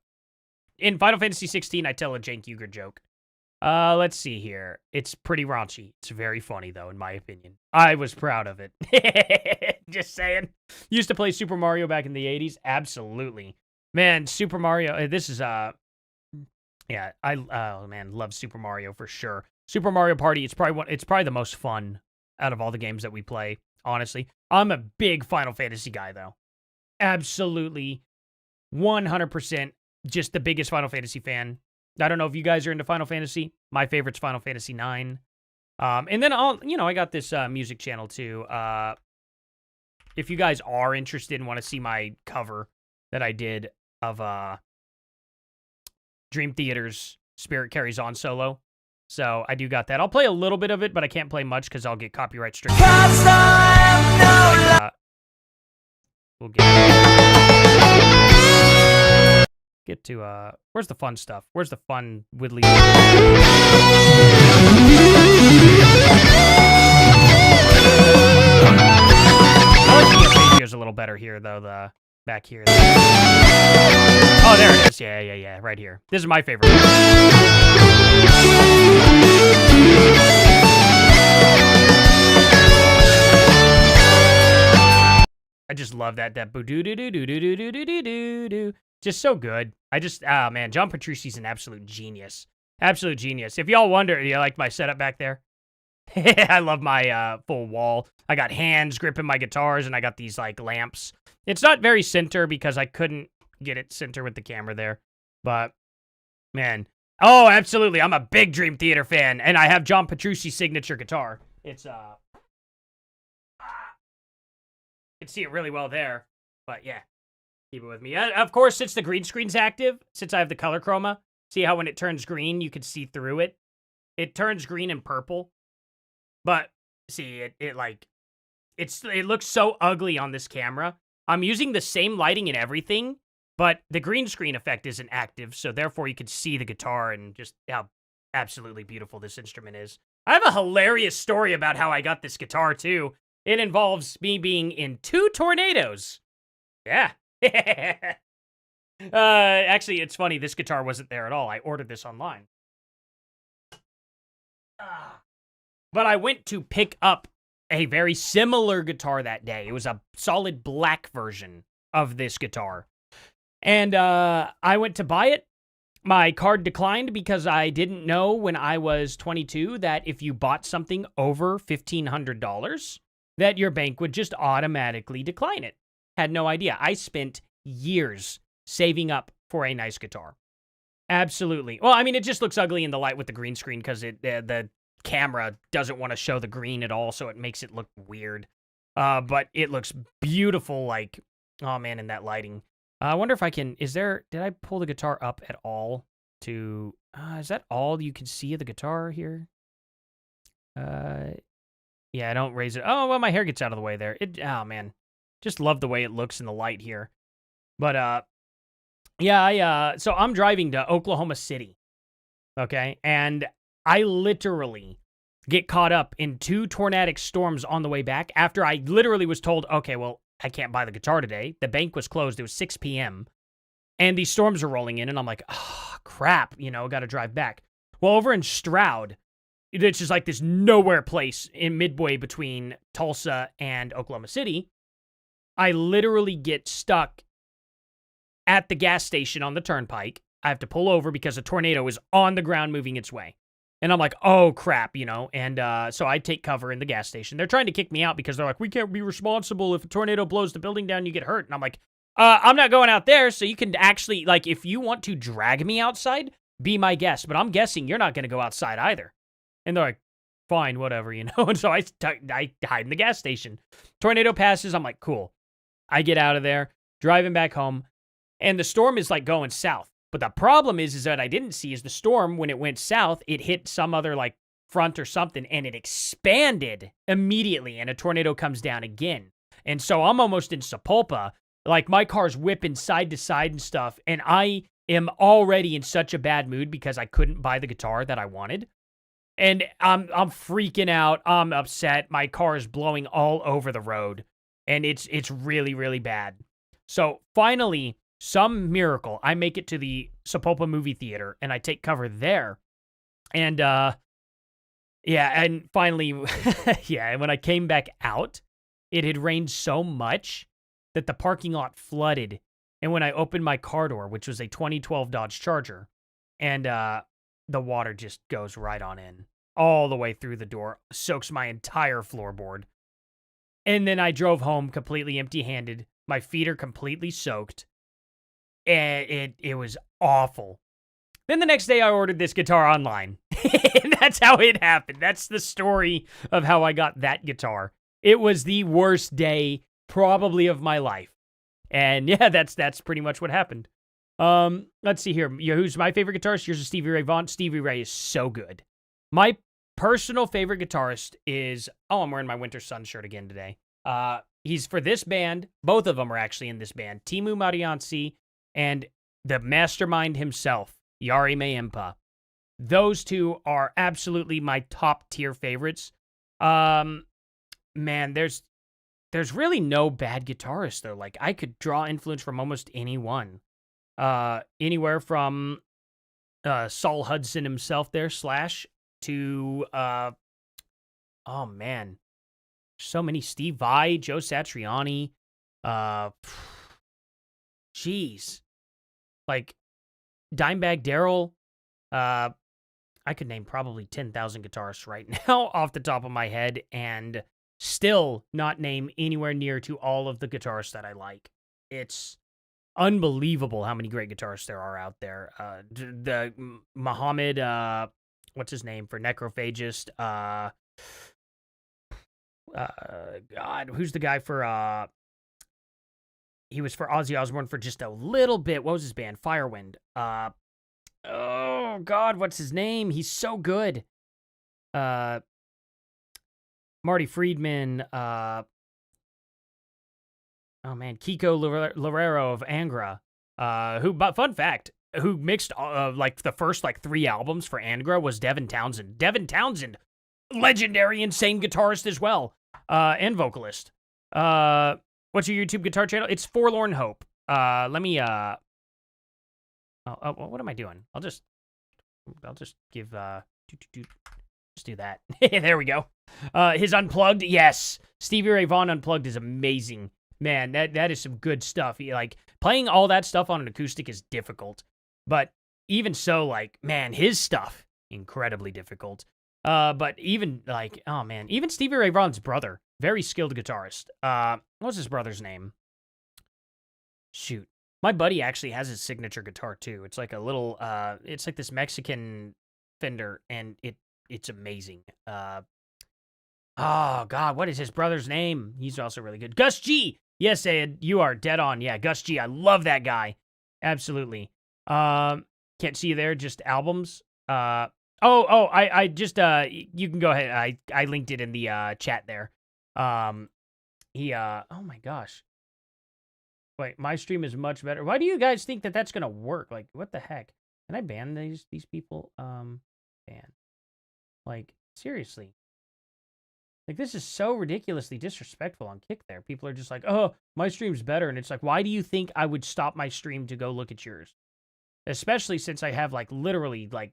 in Final Fantasy 16, I tell a Cenk Uygur joke. Let's see here. It's pretty raunchy. It's very funny, though, in my opinion. I was proud of it. Just saying. Used to play Super Mario back in the 80s? Absolutely. Man, Super Mario, this is, yeah, oh man, love Super Mario for sure. Super Mario Party, it's probably the most fun out of all the games that we play, honestly. I'm a big Final Fantasy guy, though. Absolutely. 100% just the biggest Final Fantasy fan. I don't know if you guys are into Final Fantasy. My favorite's Final Fantasy 9. And then I got this music channel too. If you guys are interested and want to see my cover that I did of Dream Theater's Spirit Carries On solo. So I do got that. I'll play a little bit of it, but I can't play much because I'll get copyright stricken. We'll get to where's the fun stuff? Where's the fun widdly? I like the videos a little better here though, the back here. Oh, there it is. Yeah, right here. This is my favorite. I just love that boo doo doo doo doo doo doo doo doo doo doo. Just so good. Oh man, John Petrucci's an absolute genius. Absolute genius. If y'all wonder, you like my setup back there? I love my full wall. I got hands gripping my guitars, and I got these like lamps. It's not very center because I couldn't get it center with the camera there. But man, oh absolutely, I'm a big Dream Theater fan, and I have John Petrucci's signature guitar. It's you can see it really well there, but yeah. Keep it with me. Of course, since the green screen's active, since I have the color chroma, see how when it turns green, you can see through it? It turns green and purple. But, see, it looks so ugly on this camera. I'm using the same lighting and everything, but the green screen effect isn't active, so therefore you can see the guitar and just how absolutely beautiful this instrument is. I have a hilarious story about how I got this guitar, too. It involves me being in 2 tornadoes. Yeah. Actually, it's funny. This guitar wasn't there at all. I ordered this online. But I went to pick up a very similar guitar that day. It was a solid black version of this guitar. And I went to buy it. My card declined because I didn't know when I was 22 that if you bought something over $1,500, that your bank would just automatically decline it. Had no idea. I spent years saving up for a nice guitar. Absolutely. Well, I mean, it just looks ugly in the light with the green screen because the camera doesn't want to show the green at all, so it makes it look weird. But it looks beautiful, like, oh man, in that lighting. I wonder if I can, did I pull the guitar up at all to, is that all you can see of the guitar here? Yeah, I don't raise it. Oh, well, my hair gets out of the way there. Oh man. Just love the way it looks in the light here. But, yeah, so I'm driving to Oklahoma City, okay? And I literally get caught up in 2 tornadic storms on the way back after I literally was told, okay, well, I can't buy the guitar today. The bank was closed. It was 6 p.m. And these storms are rolling in, and I'm like, oh, crap, got to drive back. Well, over in Stroud, it's just like this nowhere place in midway between Tulsa and Oklahoma City. I literally get stuck at the gas station on the turnpike. I have to pull over because a tornado is on the ground moving its way. And I'm like, oh, crap, And so I take cover in the gas station. They're trying to kick me out because they're like, we can't be responsible. If a tornado blows the building down, you get hurt. And I'm like, I'm not going out there. So you can actually, like, if you want to drag me outside, be my guest. But I'm guessing you're not going to go outside either. And they're like, fine, whatever, And so I hide in the gas station. Tornado passes. I'm like, cool. I get out of there, driving back home, and the storm is like going south. But the problem is that I didn't see is the storm, when it went south, it hit some other like front or something, and it expanded immediately, and a tornado comes down again. And so I'm almost in Sapulpa, like my car's whipping side to side and stuff, and I am already in such a bad mood because I couldn't buy the guitar that I wanted. And I'm freaking out. I'm upset. My car is blowing all over the road. And it's really, really bad. So finally, some miracle, I make it to the Sapulpa movie theater, and I take cover there. And yeah, and finally, yeah, and when I came back out, it had rained so much that the parking lot flooded. And when I opened my car door, which was a 2012 Dodge Charger, and the water just goes right on in, all the way through the door, soaks my entire floorboard. And then I drove home completely empty-handed. My feet are completely soaked. And it was awful. Then the next day I ordered this guitar online. And that's how it happened. That's the story of how I got that guitar. It was the worst day probably of my life. And yeah, that's pretty much what happened. Let's see here. Who's my favorite guitarist? Here's a Stevie Ray Vaughan. Stevie Ray is so good. My personal favorite guitarist is, I'm wearing my Winter Sun shirt again today. He's for this band. Both of them are actually in this band. Teemu Mariansi and the mastermind himself, Jari Mäenpää. Those two are absolutely my top tier favorites. Man, there's really no bad guitarist though. Like I could draw influence from almost anyone. Anywhere from Saul Hudson himself there, Slash, to oh man, so many, Steve Vai, Joe Satriani, jeez, like Dimebag Darrell. I could name probably 10,000 guitarists right now off the top of my head and still not name anywhere near to all of the guitarists that I like. It's unbelievable how many great guitarists there are out there. The Muhammad, what's his name for Necrophagist? God, who's the guy for, he was for Ozzy Osbourne for just a little bit. What was his band? Firewind. Oh God, what's his name? He's so good. Marty Friedman, oh man, Kiko Loureiro of Angra, but fun fact, who mixed like the first like 3 albums for Angra was Devin Townsend. Devin Townsend, legendary insane guitarist as well, and vocalist. What's your YouTube guitar channel? It's Forlorn Hope. Let me what am I doing? I'll just give just do that. There we go. His Unplugged, yes. Stevie Ray Vaughan Unplugged is amazing. Man, that is some good stuff. Like playing all that stuff on an acoustic is difficult, but even so, like man, his stuff incredibly difficult. But even like, oh man, even Stevie Ray Vaughan's brother, very skilled guitarist. What's his brother's name? Shoot, my buddy actually has his signature guitar too. It's like a little, it's like this Mexican Fender, and it's amazing. Oh God, what is his brother's name? He's also really good. Gus G. Yes, Ed, you are dead on. Yeah, Gus G. I love that guy. Absolutely. Can't see you there. Just albums. I just you can go ahead. I linked it in the chat there. Oh my gosh. Wait, my stream is much better. Why do you guys think that that's gonna work? Like, what the heck? Can I ban these people? Ban. Like, seriously. Like, this is so ridiculously disrespectful on Kick there. People are just like, oh, my stream's better. And it's like, why do you think I would stop my stream to go look at yours? Especially since I have, like, literally, like,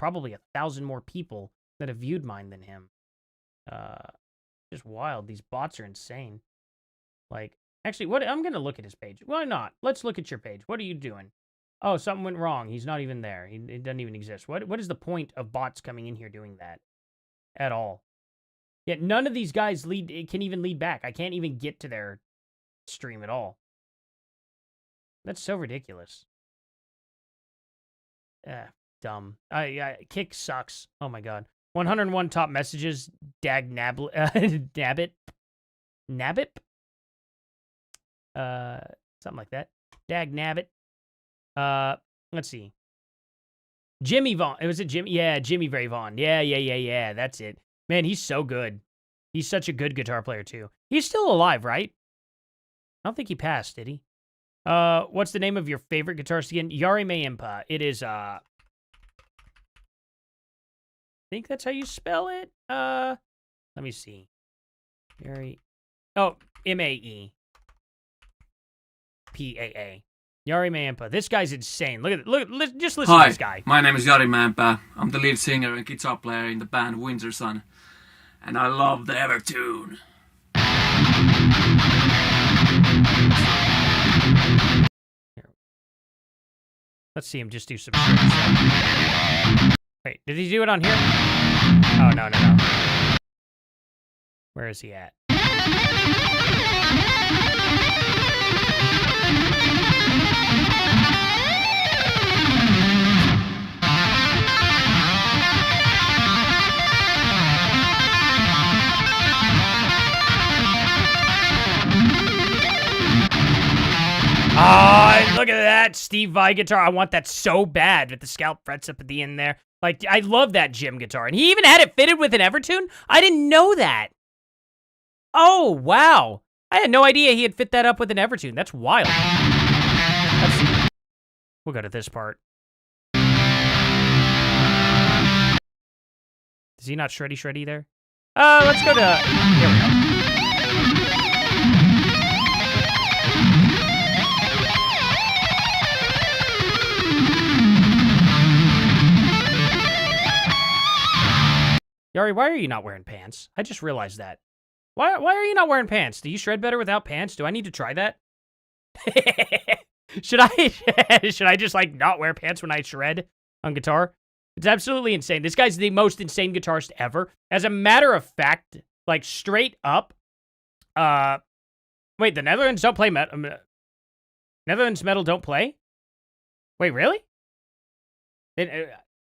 probably 1,000 more people that have viewed mine than him. Just wild. These bots are insane. Like, actually, I'm going to look at his page. Why not? Let's look at your page. What are you doing? Oh, something went wrong. He's not even there. It doesn't even exist. What is the point of bots coming in here doing that? At all. Yet none of these guys can even lead back. I can't even get to their stream at all. That's so ridiculous. Dumb. Kick sucks. Oh my God. 101 top messages. Nabbit. Nabbit? Something like that. Dag Nabbit. Let's see. Jimmy Vaughn. Was it Jimmy? Yeah, Jimmy Ray Vaughan. Yeah. That's it. Man, he's so good. He's such a good guitar player, too. He's still alive, right? I don't think he passed, did he? What's the name of your favorite guitarist again? Jari Mäenpää. It is, I think that's how you spell it. Let me see. Jari. Oh, Maeepaa. Yari Mampa. This guy's insane. Just listen to Hi, this guy. my name is Yari Mampa. I'm the lead singer and guitar player in the band Winter Sun, and I love the Evertune. Let's see him just do some shit stuff. Wait, did he do it on here? Oh, no. Where is he at? Oh, look at that Steve Vai guitar. I want that so bad with the scalp frets up at the end there. Like, I love that Jim guitar. And he even had it fitted with an Evertune? I didn't know that. Oh, wow. I had no idea he had fit that up with an Evertune. That's wild. We'll go to this part. Is he not shreddy there? Let's go to... Here we go. Yari, why are you not wearing pants? I just realized that. Why are you not wearing pants? Do you shred better without pants? Do I need to try that? Should I just like not wear pants when I shred on guitar? It's absolutely insane. This guy's the most insane guitarist ever. As a matter of fact, like straight up, wait, the Netherlands don't play metal. Netherlands metal don't play? Wait, really?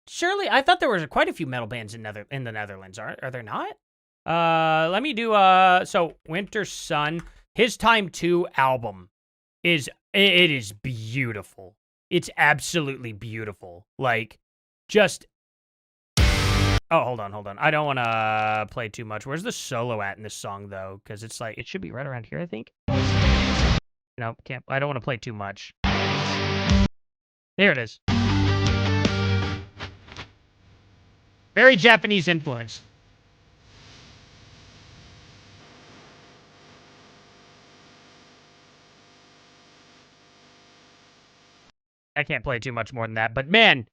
Surely, I thought there was quite a few metal bands in the Netherlands. Are there not? Let me do, so Winter Sun, his Time 2 album it is beautiful. It's absolutely beautiful. Like, just, oh, hold on. I don't want to play too much. Where's the solo at in this song, though? Because it's like, it should be right around here, I think. No, can't, I don't want to play too much. There it is. Very Japanese influence. I can't play too much more than that, but man,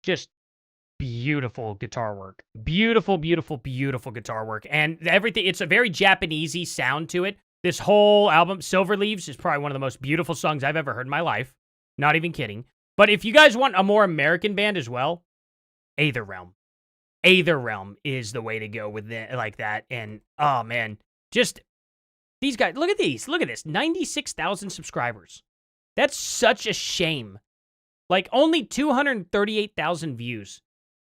just beautiful guitar work. Beautiful guitar work. And everything, it's a very Japanesey sound to it. This whole album, Silver Leaves, is probably one of the most beautiful songs I've ever heard in my life. Not even kidding. But if you guys want a more American band as well, Aether Realm. Aether Realm is the way to go with it like that. And, oh, man, just these guys, look at these. Look at this. 96,000 subscribers. That's such a shame. Like, only 238,000 views.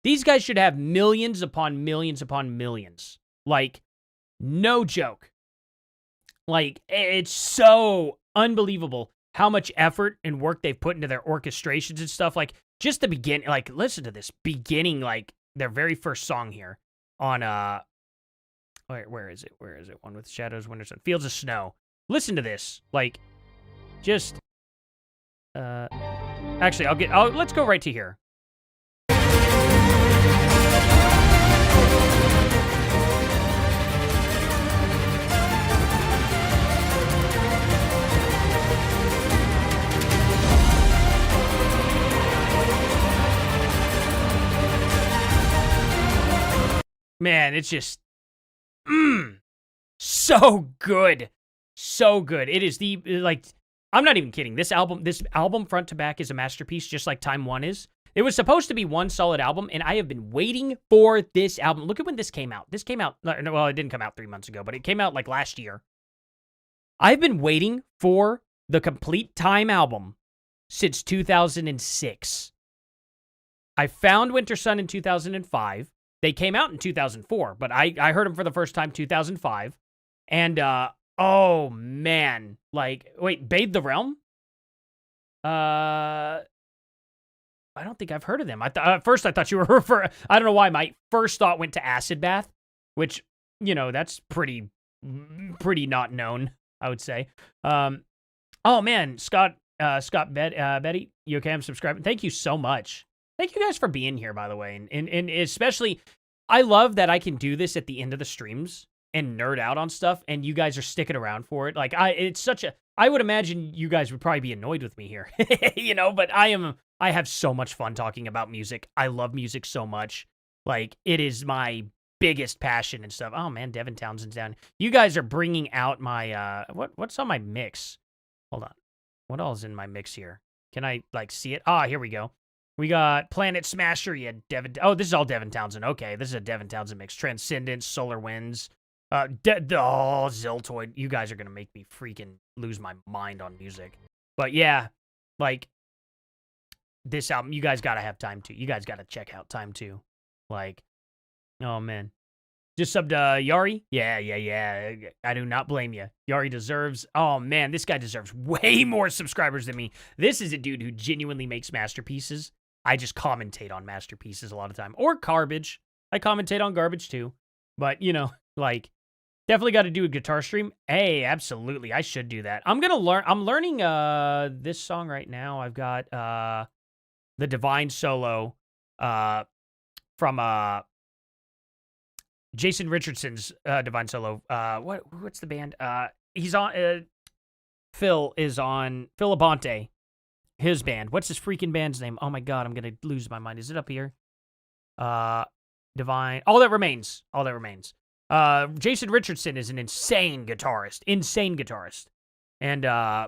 These guys should have millions upon millions upon millions. Like, no joke. Like, it's so unbelievable how much effort and work they've put into their orchestrations and stuff. Like, just the beginning, like, listen to this beginning, like, their very first song here on, where is it? One with Shadows, Winter Sun, Fields of Snow. Listen to this. Like, just, actually, let's go right to here. Man, it's just, so good. So good. It is like, I'm not even kidding. This album front to back is a masterpiece, just like Time 1 is. It was supposed to be one solid album, and I have been waiting for this album. Look at when this came out. This came out, well, it didn't come out 3 months ago, but it came out like last year. I've been waiting for the complete Time album since 2006. I found Winter Sun in 2005. They came out in 2004, but I heard them for the first time 2005. And, oh, man. Like, wait, Bathe the Realm? I don't think I've heard of them. At first I thought you were referring, I don't know why, my first thought went to Acid Bath, which, you know, that's pretty not known, I would say. Oh, man, Scott Betty, you okay? I'm subscribing. Thank you so much. Thank you guys for being here, by the way. And especially, I love that I can do this at the end of the streams and nerd out on stuff, and you guys are sticking around for it. Like, I would imagine you guys would probably be annoyed with me here, you know, but I have so much fun talking about music. I love music so much. Like, it is my biggest passion and stuff. Oh man, Devin Townsend's down. You guys are bringing out my, what's on my mix? Hold on. What all is in my mix here? Can I, like, see it? Ah, here we go. We got Planet Smasher. Yeah, Devin. Oh, this is all Devin Townsend. Okay, this is a Devin Townsend mix. Transcendence, Solar Winds. Ziltoid. You guys are going to make me freaking lose my mind on music. But yeah, like, this album, you guys got to have Time 2. You guys got to check out Time 2. Like, oh, man. Just subbed Yari? Yeah. I do not blame you. Yari deserves... Oh, man, this guy deserves way more subscribers than me. This is a dude who genuinely makes masterpieces. I just commentate on masterpieces a lot of time. Or garbage. I commentate on garbage, too. But, you know, like, definitely got to do a guitar stream. Hey, absolutely. I should do that. I'm going to learn... I'm learning this song right now. I've got the Divine Solo from... Jason Richardson's Divine Solo. What's the band? He's on. Phil Abante, his band. What's his freaking band's name? Oh my god, I'm gonna lose my mind. Is it up here? Divine. All That Remains. Jason Richardson is an insane guitarist. And yeah,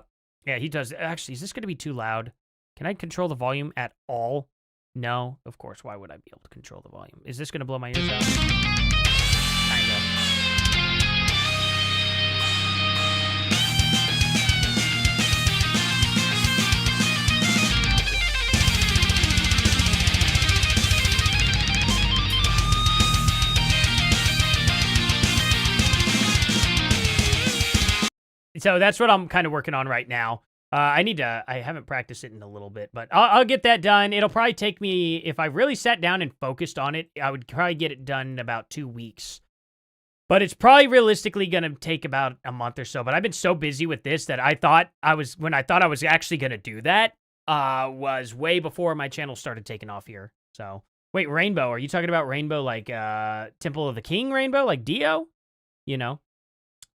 he does. Actually, is this gonna be too loud? Can I control the volume at all? No, of course. Why would I be able to control the volume? Is this gonna blow my ears out? So that's what I'm kind of working on right now. I haven't practiced it in a little bit, but I'll get that done. It'll probably take me, if I really sat down and focused on it, I would probably get it done in about 2 weeks. But it's probably realistically going to take about a month or so. But I've been so busy with this that when I thought I was actually going to do that, was way before my channel started taking off here. So, wait, Rainbow, are you talking about Rainbow like Temple of the King Rainbow, like Dio? You know?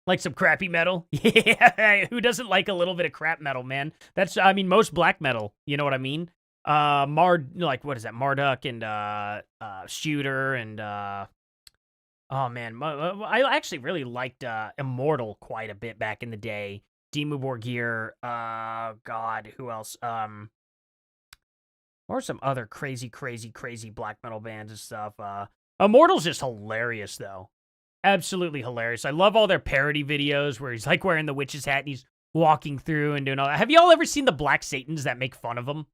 Like some crappy metal? Yeah, who doesn't like a little bit of crap metal, man? That's, I mean, most black metal, you know what I mean? What is that? Marduk and Shooter and, oh man, I actually really liked Immortal quite a bit back in the day. Dimmu Borgir, God, who else? Or some other crazy black metal bands and stuff. Immortal's just hilarious, though. Absolutely hilarious. I love all their parody videos where he's like wearing the witch's hat and he's walking through and doing all that. Have y'all ever seen the Black Satans that make fun of him?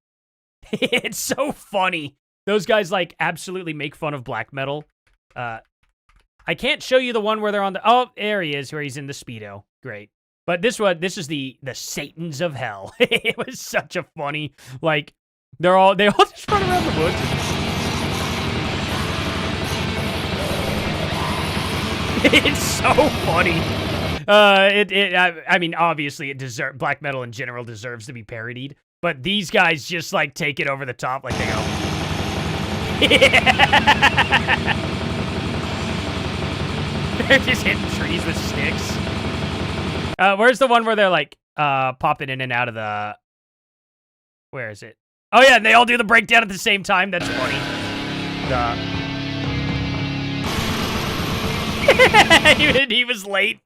It's so funny. Those guys like absolutely make fun of black metal. I can't show you the one where they're on the... Oh, there he is, where he's in the Speedo. Great. But this is the Satans of Hell. It was such a funny, like, they all just run around the woods. It's so funny. I mean, obviously, black metal in general deserves to be parodied, but these guys just like take it over the top, like they go. They're just hitting trees with sticks. Where's the one where they're like popping in and out of the? Where is it? Oh yeah, and they all do the breakdown at the same time. That's funny. He was late.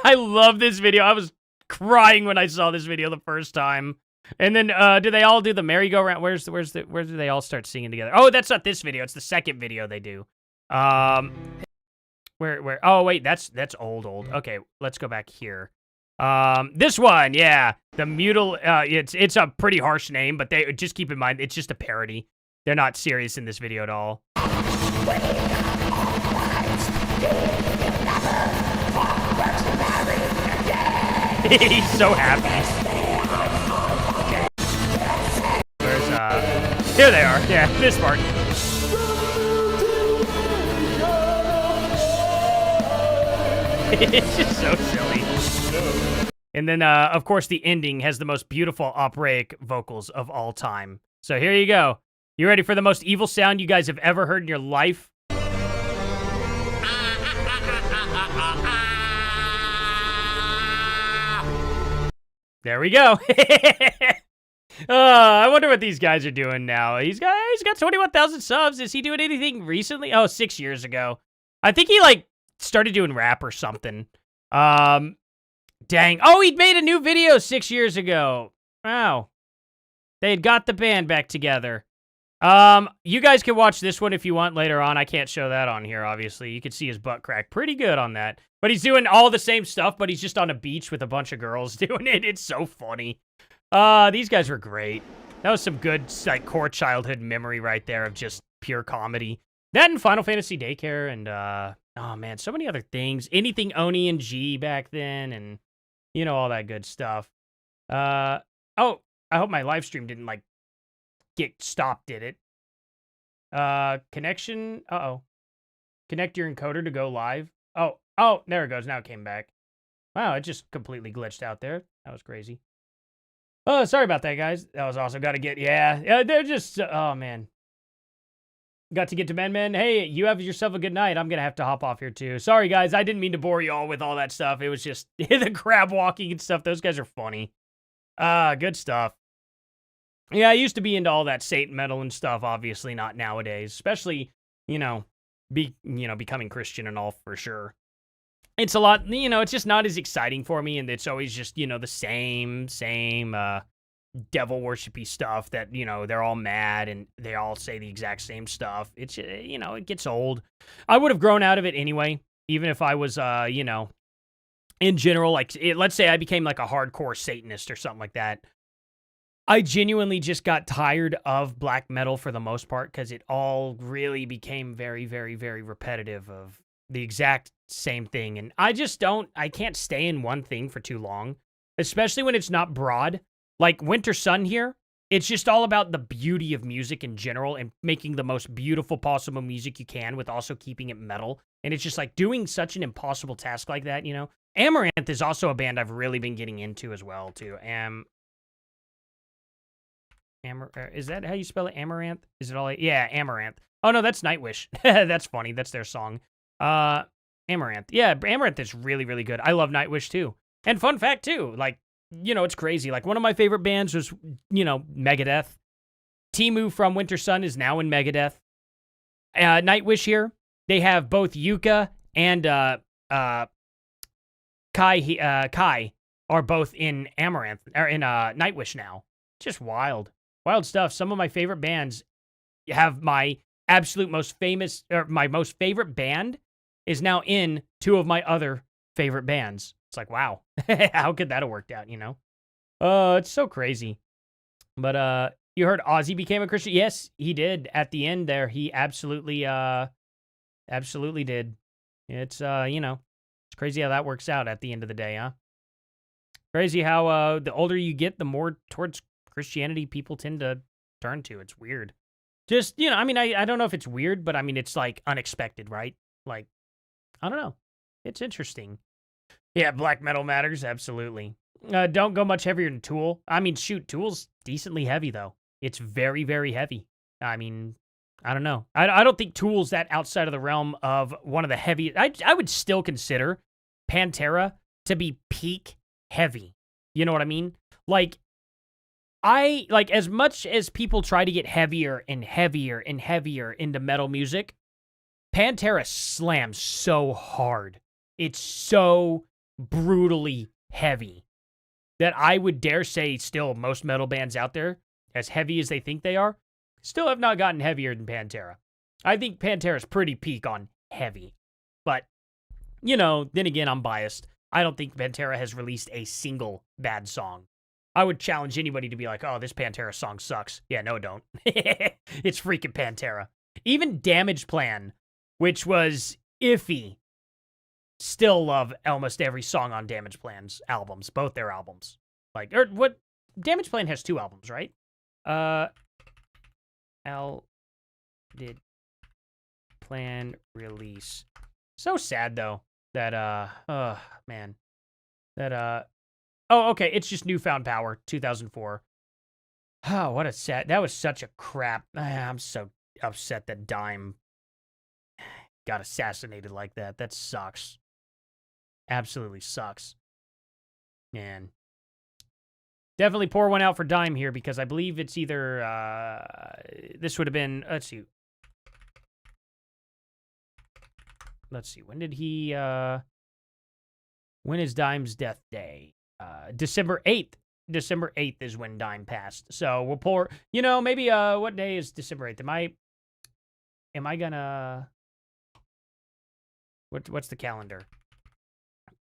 I love this video. I was crying when I saw this video the first time. And then, do they all do the merry-go-round? Where do they all start singing together? Oh, that's not this video. It's the second video they do. Where? Oh, wait, that's old. Okay, let's go back here. This one, yeah, the Mutil. It's a pretty harsh name, but they just keep in mind it's just a parody. They're not serious in this video at all. He's so happy. Where's here they are. Yeah, this part. It's just so silly. And then, of course, the ending has the most beautiful operatic vocals of all time. So here you go. You ready for the most evil sound you guys have ever heard in your life? There we go. I wonder what these guys are doing now. He's got 21,000 subs. Is he doing anything recently? Oh, 6 years ago. I think he like started doing rap or something. Dang. Oh, he made a new video 6 years ago. Wow. They had got the band back together. You guys can watch this one if you want later on. I can't show that on here, obviously. You can see his butt crack pretty good on that. But he's doing all the same stuff, but he's just on a beach with a bunch of girls doing it. It's so funny. These guys were great. That was some good, like, core childhood memory right there of just pure comedy. That and Final Fantasy Daycare and, oh man, so many other things. Anything Oni and G back then and, you know, all that good stuff. Oh, I hope my live stream didn't, like, get stopped, did it? Connection, Connect your encoder to go live. Oh, there it goes. Now it came back. Wow, it just completely glitched out there. That was crazy. Oh, sorry about that, guys. That was also got to get, yeah, they're just, oh, man. Got to get to Men. Hey, you have yourself a good night. I'm going to have to hop off here, too. Sorry, guys. I didn't mean to bore you all with all that stuff. It was just the crab walking and stuff. Those guys are funny. Good stuff. Yeah, I used to be into all that Satan metal and stuff, obviously not nowadays. Especially, becoming Christian and all for sure. It's a lot, it's just not as exciting for me, and it's always just, the same devil worshipy stuff that, they're all mad and they all say the exact same stuff. It's, it gets old. I would have grown out of it anyway, even if I was, in general, like, let's say I became like a hardcore Satanist or something like that. I genuinely just got tired of black metal for the most part because it all really became very, very, very repetitive of the exact same thing. And I can't stay in one thing for too long, especially when it's not broad. Like Winter Sun here, it's just all about the beauty of music in general and making the most beautiful possible music you can with also keeping it metal. And it's just like doing such an impossible task like that, Amaranth is also a band I've really been getting into as well, too. Is that how you spell it? Amaranth? Is it all? Yeah, Amaranth. Oh, no, that's Nightwish. That's funny. That's their song. Amaranth. Yeah, Amaranth is really, really good. I love Nightwish, too. And fun fact, too, like, it's crazy. Like, one of my favorite bands was, Megadeth. Timu from Winter Sun is now in Megadeth. Nightwish here, they have both Yuka and Kai are both in Amaranth, or in Nightwish now. Just wild. Wild stuff. Some of my favorite bands have my absolute most famous, or my most favorite band is now in two of my other favorite bands. It's like, wow, how could that have worked out, it's so crazy. But you heard Ozzy became a Christian? Yes, he did. At the end there, he absolutely did. It's, it's crazy how that works out at the end of the day, huh? Crazy how the older you get, the more towards Christianity people tend to turn to. It's weird. Just, I don't know if it's weird, but it's like unexpected, right? Like, I don't know. It's interesting. Yeah, black metal matters, absolutely. Don't go much heavier than Tool. Shoot, Tool's decently heavy, though. It's very, very heavy. I don't know. I don't think Tool's that outside of the realm of one of the heavy. I would still consider Pantera to be peak heavy. You know what I mean? Like, as much as people try to get heavier and heavier and heavier into metal music, Pantera slams so hard. It's so brutally heavy that I would dare say still most metal bands out there, as heavy as they think they are, still have not gotten heavier than Pantera. I think Pantera's pretty peak on heavy. But, then again, I'm biased. I don't think Pantera has released a single bad song. I would challenge anybody to be like, oh, this Pantera song sucks. Yeah, no, don't. It's freaking Pantera. Even Damage Plan, which was iffy, still love almost every song on Damage Plan's albums, both their albums. Damage Plan has 2 albums, right? Did Plan release? So sad, though, that, man. That, oh, okay, it's just Newfound Power, 2004. Oh, what a sad, that was such a crap. I'm so upset that Dime got assassinated like that. That sucks. Absolutely sucks. Man. Definitely pour one out for Dime here because I believe it's either, this would have been, let's see. When did he, when is Dime's death day? December 8th. December 8th is when Dime passed. So we'll pour, maybe, what day is December 8th? Am I gonna, what's the calendar?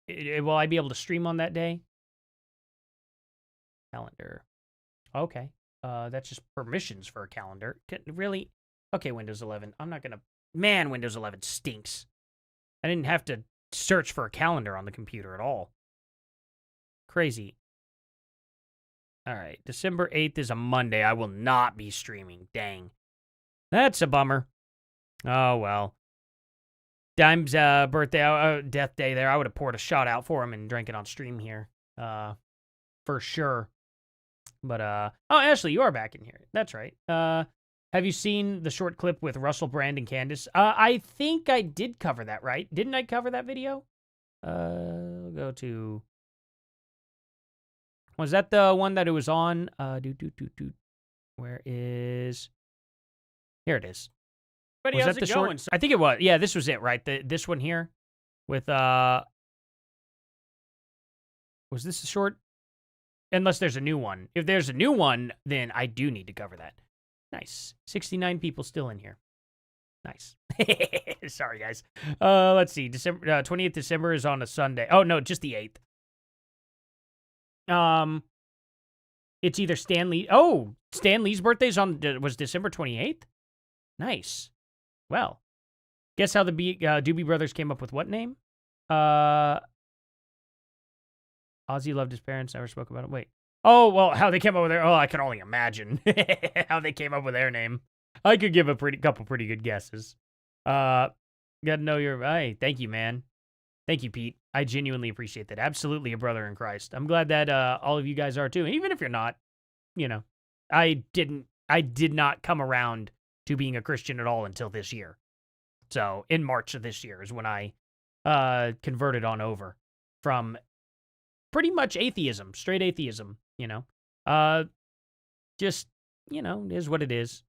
Will I be able to stream on that day? Calendar. Okay. That's just permissions for a calendar. Really? Okay, Windows 11. I'm not gonna, man, Windows 11 stinks. I didn't have to search for a calendar on the computer at all. Crazy. All right, December 8th is a Monday. I will not be streaming. Dang. That's a bummer. Oh, well. Dime's birthday, death day there. I would have poured a shot out for him and drank it on stream here. For sure. But, oh, Ashley, you are back in here. That's right. Have you seen the short clip with Russell Brand and Candace? I think I did cover that, right? Didn't I cover that video? We'll go to... Was that the one that it was on? Where is... Here it is. Buddy, Was how's that the it going? short? I think it was. Yeah, this was it, right? This one here with was this the short? Unless there's a new one. If there's a new one, then I do need to cover that. Nice. 69 people still in here. Nice. Sorry, guys. Let's see. December 20th December is on a Sunday. Oh no, just the 8th. It's either Stan Lee. Oh, Stan Lee's birthday was December 28th. Nice. Well, guess how the Doobie Brothers came up with what name? Ozzy loved his parents. Never spoke about it. Wait. Oh, well, how they came up with their... Oh, I can only imagine how they came up with their name. I could give a couple pretty good guesses. Got to know your... Hey, thank you, man. Thank you, Pete. I genuinely appreciate that. Absolutely a brother in Christ. I'm glad that all of you guys are too. And even if you're not, I did not come around to being a Christian at all until this year. So in March of this year is when I converted on over from pretty much atheism, straight atheism, just, it is what it is.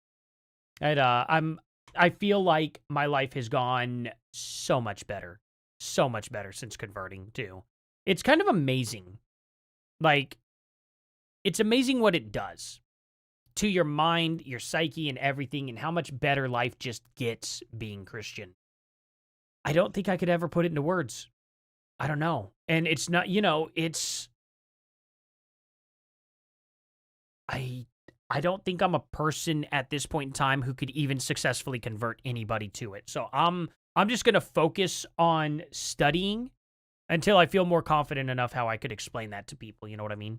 And I feel like my life has gone so much better since converting too. It's kind of amazing. Like, it's amazing what it does to your mind, your psyche, and everything, and how much better life just gets being Christian. I don't think I could ever put it into words. I don't know. And it's not, I don't think I'm a person at this point in time who could even successfully convert anybody to it. So I'm just going to focus on studying until I feel more confident enough how I could explain that to people. You know what I mean?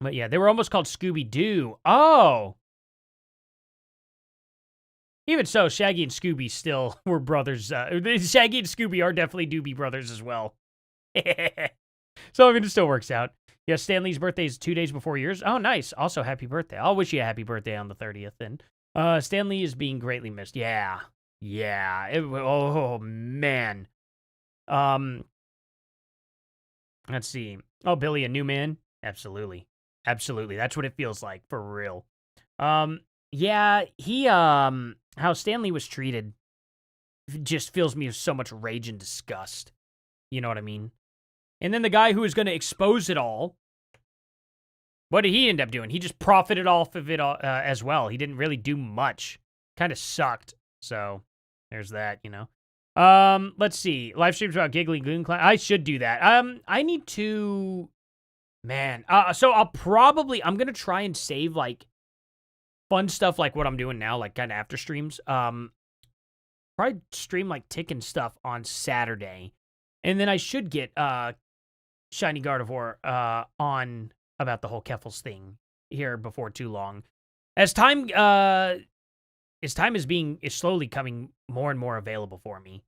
But yeah, they were almost called Scooby-Doo. Oh! Even so, Shaggy and Scooby still were brothers. Shaggy and Scooby are definitely Doobie Brothers as well. So, I mean, it still works out. Yeah, Stanley's birthday is 2 days before yours. Oh, nice. Also, happy birthday. I'll wish you a happy birthday on the 30th then. Stanley is being greatly missed. Yeah. Oh, man. Let's see. Oh, Billy, a new man? Absolutely. That's what it feels like, for real. Yeah, he, how Stanley was treated just fills me with so much rage and disgust. You know what I mean? And then the guy who was going to expose it all, what did he end up doing? He just profited off of it as well. He didn't really do much. Kind of sucked. So, there's that, Let's see. Live streams about Giggly Goon Clan. I should do that. I need to... Man. So I'm going to try and save, like, fun stuff like what I'm doing now, like, kind of after streams. Probably stream, like, Tikkun stuff on Saturday. And then I should get Shiny Gardevoir on about the whole Keffels thing here before too long. As time is slowly coming more and more available for me,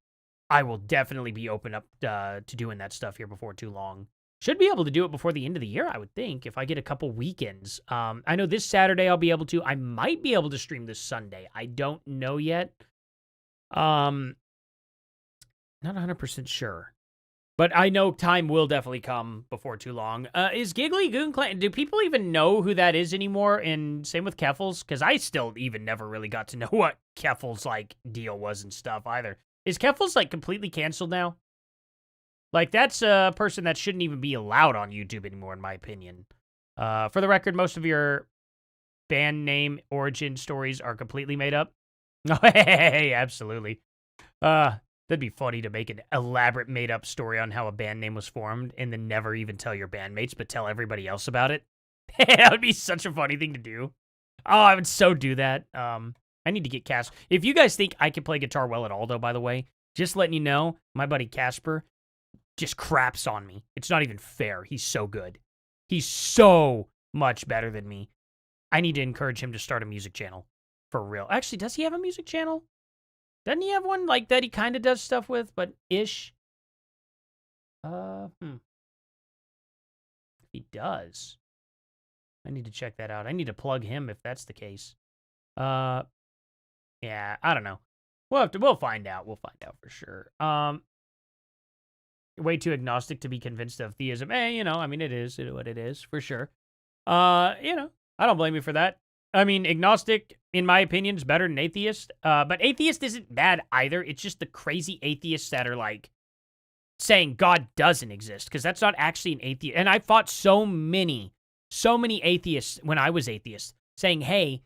I will definitely be open up to doing that stuff here before too long. Should be able to do it before the end of the year, I would think, if I get a couple weekends. I know this Saturday I'll be able to. I might be able to stream this Sunday. I don't know yet. Not 100% sure. But I know time will definitely come before too long. Is Giggly Goon Clan... Do people even know who that is anymore? And same with Keffels? Because I still even never really got to know what Keffels, like, deal was and stuff either. Is Keffels, like, completely canceled now? Like, that's a person that shouldn't even be allowed on YouTube anymore, in my opinion. For the record, most of your band name origin stories are completely made up. Oh, hey, absolutely. That'd be funny to make an elaborate made-up story on how a band name was formed and then never even tell your bandmates, but tell everybody else about it. That would be such a funny thing to do. Oh, I would so do that. I need to get Casper. If you guys think I can play guitar well at all, though, by the way, just letting you know, my buddy Casper just craps on me. It's not even fair. He's so good. He's so much better than me. I need to encourage him to start a music channel. For real. Actually, does he have a music channel? Doesn't he have one like that he kind of does stuff with, but ish? He does. I need to check that out. I need to plug him if that's the case. Yeah, I don't know. We'll find out. We'll find out for sure. Way too agnostic to be convinced of theism. I mean, it is what it is for sure. I don't blame you for that. I mean, agnostic, in my opinion, is better than atheist. But atheist isn't bad either. It's just the crazy atheists that are like saying God doesn't exist, because that's not actually an atheist. And I fought so many atheists when I was atheist, saying, hey,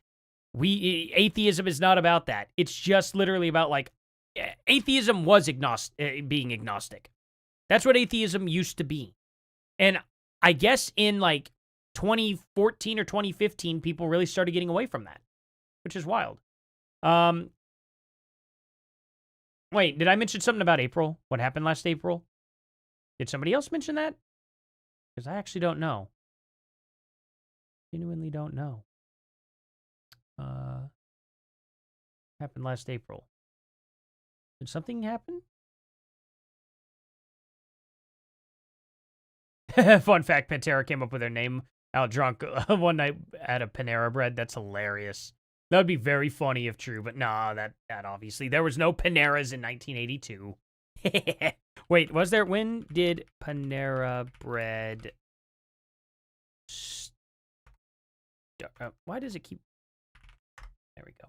atheism is not about that. It's just literally about like atheism was being agnostic. That's what atheism used to be. And I guess in like 2014 or 2015, people really started getting away from that, which is wild. Wait, did I mention something about April? What happened last April? Did somebody else mention that? Because I actually don't know. Genuinely don't know. Happened last April. Did something happen? Fun fact, Pantera came up with their name out drunk one night at a Panera Bread. That's hilarious. That would be very funny if true, but nah, that obviously. There was no Paneras in 1982. Wait, was there? When did Panera Bread why does it keep... There we go.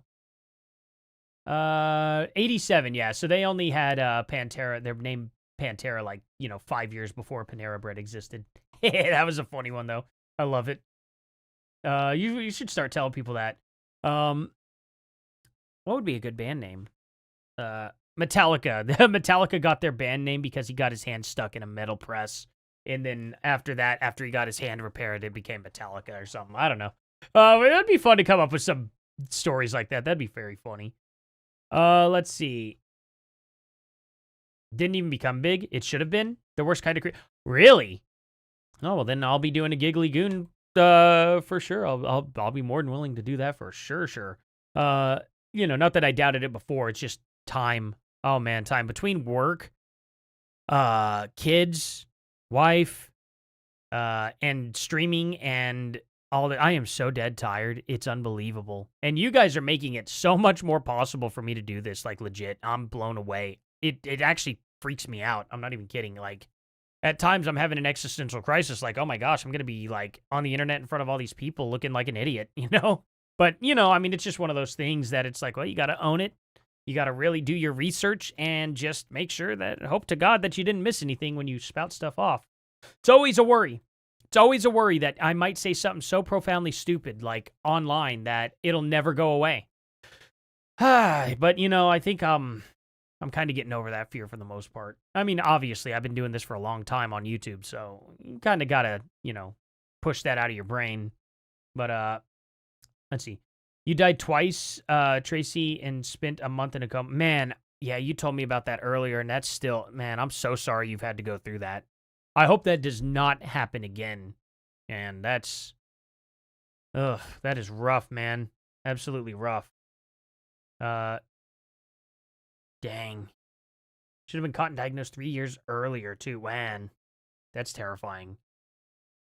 87, yeah. So they only had Pantera, their name Pantera, like, 5 years before Panera Bread existed. That was a funny one, though. I love it. You should start telling people that. What would be a good band name? Metallica. Metallica got their band name because he got his hand stuck in a metal press. And then after that, after he got his hand repaired, it became Metallica or something. I don't know. It'd be fun to come up with some stories like that. That'd be very funny. Let's see. Didn't even become big. It should have been. The worst kind of... Really? Oh, well, then I'll be doing a Giggly Goon for sure. I'll be more than willing to do that for sure. Not that I doubted it before. It's just time. Oh, man, time. Between work, kids, wife, and streaming and all that, I am so dead tired. It's unbelievable. And you guys are making it so much more possible for me to do this, like, legit. I'm blown away. It actually freaks me out. I'm not even kidding. Like, at times I'm having an existential crisis, like, oh my gosh, I'm going to be, like, on the internet in front of all these people looking like an idiot, But, I mean, it's just one of those things that it's like, well, you got to own it. You got to really do your research and just make sure that, hope to God that you didn't miss anything when you spout stuff off. It's always a worry. It's always a worry that I might say something so profoundly stupid, like, online, that it'll never go away. But, I think I'm kind of getting over that fear for the most part. I mean, obviously, I've been doing this for a long time on YouTube, so you kind of got to, push that out of your brain. But, let's see. You died twice, Tracy, and spent a month in a coma. Man, yeah, you told me about that earlier, and that's still... Man, I'm so sorry you've had to go through that. I hope that does not happen again. And that's... Ugh, that is rough, man. Absolutely rough. Dang. Should have been caught and diagnosed 3 years earlier, too. Man, that's terrifying.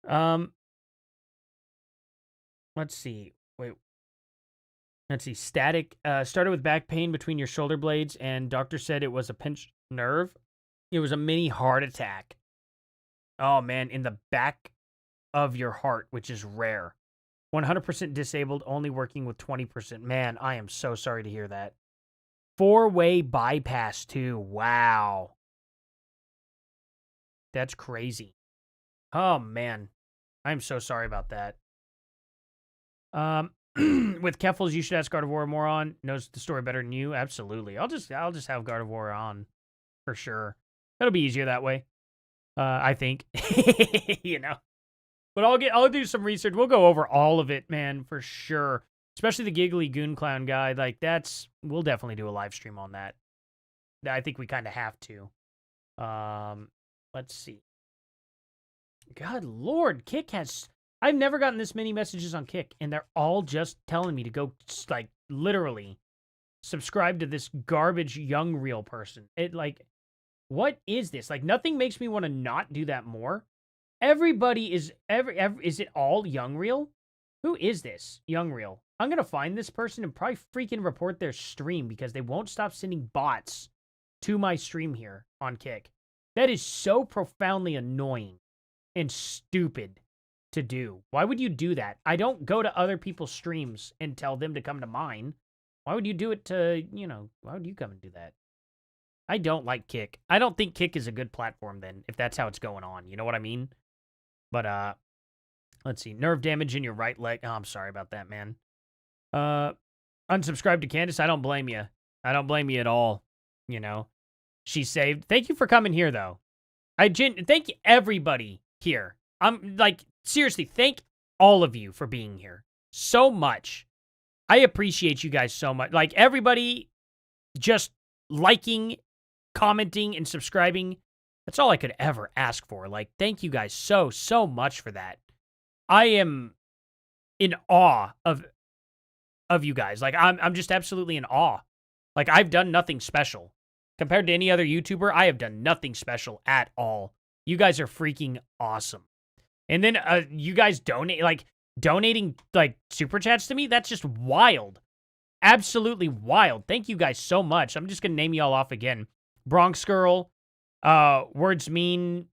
Let's see. Wait. Let's see. Static. Started with back pain between your shoulder blades, and doctor said it was a pinched nerve. It was a mini heart attack. Oh, man, in the back of your heart, which is rare. 100% disabled, only working with 20%. Man, I am so sorry to hear that. 4-way bypass, too. Wow. That's crazy. Oh, man. I'm so sorry about that. With Keffels, you should ask Gardevoir more on. Knows the story better than you. Absolutely. I'll just have Gardevoir on for sure. That'll be easier that way. I think. But I'll do some research. We'll go over all of it, man, for sure. Especially the Giggly Goon Clown guy. Like we'll definitely do a live stream on that. I think we kind of have to. Let's see. God Lord, Kick has. I've never gotten this many messages on Kick, and they're all just telling me to go, like, literally subscribe to this garbage young real person. What is this? Like, nothing makes me want to not do that more. Everybody is is it all young real? Who is this young real? I'm gonna find this person and probably freaking report their stream because they won't stop sending bots to my stream here on Kick. That is so profoundly annoying and stupid to do. Why would you do that? I don't go to other people's streams and tell them to come to mine. Why would you do it to, why would you come and do that? I don't like Kick. I don't think Kick is a good platform then, if that's how it's going on. You know what I mean? But, let's see. Nerve damage in your right leg. Oh, I'm sorry about that, man. Unsubscribe to Candace. I don't blame you. I don't blame you at all. She saved. Thank you for coming here, though. Thank everybody here. I'm like, seriously, thank all of you for being here so much. I appreciate you guys so much. Like, everybody just liking, commenting, and subscribing. That's all I could ever ask for. Like, thank you guys so much for that. I am in awe of you guys. Like, I'm just absolutely in awe. Like, I've done nothing special. Compared to any other YouTuber, I have done nothing special at all. You guys are freaking awesome. And then you guys donating like super chats to me, that's just wild. Absolutely wild. Thank you guys so much. I'm just going to name you all off again. Bronx Girl, Words Mean.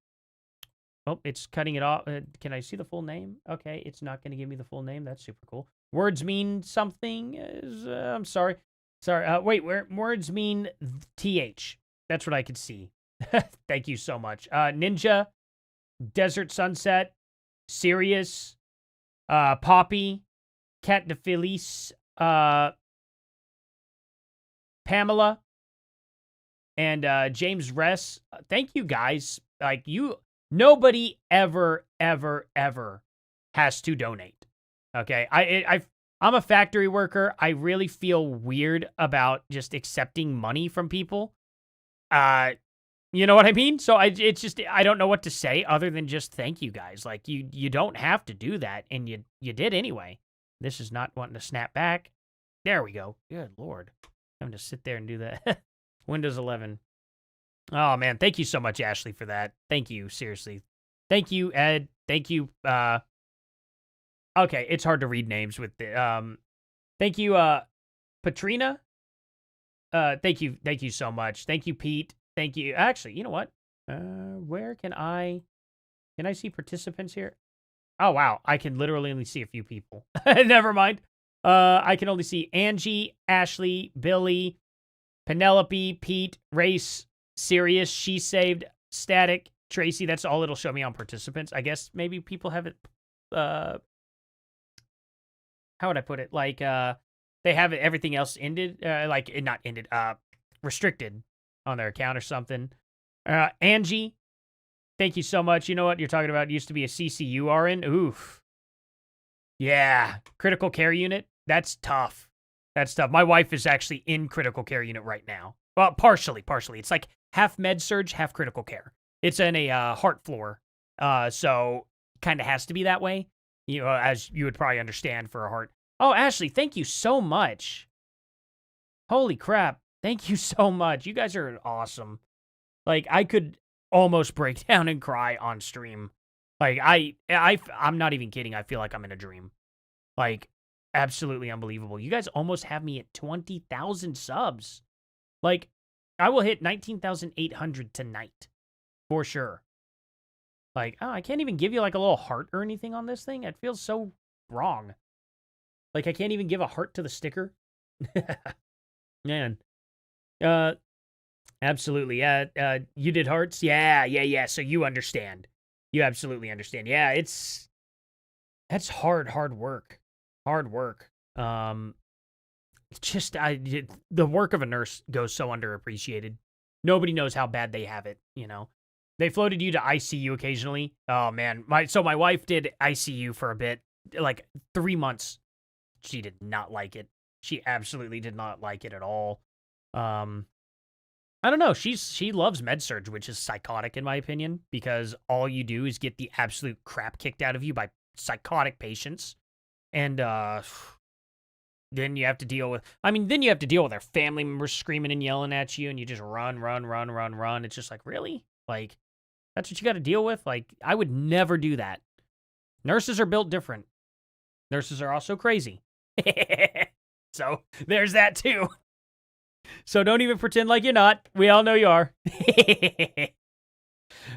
Oh, it's cutting it off. Can I see the full name? Okay, it's not going to give me the full name. That's super cool. Words Mean Something. I'm sorry. Wait, Words Mean TH. That's what I could see. Thank you so much. Ninja, Desert Sunset, Sirius, Poppy, Cat de Felice, Pamela, and James Ress. Thank you guys. Like, nobody ever has to donate. Okay, I'm a factory worker. I really feel weird about just accepting money from people. You know what I mean? So I don't know what to say other than just thank you guys. Like, you don't have to do that, and you did anyway. This is not wanting to snap back. There we go. Good Lord. I'm going to sit there and do that. Windows 11. Oh, man. Thank you so much, Ashley, for that. Thank you. Seriously. Thank you, Ed. Thank you. Okay. It's hard to read names with the, thank you, Patrina. Thank you so much. Thank you, Pete. Thank you. Actually, you know what? Where can I see participants here? Oh, wow. I can literally only see a few people. Never mind. I can only see Angie, Ashley, Billy, Penelope, Pete, Race, Sirius, She Saved, Static, Tracy. That's all it'll show me on participants. I guess maybe people have it, how would I put it? Like, they have everything else ended, not ended, restricted on their account or something. Angie, thank you so much. You know what you're talking about? It used to be a CCU RN. Oof. Yeah. Critical care unit. That's tough. That's tough. My wife is actually in critical care unit right now. Well, partially. It's like half med surge, half critical care. It's in a heart floor. So kind of has to be that way. As you would probably understand for a heart. Oh, Ashley, thank you so much. Holy crap. Thank you so much. You guys are awesome. Like, I could almost break down and cry on stream. Like, I'm not even kidding. I feel like I'm in a dream. Like, absolutely unbelievable. You guys almost have me at 20,000 subs. Like, I will hit 19,800 tonight for sure. Like, oh, I can't even give you like a little heart or anything on this thing. It feels so wrong. Like, I can't even give a heart to the sticker. Man. Absolutely. Yeah. You did hearts? Yeah. So you understand. You absolutely understand. Yeah, that's hard work. Hard work. The work of a nurse goes so underappreciated. Nobody knows how bad they have it, you know. They floated you to ICU occasionally. Oh man, my wife did ICU for a bit, like 3 months. She did not like it. She absolutely did not like it at all. I don't know. She loves med-surg, which is psychotic in my opinion, because all you do is get the absolute crap kicked out of you by psychotic patients, and then you have to deal with. Their family members screaming and yelling at you, and you just run. It's just like, really, like that's what you got to deal with. Like, I would never do that. Nurses are built different. Nurses are also crazy. So there's that too. So don't even pretend like you're not. We all know you are.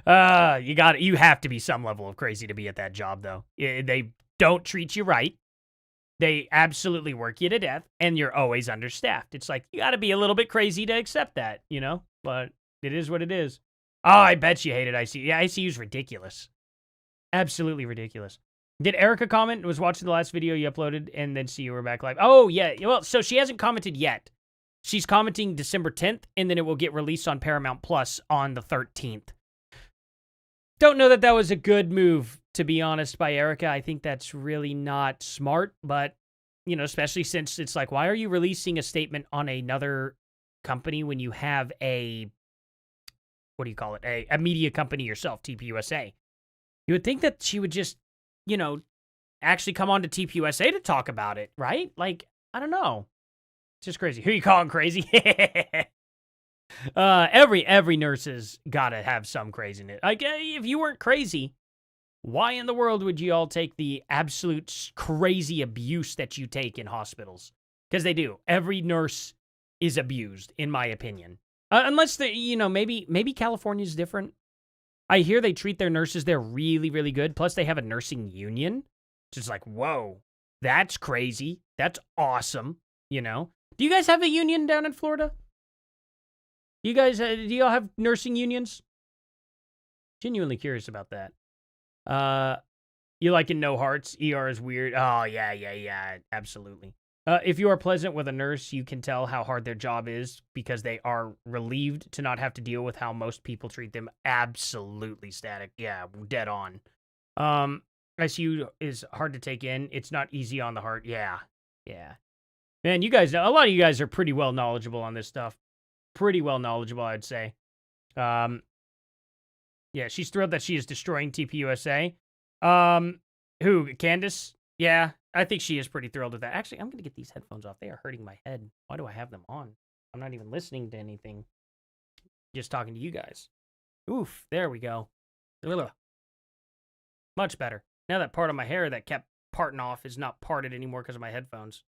You have to be some level of crazy to be at that job, though. They don't treat you right. They absolutely work you to death, and you're always understaffed. It's like, you got to be a little bit crazy to accept that, you know? But it is what it is. Oh, I bet you hated ICU. Yeah, ICU's ridiculous. Absolutely ridiculous. Did Erica comment? Was watching the last video you uploaded and then see you were back live? Oh, yeah. Well, so she hasn't commented yet. She's commenting December 10th, and then it will get released on Paramount Plus on the 13th. Don't know that was a good move, to be honest, by Erica. I think that's really not smart, but, you know, especially since it's like, why are you releasing a statement on another company when you have a media company yourself, TPUSA? You would think that she would just, you know, actually come on to TPUSA to talk about it, right? Like, I don't know. It's just crazy. Who you calling crazy? Every nurse has got to have some craziness. Like, if you weren't crazy, why in the world would you all take the absolute crazy abuse that you take in hospitals? Because they do. Every nurse is abused, in my opinion. Unless maybe California's different. I hear they treat their nurses there really, really good. Plus, they have a nursing union. It's just like, whoa, that's crazy. That's awesome. You know? Do you guys have a union down in Florida? Do y'all have nursing unions? Genuinely curious about that. You like in No Hearts? ER is weird. Oh, yeah, absolutely. If you are pleasant with a nurse, you can tell how hard their job is because they are relieved to not have to deal with how most people treat them. Absolutely static. Yeah, dead on. ICU is hard to take in. It's not easy on the heart. Yeah. Man, you guys, a lot of you guys are pretty well knowledgeable on this stuff. Pretty well knowledgeable, I'd say. Yeah, she's thrilled that she is destroying TPUSA. Who, Candace? Yeah, I think she is pretty thrilled with that. Actually, I'm going to get these headphones off. They are hurting my head. Why do I have them on? I'm not even listening to anything. Just talking to you guys. Oof, there we go. Ugh. Much better. Now that part of my hair that kept parting off is not parted anymore because of my headphones.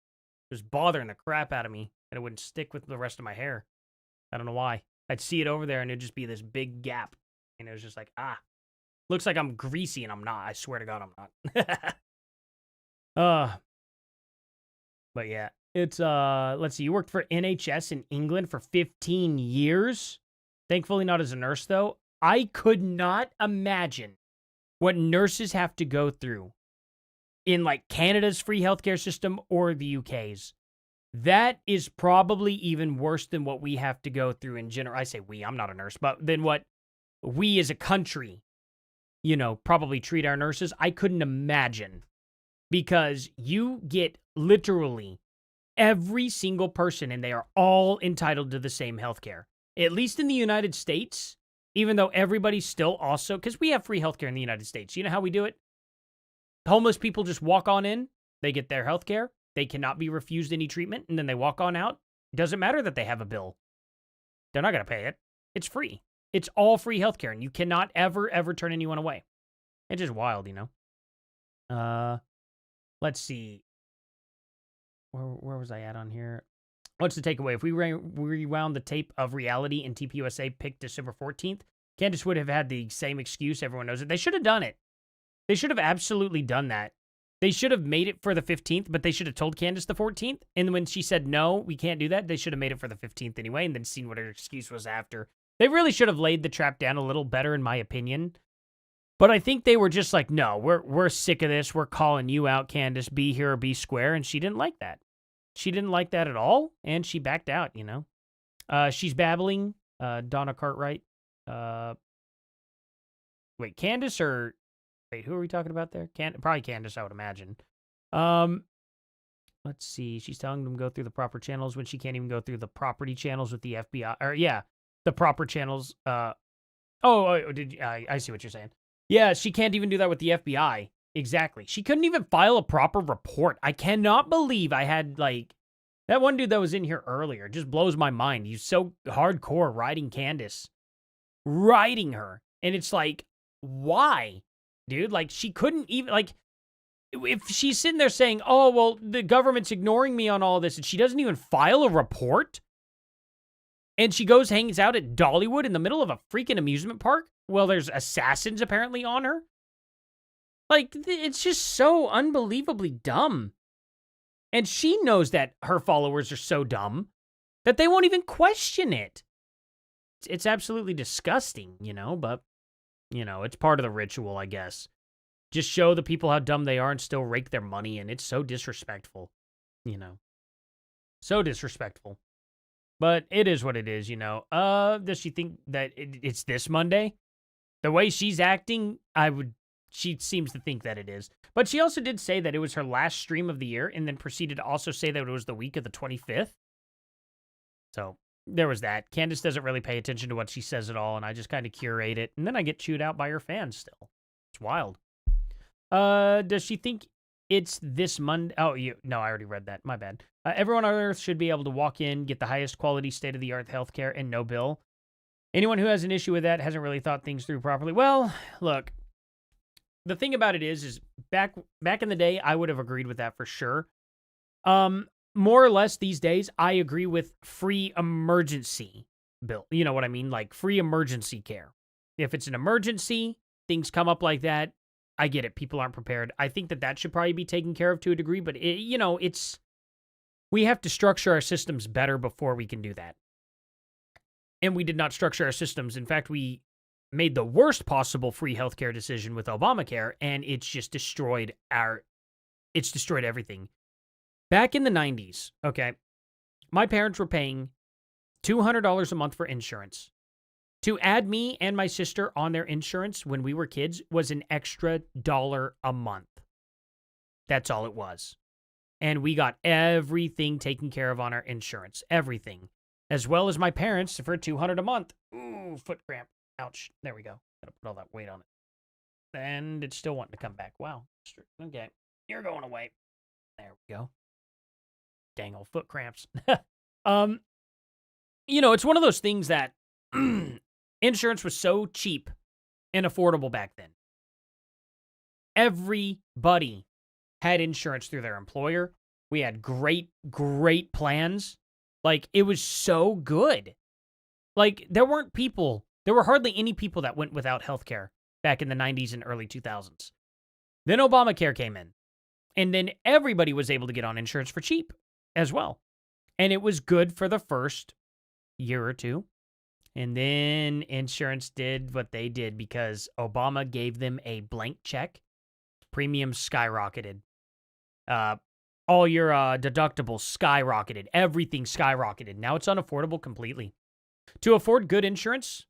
It was bothering the crap out of me, and it wouldn't stick with the rest of my hair. I don't know why. I'd see it over there, and it'd just be this big gap. And it was just like, looks like I'm greasy, and I'm not. I swear to God, I'm not. But yeah, it's, let's see. You worked for NHS in England for 15 years. Thankfully not as a nurse, though. I could not imagine what nurses have to go through in, like, Canada's free healthcare system or the UK's. That is probably even worse than what we have to go through in general. I say we, I'm not a nurse, but than what we as a country, you know, probably treat our nurses. I couldn't imagine, because you get literally every single person and they are all entitled to the same healthcare. At least in the United States, even though everybody's still also, because we have free healthcare in the United States. You know how we do it? Homeless people just walk on in, they get their healthcare. They cannot be refused any treatment, and then they walk on out. It doesn't matter that they have a bill. They're not going to pay it. It's free. It's all free healthcare, and you cannot ever turn anyone away. It's just wild, you know? Let's see. Where was I at on here? What's the takeaway? If we rewound the tape of reality and TPUSA picked December 14th, Candace would have had the same excuse. Everyone knows it. They should have done it. They should have absolutely done that. They should have made it for the 15th, but they should have told Candace the 14th. And when she said, no, we can't do that, they should have made it for the 15th anyway and then seen what her excuse was after. They really should have laid the trap down a little better, in my opinion. But I think they were just like, no, we're sick of this. We're calling you out, Candace. Be here or be square. And she didn't like that. She didn't like that at all, and she backed out, you know. She's babbling. Donna Cartwright. Wait, Candace or... Wait, who are we talking about there? Probably Candace, I would imagine. Let's see. She's telling them to go through the proper channels when she can't even go through the property channels with the FBI. Or, yeah, the proper channels. I see what you're saying. Yeah, she can't even do that with the FBI. Exactly. She couldn't even file a proper report. I cannot believe I had, like, that one dude that was in here earlier. Just blows my mind. He's so hardcore riding Candace. Riding her. And it's like, why? Dude, like, she couldn't even, like, if she's sitting there saying, oh, well, the government's ignoring me on all this, and she doesn't even file a report, and she goes, hangs out at Dollywood in the middle of a freaking amusement park, well, there's assassins apparently on her. Like, it's just so unbelievably dumb. And she knows that her followers are so dumb that they won't even question it. It's absolutely disgusting, you know, but, you know, it's part of the ritual, I guess. Just show the people how dumb they are and still rake their money in. It's so disrespectful, you know. So disrespectful. But it is what it is, you know. Does she think that it's this Monday? The way she's acting, she seems to think that it is. But she also did say that it was her last stream of the year and then proceeded to also say that it was the week of the 25th. So there was that. Candace doesn't really pay attention to what she says at all, and I just kind of curate it. And then I get chewed out by her fans still. It's wild. Does she think it's this Monday? Oh, no, I already read that. My bad. Everyone on Earth should be able to walk in, get the highest quality state-of-the-art healthcare, and no bill. Anyone who has an issue with that hasn't really thought things through properly. Well, look, the thing about it is back in the day, I would have agreed with that for sure. More or less these days, I agree with free emergency bill. You know what I mean? Like free emergency care. If it's an emergency, things come up like that. I get it. People aren't prepared. I think that should probably be taken care of to a degree, but we have to structure our systems better before we can do that. And we did not structure our systems. In fact, we made the worst possible free healthcare decision with Obamacare, and it's just destroyed everything. Back in the 90s, okay, my parents were paying $200 a month for insurance. To add me and my sister on their insurance when we were kids was an extra $1 a month. That's all it was. And we got everything taken care of on our insurance. Everything. As well as my parents for $200 a month. Ooh, foot cramp. Ouch. There we go. Gotta put all that weight on it. And it's still wanting to come back. Wow. Okay. You're going away. There we go. Dang old foot cramps. It's one of those things that insurance was so cheap and affordable back then. Everybody had insurance through their employer. We had great, great plans. Like, it was so good. Like, there were hardly any people that went without healthcare back in the 90s and early 2000s. Then Obamacare came in. And then everybody was able to get on insurance for cheap as well. And it was good for the first year or two. And then insurance did what they did because Obama gave them a blank check. Premiums skyrocketed. All your deductibles skyrocketed. Everything skyrocketed. Now it's unaffordable completely. To afford good insurance,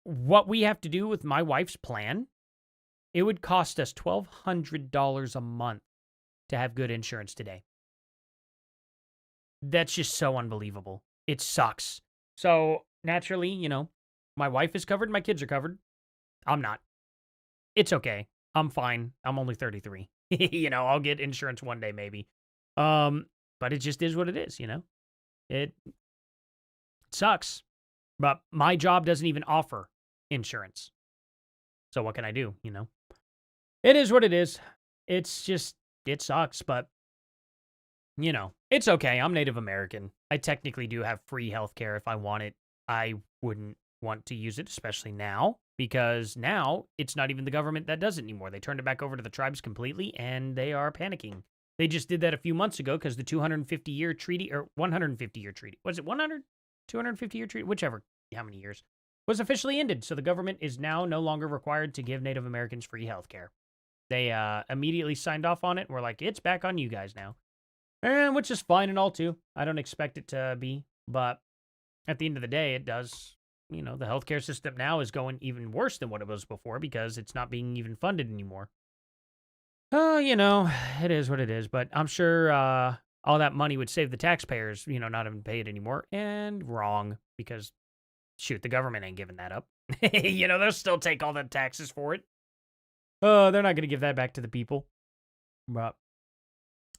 what we have to do with my wife's plan, it would cost us $1,200 a month to have good insurance today. That's just so unbelievable. It sucks. So, naturally, my wife is covered, my kids are covered. I'm not. It's okay. I'm fine. I'm only 33. I'll get insurance one day, maybe. But it just is what it is, It sucks. But my job doesn't even offer insurance. So what can I do, It is what it is. It's just, it sucks, but you know, it's okay. I'm Native American. I technically do have free healthcare if I want it. I wouldn't want to use it, especially now, because now it's not even the government that does it anymore. They turned it back over to the tribes completely, and they are panicking. They just did that a few months ago because the 250-year treaty, or 150-year treaty, was it 100? 250-year treaty? Whichever, how many years, was officially ended. So the government is now no longer required to give Native Americans free healthcare. They immediately signed off on it. We're like, it's back on you guys now. And which is fine and all, too. I don't expect it to be, but at the end of the day, it does. You know, the healthcare system now is going even worse than what it was before because it's not being even funded anymore. You know, it is what it is, but I'm sure all that money would save the taxpayers, you know, not having to pay it anymore. And wrong, because, shoot, the government ain't giving that up. You know, they'll still take all the taxes for it. They're not going to give that back to the people. But,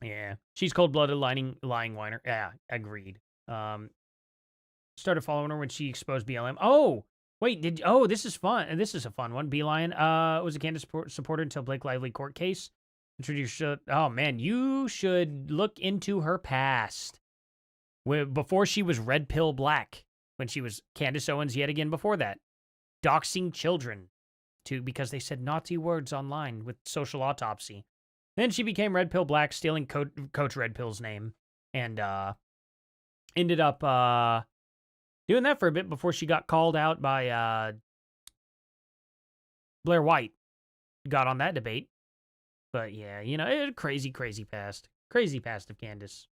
yeah, she's cold-blooded, lying whiner. Yeah, agreed. Started following her when she exposed BLM. Oh, wait, this is fun. This is a fun one. Beeline was a Candace supporter until Blake Lively court case. Oh, man, you should look into her past. Before she was Red Pill Black, when she was Candace Owens yet again before that. Doxing children because they said naughty words online with Social Autopsy. Then she became Red Pill Black, stealing Coach Red Pill's name, and ended up doing that for a bit before she got called out by Blair White. Got on that debate. But yeah, you know, crazy past. Crazy past of Candace.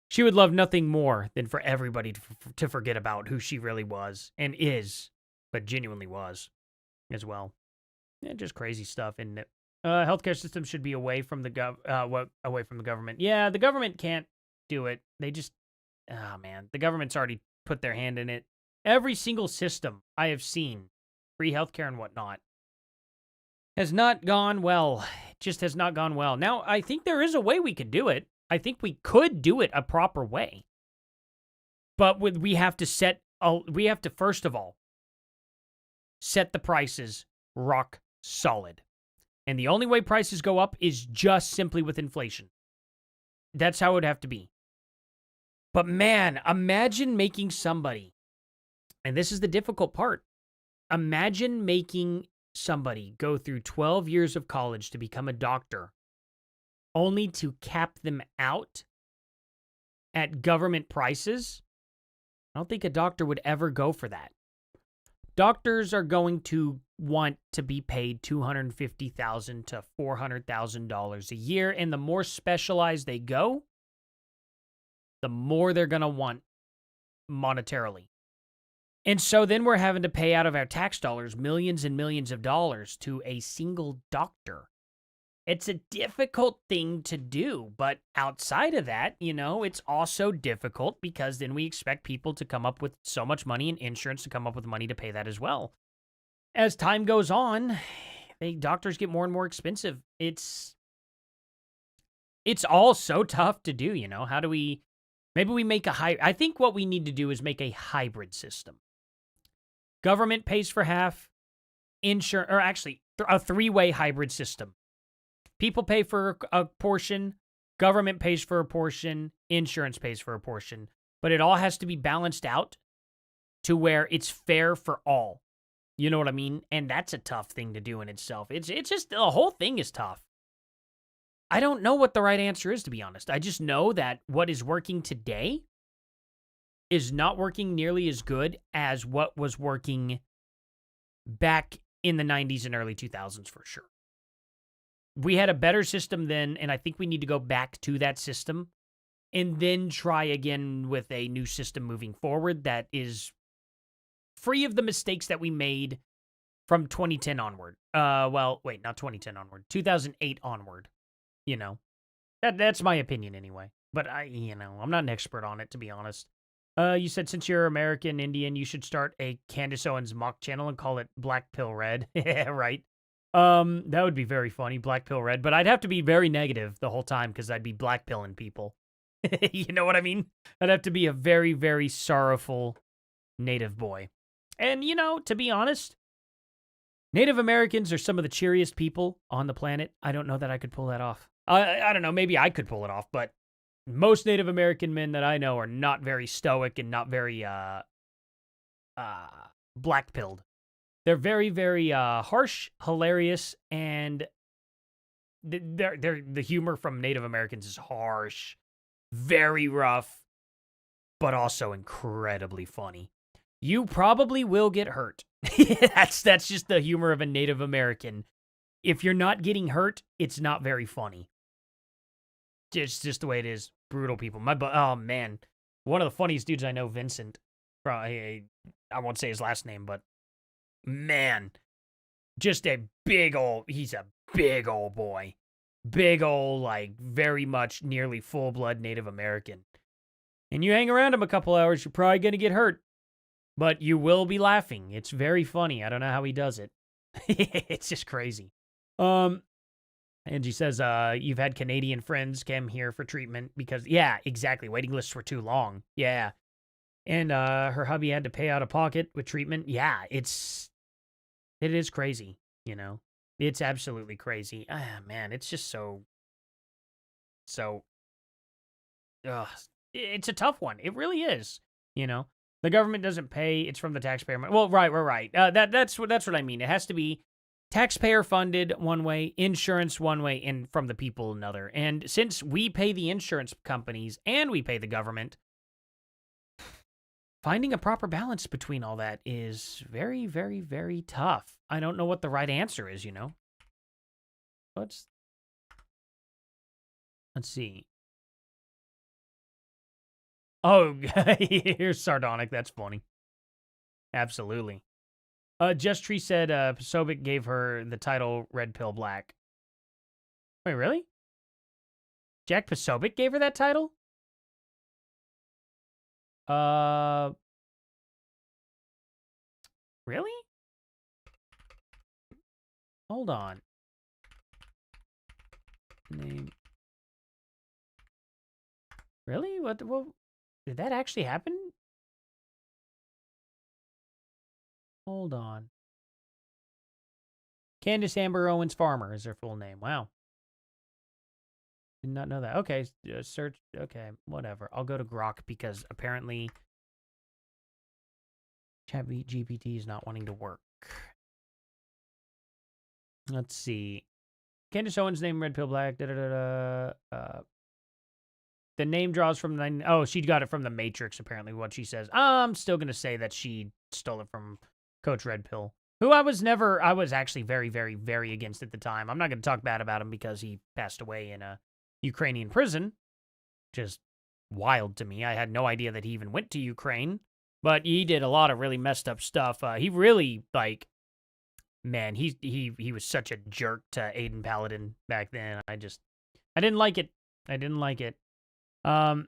She would love nothing more than for everybody to forget about who she really was and is, but genuinely was as well. Yeah, just crazy stuff. And healthcare system should be away from the government. Yeah, the government can't do it. They just, oh man, the government's already put their hand in it. Every single system I have seen, free healthcare and whatnot, has not gone well. It just has not gone well. Now, I think there is a way we could do it. I think we could do it a proper way. But we have to first of all, set the prices rock solid. And the only way prices go up is just simply with inflation. That's how it would have to be. But man, imagine making somebody, and this is the difficult part, imagine making somebody go through 12 years of college to become a doctor, only to cap them out at government prices. I don't think a doctor would ever go for that. Doctors are going to want to be paid $250,000 to $400,000 a year, and the more specialized they go, the more they're going to want monetarily. And so then we're having to pay out of our tax dollars millions and millions of dollars to a single doctor. It's a difficult thing to do, but outside of that, you know, it's also difficult because then we expect people to come up with so much money and insurance to come up with money to pay that as well. As time goes on, doctors get more and more expensive. It's all so tough to do, you know. How do we, maybe we make I think what we need to do is make a hybrid system. Government pays for half, insurance, or actually a three-way hybrid system. People pay for a portion, government pays for a portion, insurance pays for a portion. But it all has to be balanced out to where it's fair for all. You know what I mean? And that's a tough thing to do in itself. It's just, the whole thing is tough. I don't know what the right answer is, to be honest. I just know that what is working today is not working nearly as good as what was working back in the 90s and early 2000s for sure. We had a better system then, and I think we need to go back to that system and then try again with a new system moving forward that is free of the mistakes that we made from 2010 onward. Well, wait, not 2010 onward, 2008 onward. You know, that's my opinion anyway. But I'm not an expert on it, to be honest. You said since you're American Indian, you should start a Candace Owens mock channel and call it Black Pill Red. Yeah, right. That would be very funny, Black Pill Red, but I'd have to be very negative the whole time because I'd be blackpilling people. You know what I mean? I'd have to be a very, very sorrowful native boy. And, you know, to be honest, Native Americans are some of the cheeriest people on the planet. I don't know that I could pull that off. I don't know, maybe I could pull it off, but most Native American men that I know are not very stoic and not very black-pilled. They're very, very harsh, hilarious, and the humor from Native Americans is harsh, very rough, but also incredibly funny. You probably will get hurt. That's just the humor of a Native American. If you're not getting hurt, it's not very funny. It's just the way it is. Brutal people. Oh man, one of the funniest dudes I know, Vincent. I won't say his last name, but man, just he's a big old boy. Big old, like, very much nearly full-blood Native American. And you hang around him a couple hours, you're probably going to get hurt. But you will be laughing. It's very funny. I don't know how he does it. It's just crazy. Angie says, you've had Canadian friends come here for treatment because, yeah, exactly. Waiting lists were too long. Yeah. And her hubby had to pay out of pocket with treatment. Yeah, it is crazy, you know. It's absolutely crazy. Ah, man, it's just so it's a tough one. It really is, you know. The government doesn't pay. It's from the taxpayer money. Well, right. That's what I mean. It has to be taxpayer funded one way, insurance one way, and from the people another. And since we pay the insurance companies and we pay the government, finding a proper balance between all that is very, very, very tough. I don't know what the right answer is, you know. Let's see. Oh, here's Sardonic. That's funny. Absolutely. Just Tree said Posobiec gave her the title Red Pill Black. Wait, really? Jack Posobiec gave her that title? Really? Hold on. Name. Really? What did that actually happen? Hold on. Candace Amber Owens Farmer is her full name. Wow. Did not know that. Okay, search. Okay, whatever. I'll go to Grok because apparently ChatGPT is not wanting to work. Let's see. Candace Owens' name, Red Pill Black. The name draws from the... Oh, she got it from the Matrix, apparently, what she says. I'm still going to say that she stole it from Coach Red Pill, who I was actually very, very, very against at the time. I'm not going to talk bad about him because he passed away in a Ukrainian prison, which is wild to me. I had no idea that he even went to Ukraine, but he did a lot of really messed up stuff. He really, like... Man, he was such a jerk to Aiden Paladin back then. I didn't like it. Man,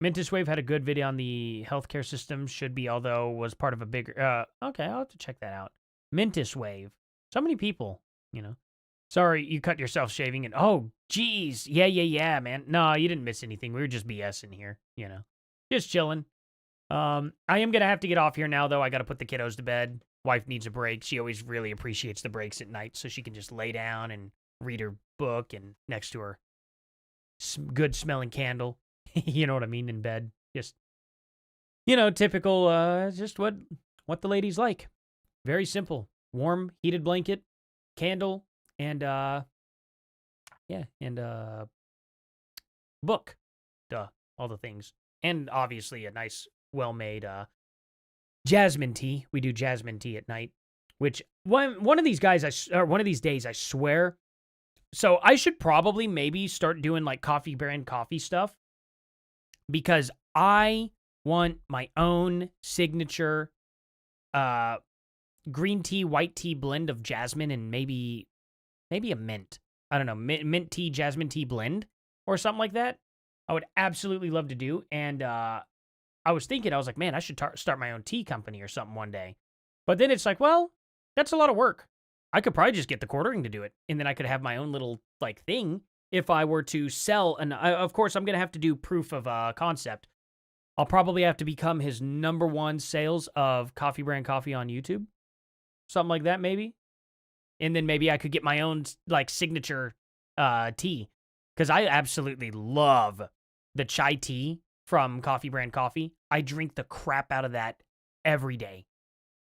Mintus Wave had a good video on the healthcare system. Should be, although was part of a bigger. Okay, I'll have to check that out. Mintus Wave. So many people, you know. Sorry, you cut yourself shaving and oh, geez, yeah, man. No, you didn't miss anything. We were just BSing here, you know, just chilling. I am gonna have to get off here now, though. I got to put the kiddos to bed. Wife needs a break. She always really appreciates the breaks at night so she can just lay down and read her book and next to her good smelling candle. You know what I mean? In bed. Just, you know, typical, just what the ladies like. Very simple. Warm, heated blanket, candle, and, book. Duh. All the things. And obviously a nice, well-made, jasmine tea. We do jasmine tea at night, which one of these days, I swear. So I should probably maybe start doing like coffee brand coffee stuff because I want my own signature green tea, white tea blend of jasmine and maybe a mint. I don't know, mint tea, jasmine tea blend or something like that. I would absolutely love to do. And I was like, man, I should start my own tea company or something one day. But then it's like, well, that's a lot of work. I could probably just get the quartering to do it. And then I could have my own little, like, thing if I were to sell. And of course, I'm going to have to do proof of concept. I'll probably have to become his #1 sales of coffee brand coffee on YouTube. Something like that, maybe. And then maybe I could get my own, like, signature tea. because I absolutely love the chai tea from Coffee Brand Coffee. I drink the crap out of that every day.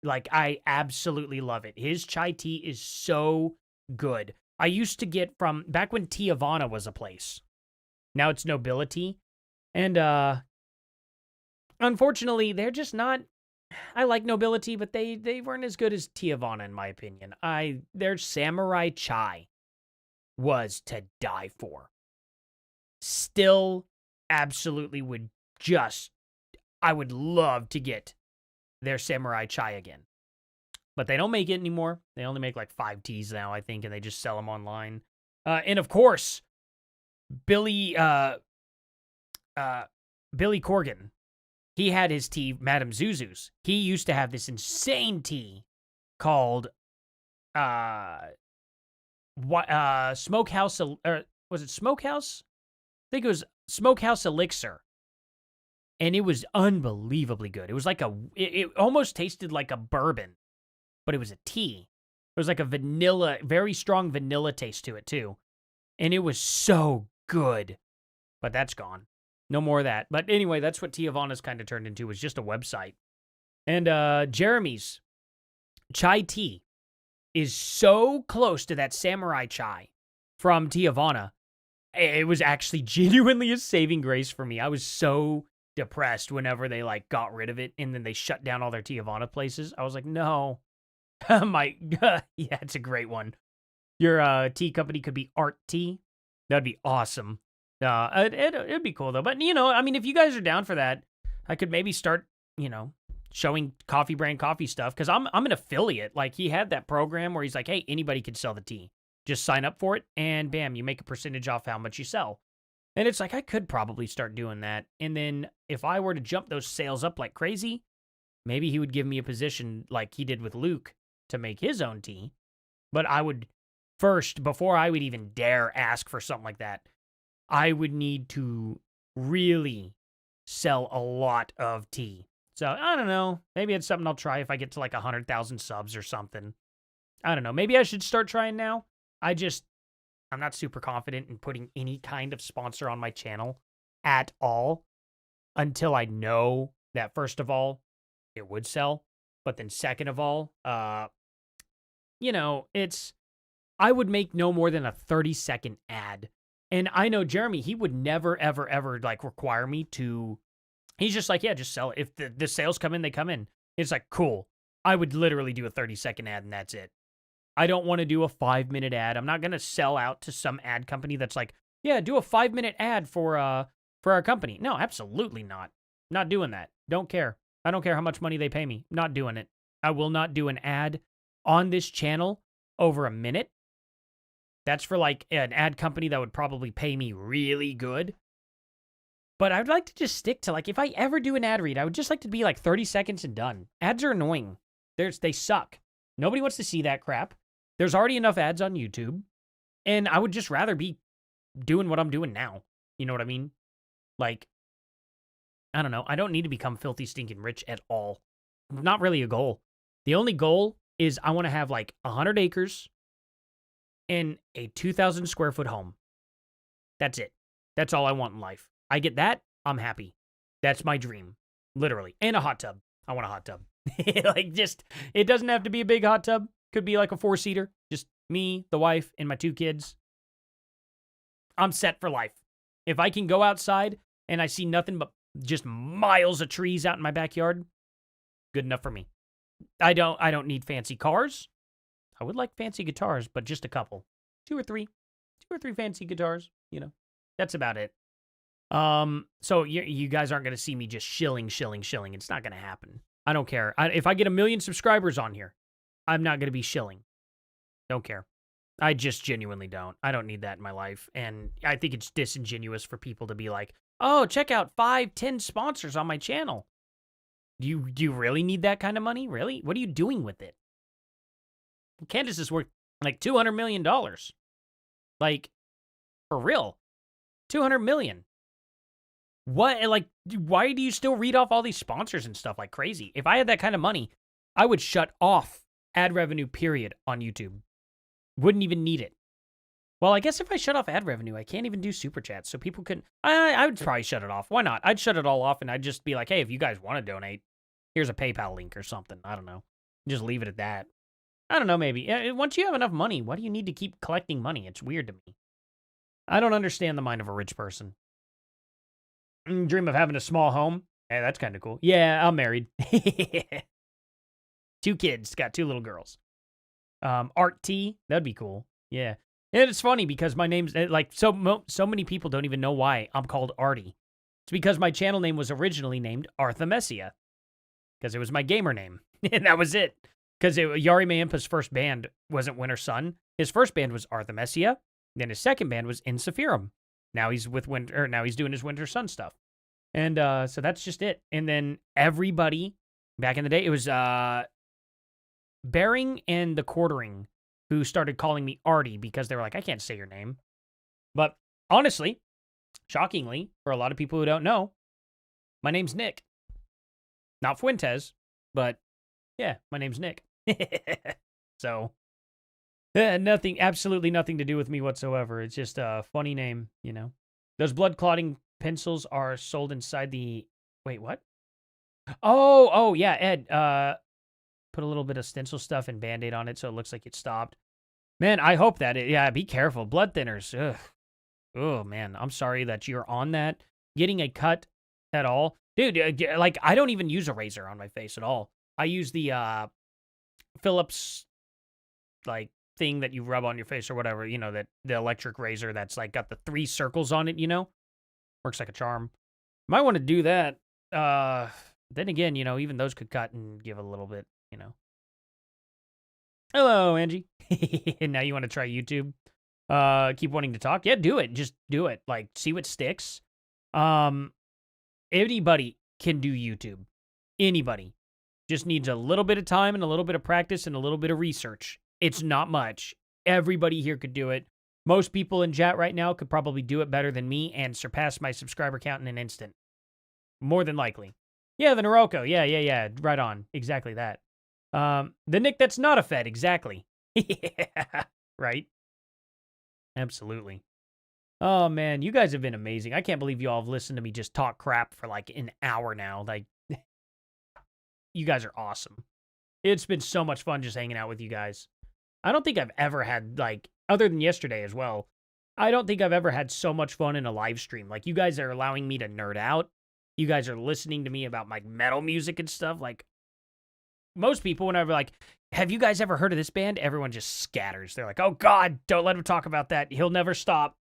Like, I absolutely love it. His chai tea is so good. I used to get from back when Tiavana was a place. Now it's Nobility. And unfortunately, they're just not. I like Nobility, but they weren't as good as Tiavana, in my opinion. Their Samurai Chai was to die for. Still, absolutely I would love to get their Samurai Chai again. But they don't make it anymore. They only make like 5 teas now, I think, and they just sell them online. And of course, Billy Corgan, he had his tea, Madame Zuzu's. He used to have this insane tea called Smokehouse, or was it Smokehouse? I think it was Smokehouse Elixir. And it was unbelievably good. It was like it almost tasted like a bourbon, but it was a tea. It was like a vanilla, very strong vanilla taste to it too. And it was so good. But that's gone. No more of that. But anyway, that's what Tiavana's kind of turned into, was just a website. And Jeremy's chai tea is so close to that Samurai Chai from Tiavana. It was actually genuinely a saving grace for me. I was so depressed whenever they like got rid of it and then they shut down all their Tiavana places. I was like, no. Yeah, it's a great one. Your tea company could be Art Tea. That'd be awesome. It'd be cool though. But I mean, if you guys are down for that, I could maybe start, showing Coffee Brand Coffee stuff, because I'm an affiliate. Like, he had that program where he's like, hey, anybody can sell the tea. Just sign up for it, and bam, you make a percentage off how much you sell. And it's like, I could probably start doing that. And then if I were to jump those sales up like crazy, maybe he would give me a position like he did with Luke to make his own tea. But I would first, before I would even dare ask for something like that, I would need to really sell a lot of tea. So, I don't know. Maybe it's something I'll try if I get to like 100,000 subs or something. I don't know. Maybe I should start trying now. I'm not super confident in putting any kind of sponsor on my channel at all until I know that, first of all, it would sell. But then second of all, I would make no more than a 30-second ad. And I know Jeremy, he would never, ever, ever like require me to. He's just like, yeah, just sell it. If the sales come in, they come in. It's like, cool. I would literally do a 30-second ad and that's it. I don't want to do a 5-minute ad. I'm not going to sell out to some ad company that's like, yeah, do a 5-minute ad for our company. No, absolutely not. Not doing that. Don't care. I don't care how much money they pay me. Not doing it. I will not do an ad on this channel over a minute. That's for like an ad company that would probably pay me really good. But I'd like to just stick to, like, if I ever do an ad read, I would just like to be like 30 seconds and done. Ads are annoying. They suck. Nobody wants to see that crap. There's already enough ads on YouTube. And I would just rather be doing what I'm doing now. You know what I mean? Like, I don't know. I don't need to become filthy stinking rich at all. Not really a goal. The only goal is I want to have like 100 acres and a 2,000 square foot home. That's it. That's all I want in life. I get that, I'm happy. That's my dream. Literally. And a hot tub. I want a hot tub. Like, just, it doesn't have to be a big hot tub. Could be like a 4-seater. Just me, the wife, and my 2 kids. I'm set for life. If I can go outside and I see nothing but just miles of trees out in my backyard, good enough for me. I don't need fancy cars. I would like fancy guitars, but just a couple. 2 or 3 fancy guitars, That's about it. So you guys aren't going to see me just shilling. It's not going to happen. I don't care. If I get 1 million subscribers on here, I'm not going to be shilling. Don't care. I just genuinely don't. I don't need that in my life. And I think it's disingenuous for people to be like, oh, check out 5-10 sponsors on my channel. Do you really need that kind of money? Really? What are you doing with it? Candace is worth like $200 million. Like, for real. $200 million. What, like, why do you still read off all these sponsors and stuff like crazy? If I had that kind of money, I would shut off ad revenue, period, on YouTube. Wouldn't even need it. Well, I guess if I shut off ad revenue, I can't even do super chats, so people can. I would probably shut it off. Why not? I'd shut it all off, and I'd just be like, hey, if you guys want to donate, here's a PayPal link or something. I don't know. Just leave it at that. I don't know, maybe. Once you have enough money, why do you need to keep collecting money? It's weird to me. I don't understand the mind of a rich person. Dream of having a small home? Hey, that's kind of cool. Yeah, I'm married. 2 kids, got 2 little girls. Art T, that'd be cool. Yeah. And it's funny because my name's, like, so many people don't even know why I'm called Artie. It's because my channel name was originally named Arthemesia. Because it was my gamer name. And that was it. Because Yari Mayimpa's first band wasn't Winter Sun. His first band was Arthemesia. Then his second band was In Sephirum. Now he's now he's doing his Winter Sun stuff. And so that's just it. And then everybody back in the day, it was Bearing and the Quartering who started calling me Artie because they were like, I can't say your name. But honestly, shockingly, for a lot of people who don't know, my name's Nick. Not Fuentes, but yeah, my name's Nick. So, absolutely nothing to do with me whatsoever. It's just a funny name, you know. Those blood clotting pencils are sold inside the... Wait, what? Oh, yeah, Ed. Put a little bit of stencil stuff and Band-Aid on it so it looks like it stopped. Man, I hope that yeah, be careful. Blood thinners. Ugh. Oh, man, I'm sorry that you're on that. Getting a cut at all. Dude, like, I don't even use a razor on my face at all. I use the Phillips, like, thing that you rub on your face or whatever, you know, that the electric razor that's, like, got the 3 circles on it, you know? Works like a charm. Might want to do that. Then again, you know, even those could cut and give a little bit, you know. Hello, Angie. And now you want to try YouTube? Keep wanting to talk? Yeah, do it. Just do it. Like, see what sticks. Anybody can do YouTube. Anybody. Just needs a little bit of time and a little bit of practice and a little bit of research. It's not much. Everybody here could do it. Most people in chat right now could probably do it better than me and surpass my subscriber count in an instant. More than likely. Yeah, the Noroko. Yeah. Right on. Exactly that. The Nick that's not a Fed. Exactly. Yeah. Right? Absolutely. Oh, man. You guys have been amazing. I can't believe you all have listened to me just talk crap for like an hour now. Like, you guys are awesome. It's been so much fun just hanging out with you guys. I don't think I've ever had, like, other than yesterday as well, I don't think I've ever had so much fun in a live stream. Like, you guys are allowing me to nerd out. You guys are listening to me about, like, metal music and stuff. Like, most people, whenever, like, have you guys ever heard of this band? Everyone just scatters. They're like, oh, God, don't let him talk about that. He'll never stop.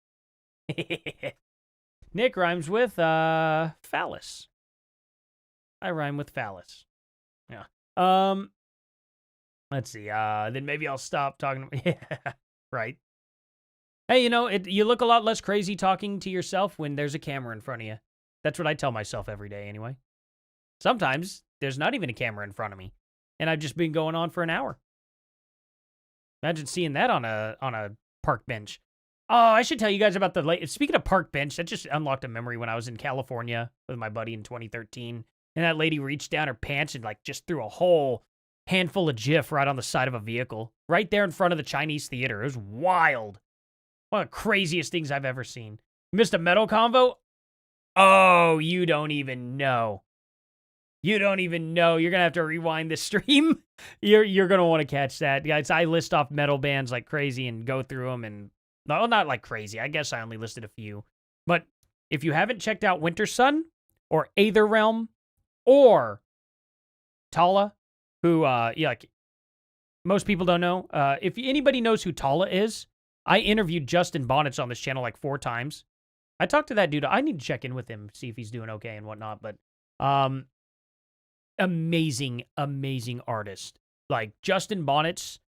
Nick rhymes with, phallus. I rhyme with phallus. Yeah. Let's see. Then maybe I'll stop talking. Yeah, right. Hey, you know, you look a lot less crazy talking to yourself when there's a camera in front of you. That's what I tell myself every day, anyway. Sometimes there's not even a camera in front of me, and I've just been going on for an hour. Imagine seeing that on a park bench. Oh, I should tell you guys about speaking of park bench, that just unlocked a memory when I was in California with my buddy in 2013, and that lady reached down her pants and like just threw a whole handful of Jif right on the side of a vehicle, right there in front of the Chinese theater. It was wild. One of the craziest things I've ever seen. Missed a metal convo? Oh, you don't even know. You don't even know. You're going to have to rewind this stream. You're going to want to catch that. Guys, I list off metal bands like crazy and go through them. And no, not like crazy. I guess I only listed a few. But if you haven't checked out Winter Sun or Aether Realm or Tala, who, like, most people don't know. If anybody knows who Tala is, I interviewed Justin Bonnets on this channel like 4 times. I talked to that dude. I need to check in with him, see if he's doing okay and whatnot. But amazing, amazing artist. Like, Justin Bonnets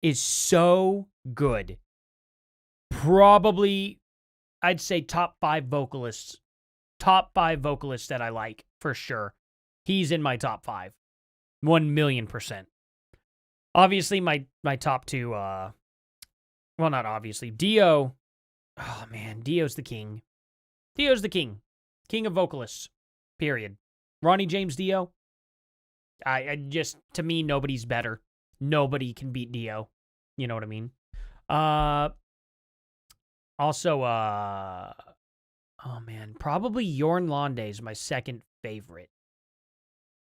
is so good. Probably, I'd say top 5 vocalists. Top 5 vocalists that I like, for sure. He's in my top 5. 1,000,000%. Obviously, my top 2, well, not obviously. Dio. Oh, man. Dio's the king. Dio's the king. King of vocalists. Period. Ronnie James Dio. I just, to me, nobody's better. Nobody can beat Dio. You know what I mean? Also, oh man, probably Jorn Londe is my second favorite.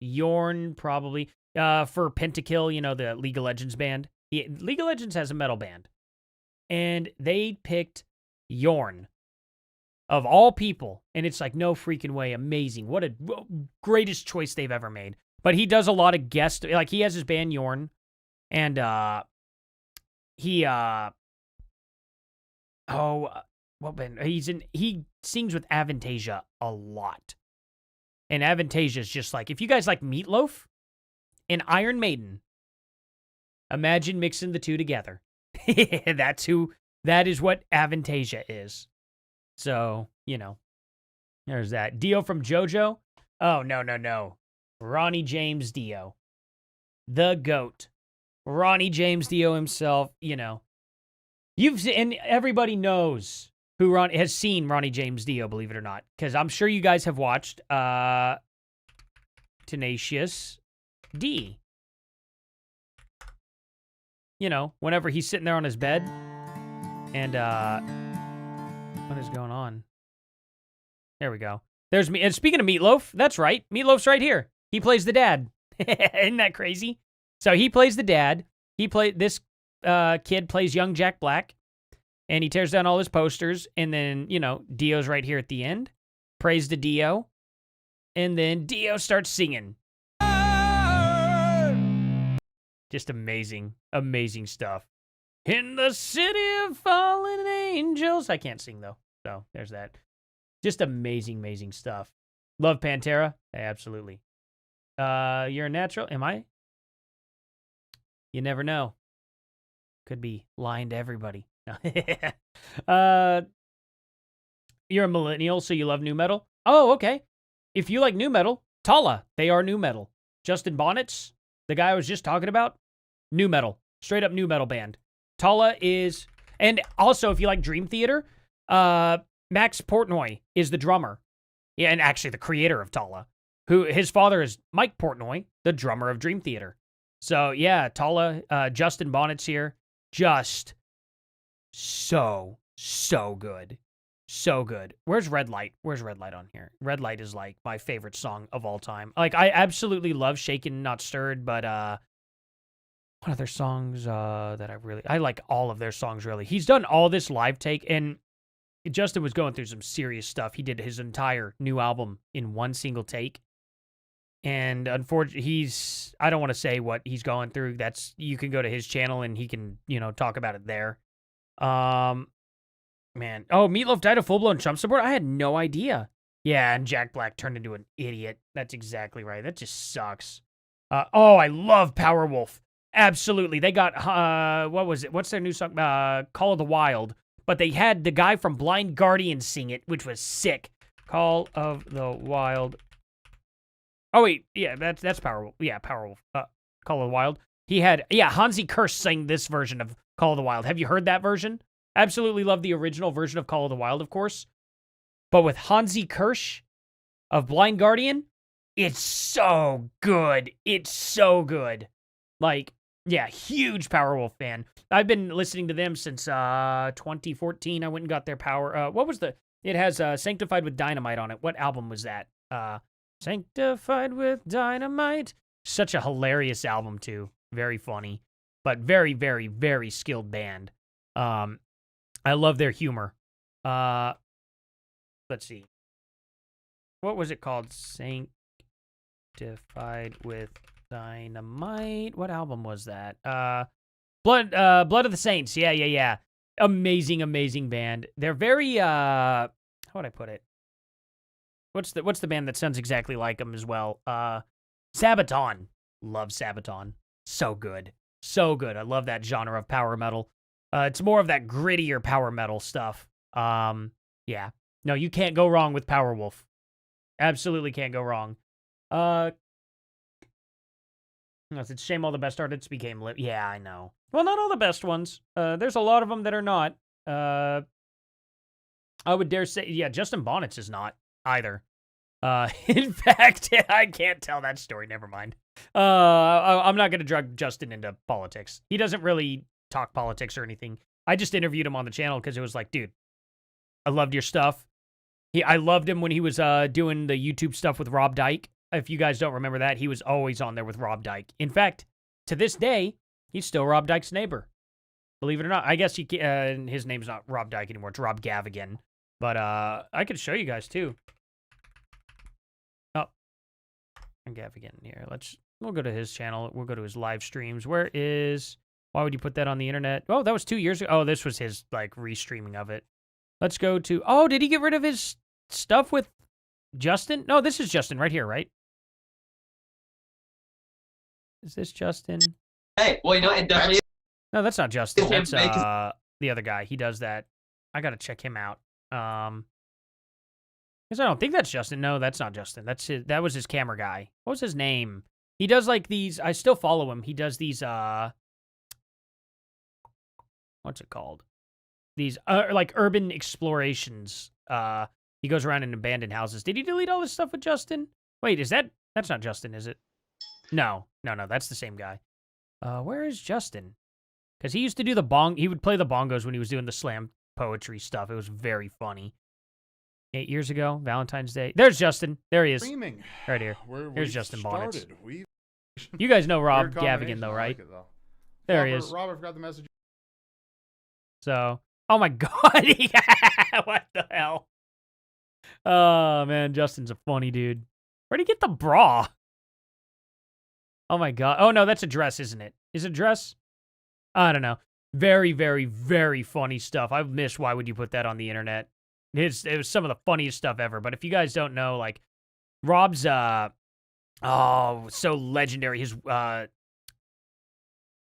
Jorn probably. For Pentakill, the League of Legends band. League of Legends has a metal band. And they picked Jorn. Of all people. And it's like, no freaking way. Amazing. What a greatest choice they've ever made. But he does a lot of guest, like he has his band Jorn. And he what band? He sings with Avantasia a lot. And Avantasia is just like, if you guys like Meatloaf and Iron Maiden, imagine mixing the two together. That is what Avantasia is. So, there's that. Dio from JoJo. Oh, no. Ronnie James Dio. The GOAT. Ronnie James Dio himself, and everybody knows who has seen Ronnie James Dio, believe it or not, because I'm sure you guys have watched Tenacious D. Whenever he's sitting there on his bed, and what is going on? There we go. There's me. And speaking of Meatloaf, that's right. Meatloaf's right here. He plays the dad. Isn't that crazy? So he plays the dad. This kid plays young Jack Black, and he tears down all his posters, and then, Dio's right here at the end. Praise to Dio. And then Dio starts singing. Just amazing, amazing stuff. In the city of fallen angels. I can't sing, though. So there's that. Just amazing, amazing stuff. Love Pantera? Absolutely. You're a natural? Am I? You never know. Could be lying to everybody. You're a millennial, so you love new metal? Oh, okay. If you like new metal, Tala, they are new metal. Justin Bonnets, the guy I was just talking about, new metal. Straight up new metal band. Tala is, and also if you like Dream Theater, Max Portnoy is the drummer. Yeah, and actually the creator of Tala. His father is Mike Portnoy, the drummer of Dream Theater. So yeah, Tala, Justin Bonnet's here. Just so good. So good. Where's Red Light? Where's Red Light on here? Red Light is like my favorite song of all time. Like I absolutely love Shaken Not Stirred, but what other songs that I like all of their songs really. He's done all this live take, and Justin was going through some serious stuff. He did his entire new album in one single take. And unfortunately, I don't want to say what he's going through. You can go to his channel and he can, talk about it there. Man. Oh, Meatloaf died of full-blown Trump support? I had no idea. Yeah, and Jack Black turned into an idiot. That's exactly right. That just sucks. I love Powerwolf. Absolutely. They got, what was it? What's their new song? Call of the Wild. But they had the guy from Blind Guardian sing it, which was sick. Call of the Wild. Oh, wait. Yeah, that's Powerwolf. Yeah, Powerwolf. Call of the Wild. He had, Hansi Kirsch sang this version of Call of the Wild. Have you heard that version? Absolutely love the original version of Call of the Wild, of course. But with Hansi Kirsch of Blind Guardian, it's so good. It's so good. Like, yeah, huge Powerwolf fan. I've been listening to them since 2014. I went and got their Power. It has Sanctified with Dynamite on it. What album was that? Sanctified with Dynamite. Such a hilarious album, too. Very funny. But very, very, very skilled band. I love their humor. Let's see. What was it called? Sanctified with Dynamite. What album was that? Blood of the Saints. Yeah. Amazing, amazing band. They're very how would I put it? What's the band that sounds exactly like them as well? Sabaton. Love Sabaton. So good. So good. I love that genre of power metal. It's more of that grittier power metal stuff. Yeah. No, you can't go wrong with Powerwolf. Absolutely can't go wrong. It's a shame all the best artists became Yeah, I know. Well, not all the best ones. There's a lot of them that are not. I would dare say, yeah, Justin Bonnets is not either. In fact, I can't tell that story. Never mind. I'm not going to drag Justin into politics. He doesn't really talk politics or anything. I just interviewed him on the channel because it was like, dude, I loved your stuff. I loved him when he was doing the YouTube stuff with Rob Dyke. If you guys don't remember that, he was always on there with Rob Dyke. In fact, to this day, he's still Rob Dyke's neighbor. Believe it or not. I guess his name's not Rob Dyke anymore. It's Rob Gavigan. But I could show you guys, too. Oh. Gavigan here. We'll go to his channel. We'll go to his live streams. Why would you put that on the internet? Oh, that was 2 years ago. Oh, this was his, like, restreaming of it. Let's go to... Oh, did he get rid of his stuff with Justin? No, this is Justin right here, right? Is this Justin? Hey, well, it definitely... No, that's not Justin. That's the other guy. He does that. I gotta check him out. Because I don't think that's Justin. No, that's not Justin. That was his camera guy. What was his name? He does like these. I still follow him. He does these. What's it called? These like urban explorations. He goes around in abandoned houses. Did he delete all this stuff with Justin? Wait, that's not Justin, is it? No, that's the same guy. Where is Justin? Because he used to do he would play the bongos when he was doing the slam poetry stuff. It was very funny. 8 years ago, Valentine's Day. There's Justin. There he is. Right here. Here's Justin Bonnets. You guys know Rob Gavigan, though, right? There he is. Robert, forgot the message. So, oh my God. What the hell? Oh, man. Justin's a funny dude. Where'd he get the bra? Oh my God. Oh, no, that's a dress, isn't it? Is it a dress? I don't know. Very, very, very funny stuff. I miss Why Would You Put That on the Internet? It was some of the funniest stuff ever. But if you guys don't know, like, Rob's, so legendary. His,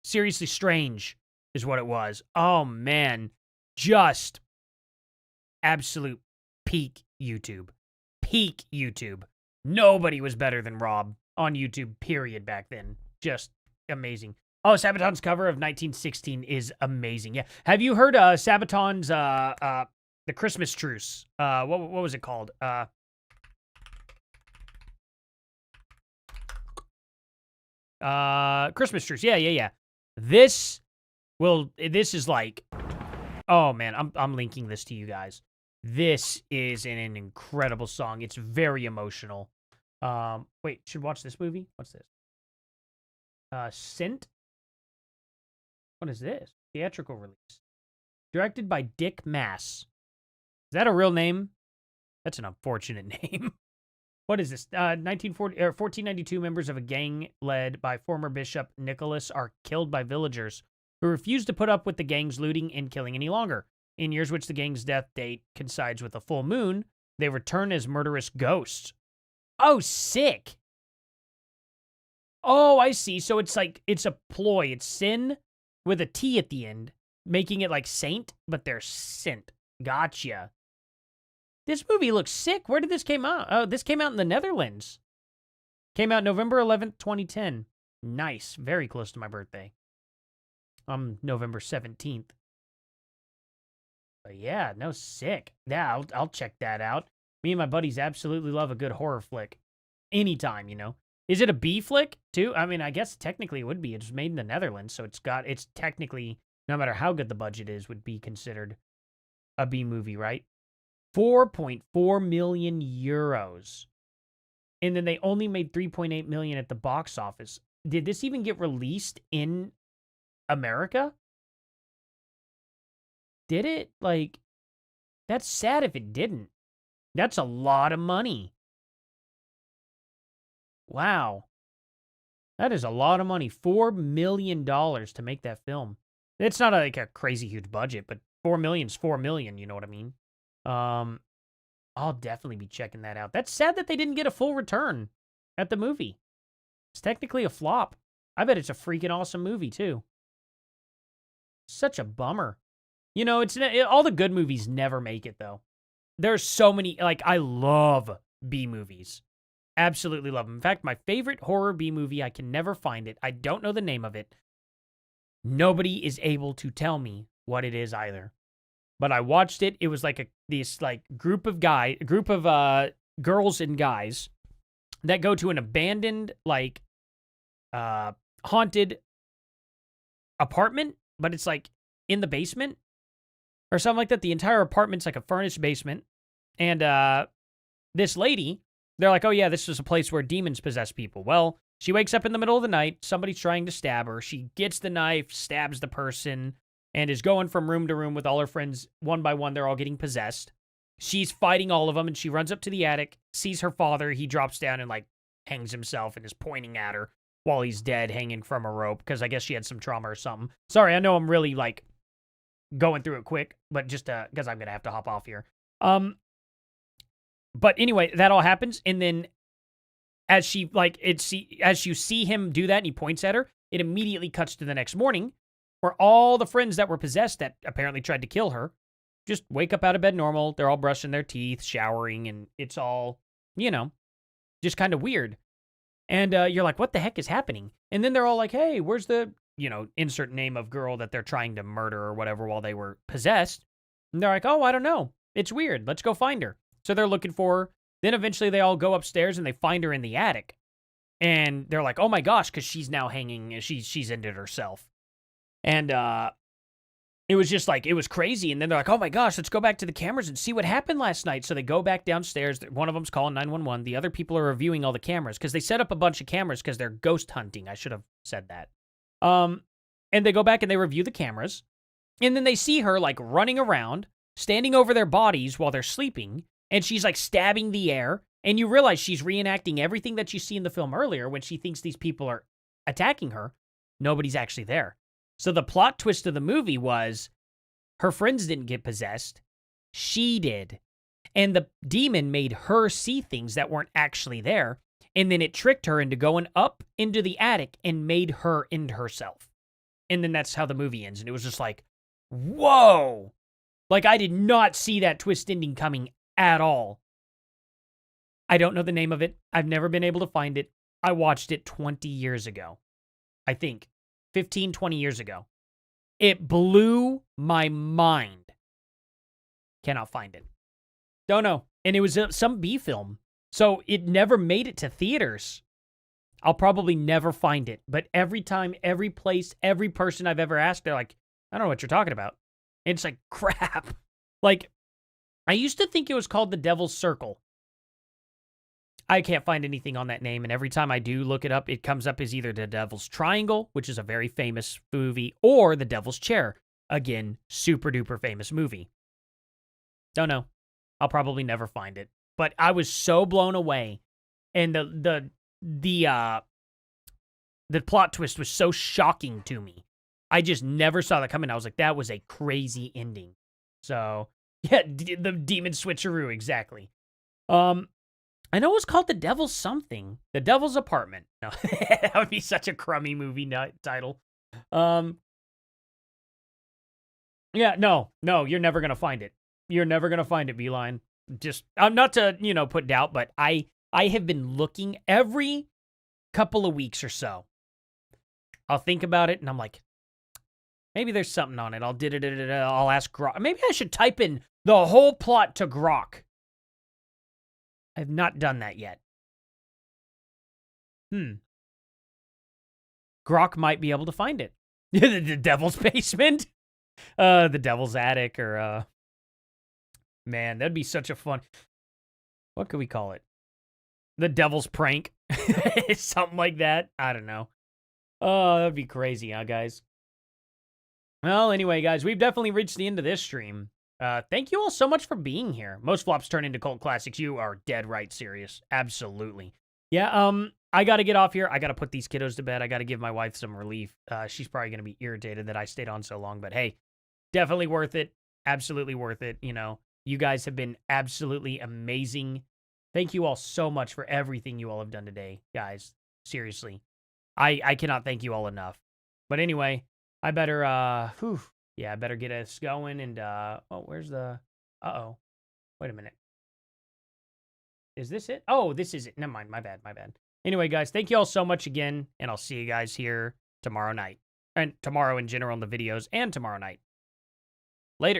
Seriously Strange is what it was. Oh, man. Just absolute peak YouTube. Peak YouTube. Nobody was better than Rob on YouTube, period, back then. Just amazing. Oh, Sabaton's cover of 1916 is amazing. Yeah. Have you heard Sabaton's The Christmas Truce? What was it called? Christmas Truce. Yeah. This is like, oh man, I'm linking this to you guys. This is an incredible song. It's very emotional. Wait, should watch this movie? What's this? Sint? What is this? Theatrical release. Directed by Dick Mass. Is that a real name? That's an unfortunate name. What is this? 1492 members of a gang led by former Bishop Nicholas are killed by villagers who refuse to put up with the gang's looting and killing any longer. In years which the gang's death date coincides with a full moon, they return as murderous ghosts. Oh, sick. Oh, I see. So it's like, it's a ploy. It's sin with a T at the end, making it like saint, but they're sint. Gotcha. This movie looks sick. Where did this came out? Oh, this came out in the Netherlands. Came out November 11th, 2010. Nice. Very close to my birthday. November 17th. But yeah, no, sick. Yeah, I'll check that out. Me and my buddies absolutely love a good horror flick. Anytime, you know. Is it a B flick, too? I mean, I guess technically it would be. It's made in the Netherlands, so it's technically, no matter how good the budget is, would be considered a B movie, right? 4.4 million euros. And then they only made 3.8 million at the box office. Did this even get released in America? Did it? Like, that's sad if it didn't. That's a lot of money. Wow. That is a lot of money. $4 million to make that film. It's not like a crazy huge budget, but 4 million is 4 million, you know what I mean? I'll definitely be checking that out. That's sad that they didn't get a full return at the movie. It's technically a flop. I bet it's a freaking awesome movie, too. Such a bummer. You know, all the good movies never make it, though. There's so many, like, I love B movies. Absolutely love them. In fact, my favorite horror B movie, I can never find it. I don't know the name of it. Nobody is able to tell me what it is either. But I watched it. It was like this group of girls and guys that go to an abandoned, like, haunted apartment, but it's like in the basement. or something like that. The entire apartment's like a furnished basement. And this lady, they're like, oh yeah, this is a place where demons possess people. Well, she wakes up in the middle of the night. Somebody's trying to stab her. She gets the knife, stabs the person, and is going from room to room with all her friends. One by one, they're all getting possessed. She's fighting all of them, and she runs up to the attic, sees her father. He drops down and, like, hangs himself and is pointing at her while he's dead, hanging from a rope, because I guess she had some trauma or something. Sorry, I know I'm really, like, going through it quick, but just because I'm going to have to hop off here. But anyway, that all happens, and then as you see him do that and he points at her, it immediately cuts to the next morning where all the friends that were possessed that apparently tried to kill her just wake up out of bed normal. They're all brushing their teeth, showering, and it's all, just kind of weird. And you're like, what the heck is happening? And then they're all like, hey, where's the, insert name of girl that they're trying to murder or whatever while they were possessed? And they're like, oh, I don't know. It's weird. Let's go find her. So they're looking for her. Then eventually they all go upstairs and they find her in the attic. And they're like, oh my gosh, because she's now hanging. She's ended herself. And it was just like, it was crazy. And then they're like, oh my gosh, let's go back to the cameras and see what happened last night. So they go back downstairs. One of them's calling 911. The other people are reviewing all the cameras because they set up a bunch of cameras because they're ghost hunting. I should have said that. And they go back and they review the cameras. And then they see her like running around, standing over their bodies while they're sleeping. And she's like stabbing the air. And you realize she's reenacting everything that you see in the film earlier when she thinks these people are attacking her. Nobody's actually there. So the plot twist of the movie was her friends didn't get possessed. She did. And the demon made her see things that weren't actually there. And then it tricked her into going up into the attic and made her into herself. And then that's how the movie ends. And it was just like, whoa. Like, I did not see that twist ending coming at all. I don't know the name of it. I've never been able to find it. I watched it 20 years ago. I think 15, 20 years ago. It blew my mind. Cannot find it. Don't know. And it was some B film. So it never made it to theaters. I'll probably never find it. But every time, every place, every person I've ever asked, they're like, I don't know what you're talking about. And it's like, crap. Like, I used to think it was called The Devil's Circle. I can't find anything on that name, and every time I do look it up, it comes up as either The Devil's Triangle, which is a very famous movie, or The Devil's Chair. Again, super duper famous movie. Don't know. I'll probably never find it. But I was so blown away, and the plot twist was so shocking to me. I just never saw that coming. I was like, that was a crazy ending. So, yeah, the demon switcheroo, exactly. I know it was called The Devil's something. The Devil's Apartment. No, that would be such a crummy movie title. Yeah, no, you're never going to find it. You're never going to find it, Beeline. Just, not to, put doubt, but I have been looking every couple of weeks or so. I'll think about it, and I'm like, maybe there's something on it. I'll ask Grok. Maybe I should type in the whole plot to Grok. I've not done that yet. Grok might be able to find it. The Devil's Basement? The Devil's Attic, or, man, that'd be such a fun... What could we call it? The Devil's Prank? Something like that? I don't know. Oh, that'd be crazy, huh, guys? Well, anyway, guys, we've definitely reached the end of this stream. Thank you all so much for being here. Most flops turn into cult classics. You are dead right serious. Absolutely. Yeah, I got to get off here. I got to put these kiddos to bed. I got to give my wife some relief. She's probably going to be irritated that I stayed on so long, but hey, definitely worth it. Absolutely worth it. You guys have been absolutely amazing. Thank you all so much for everything you all have done today, guys. Seriously. I cannot thank you all enough. But anyway, I better, yeah, I better get us going, and, where's the, wait a minute. Is this it? Oh, this is it. Never mind, my bad. Anyway, guys, thank you all so much again, and I'll see you guys here tomorrow night. And tomorrow in general in the videos, and tomorrow night.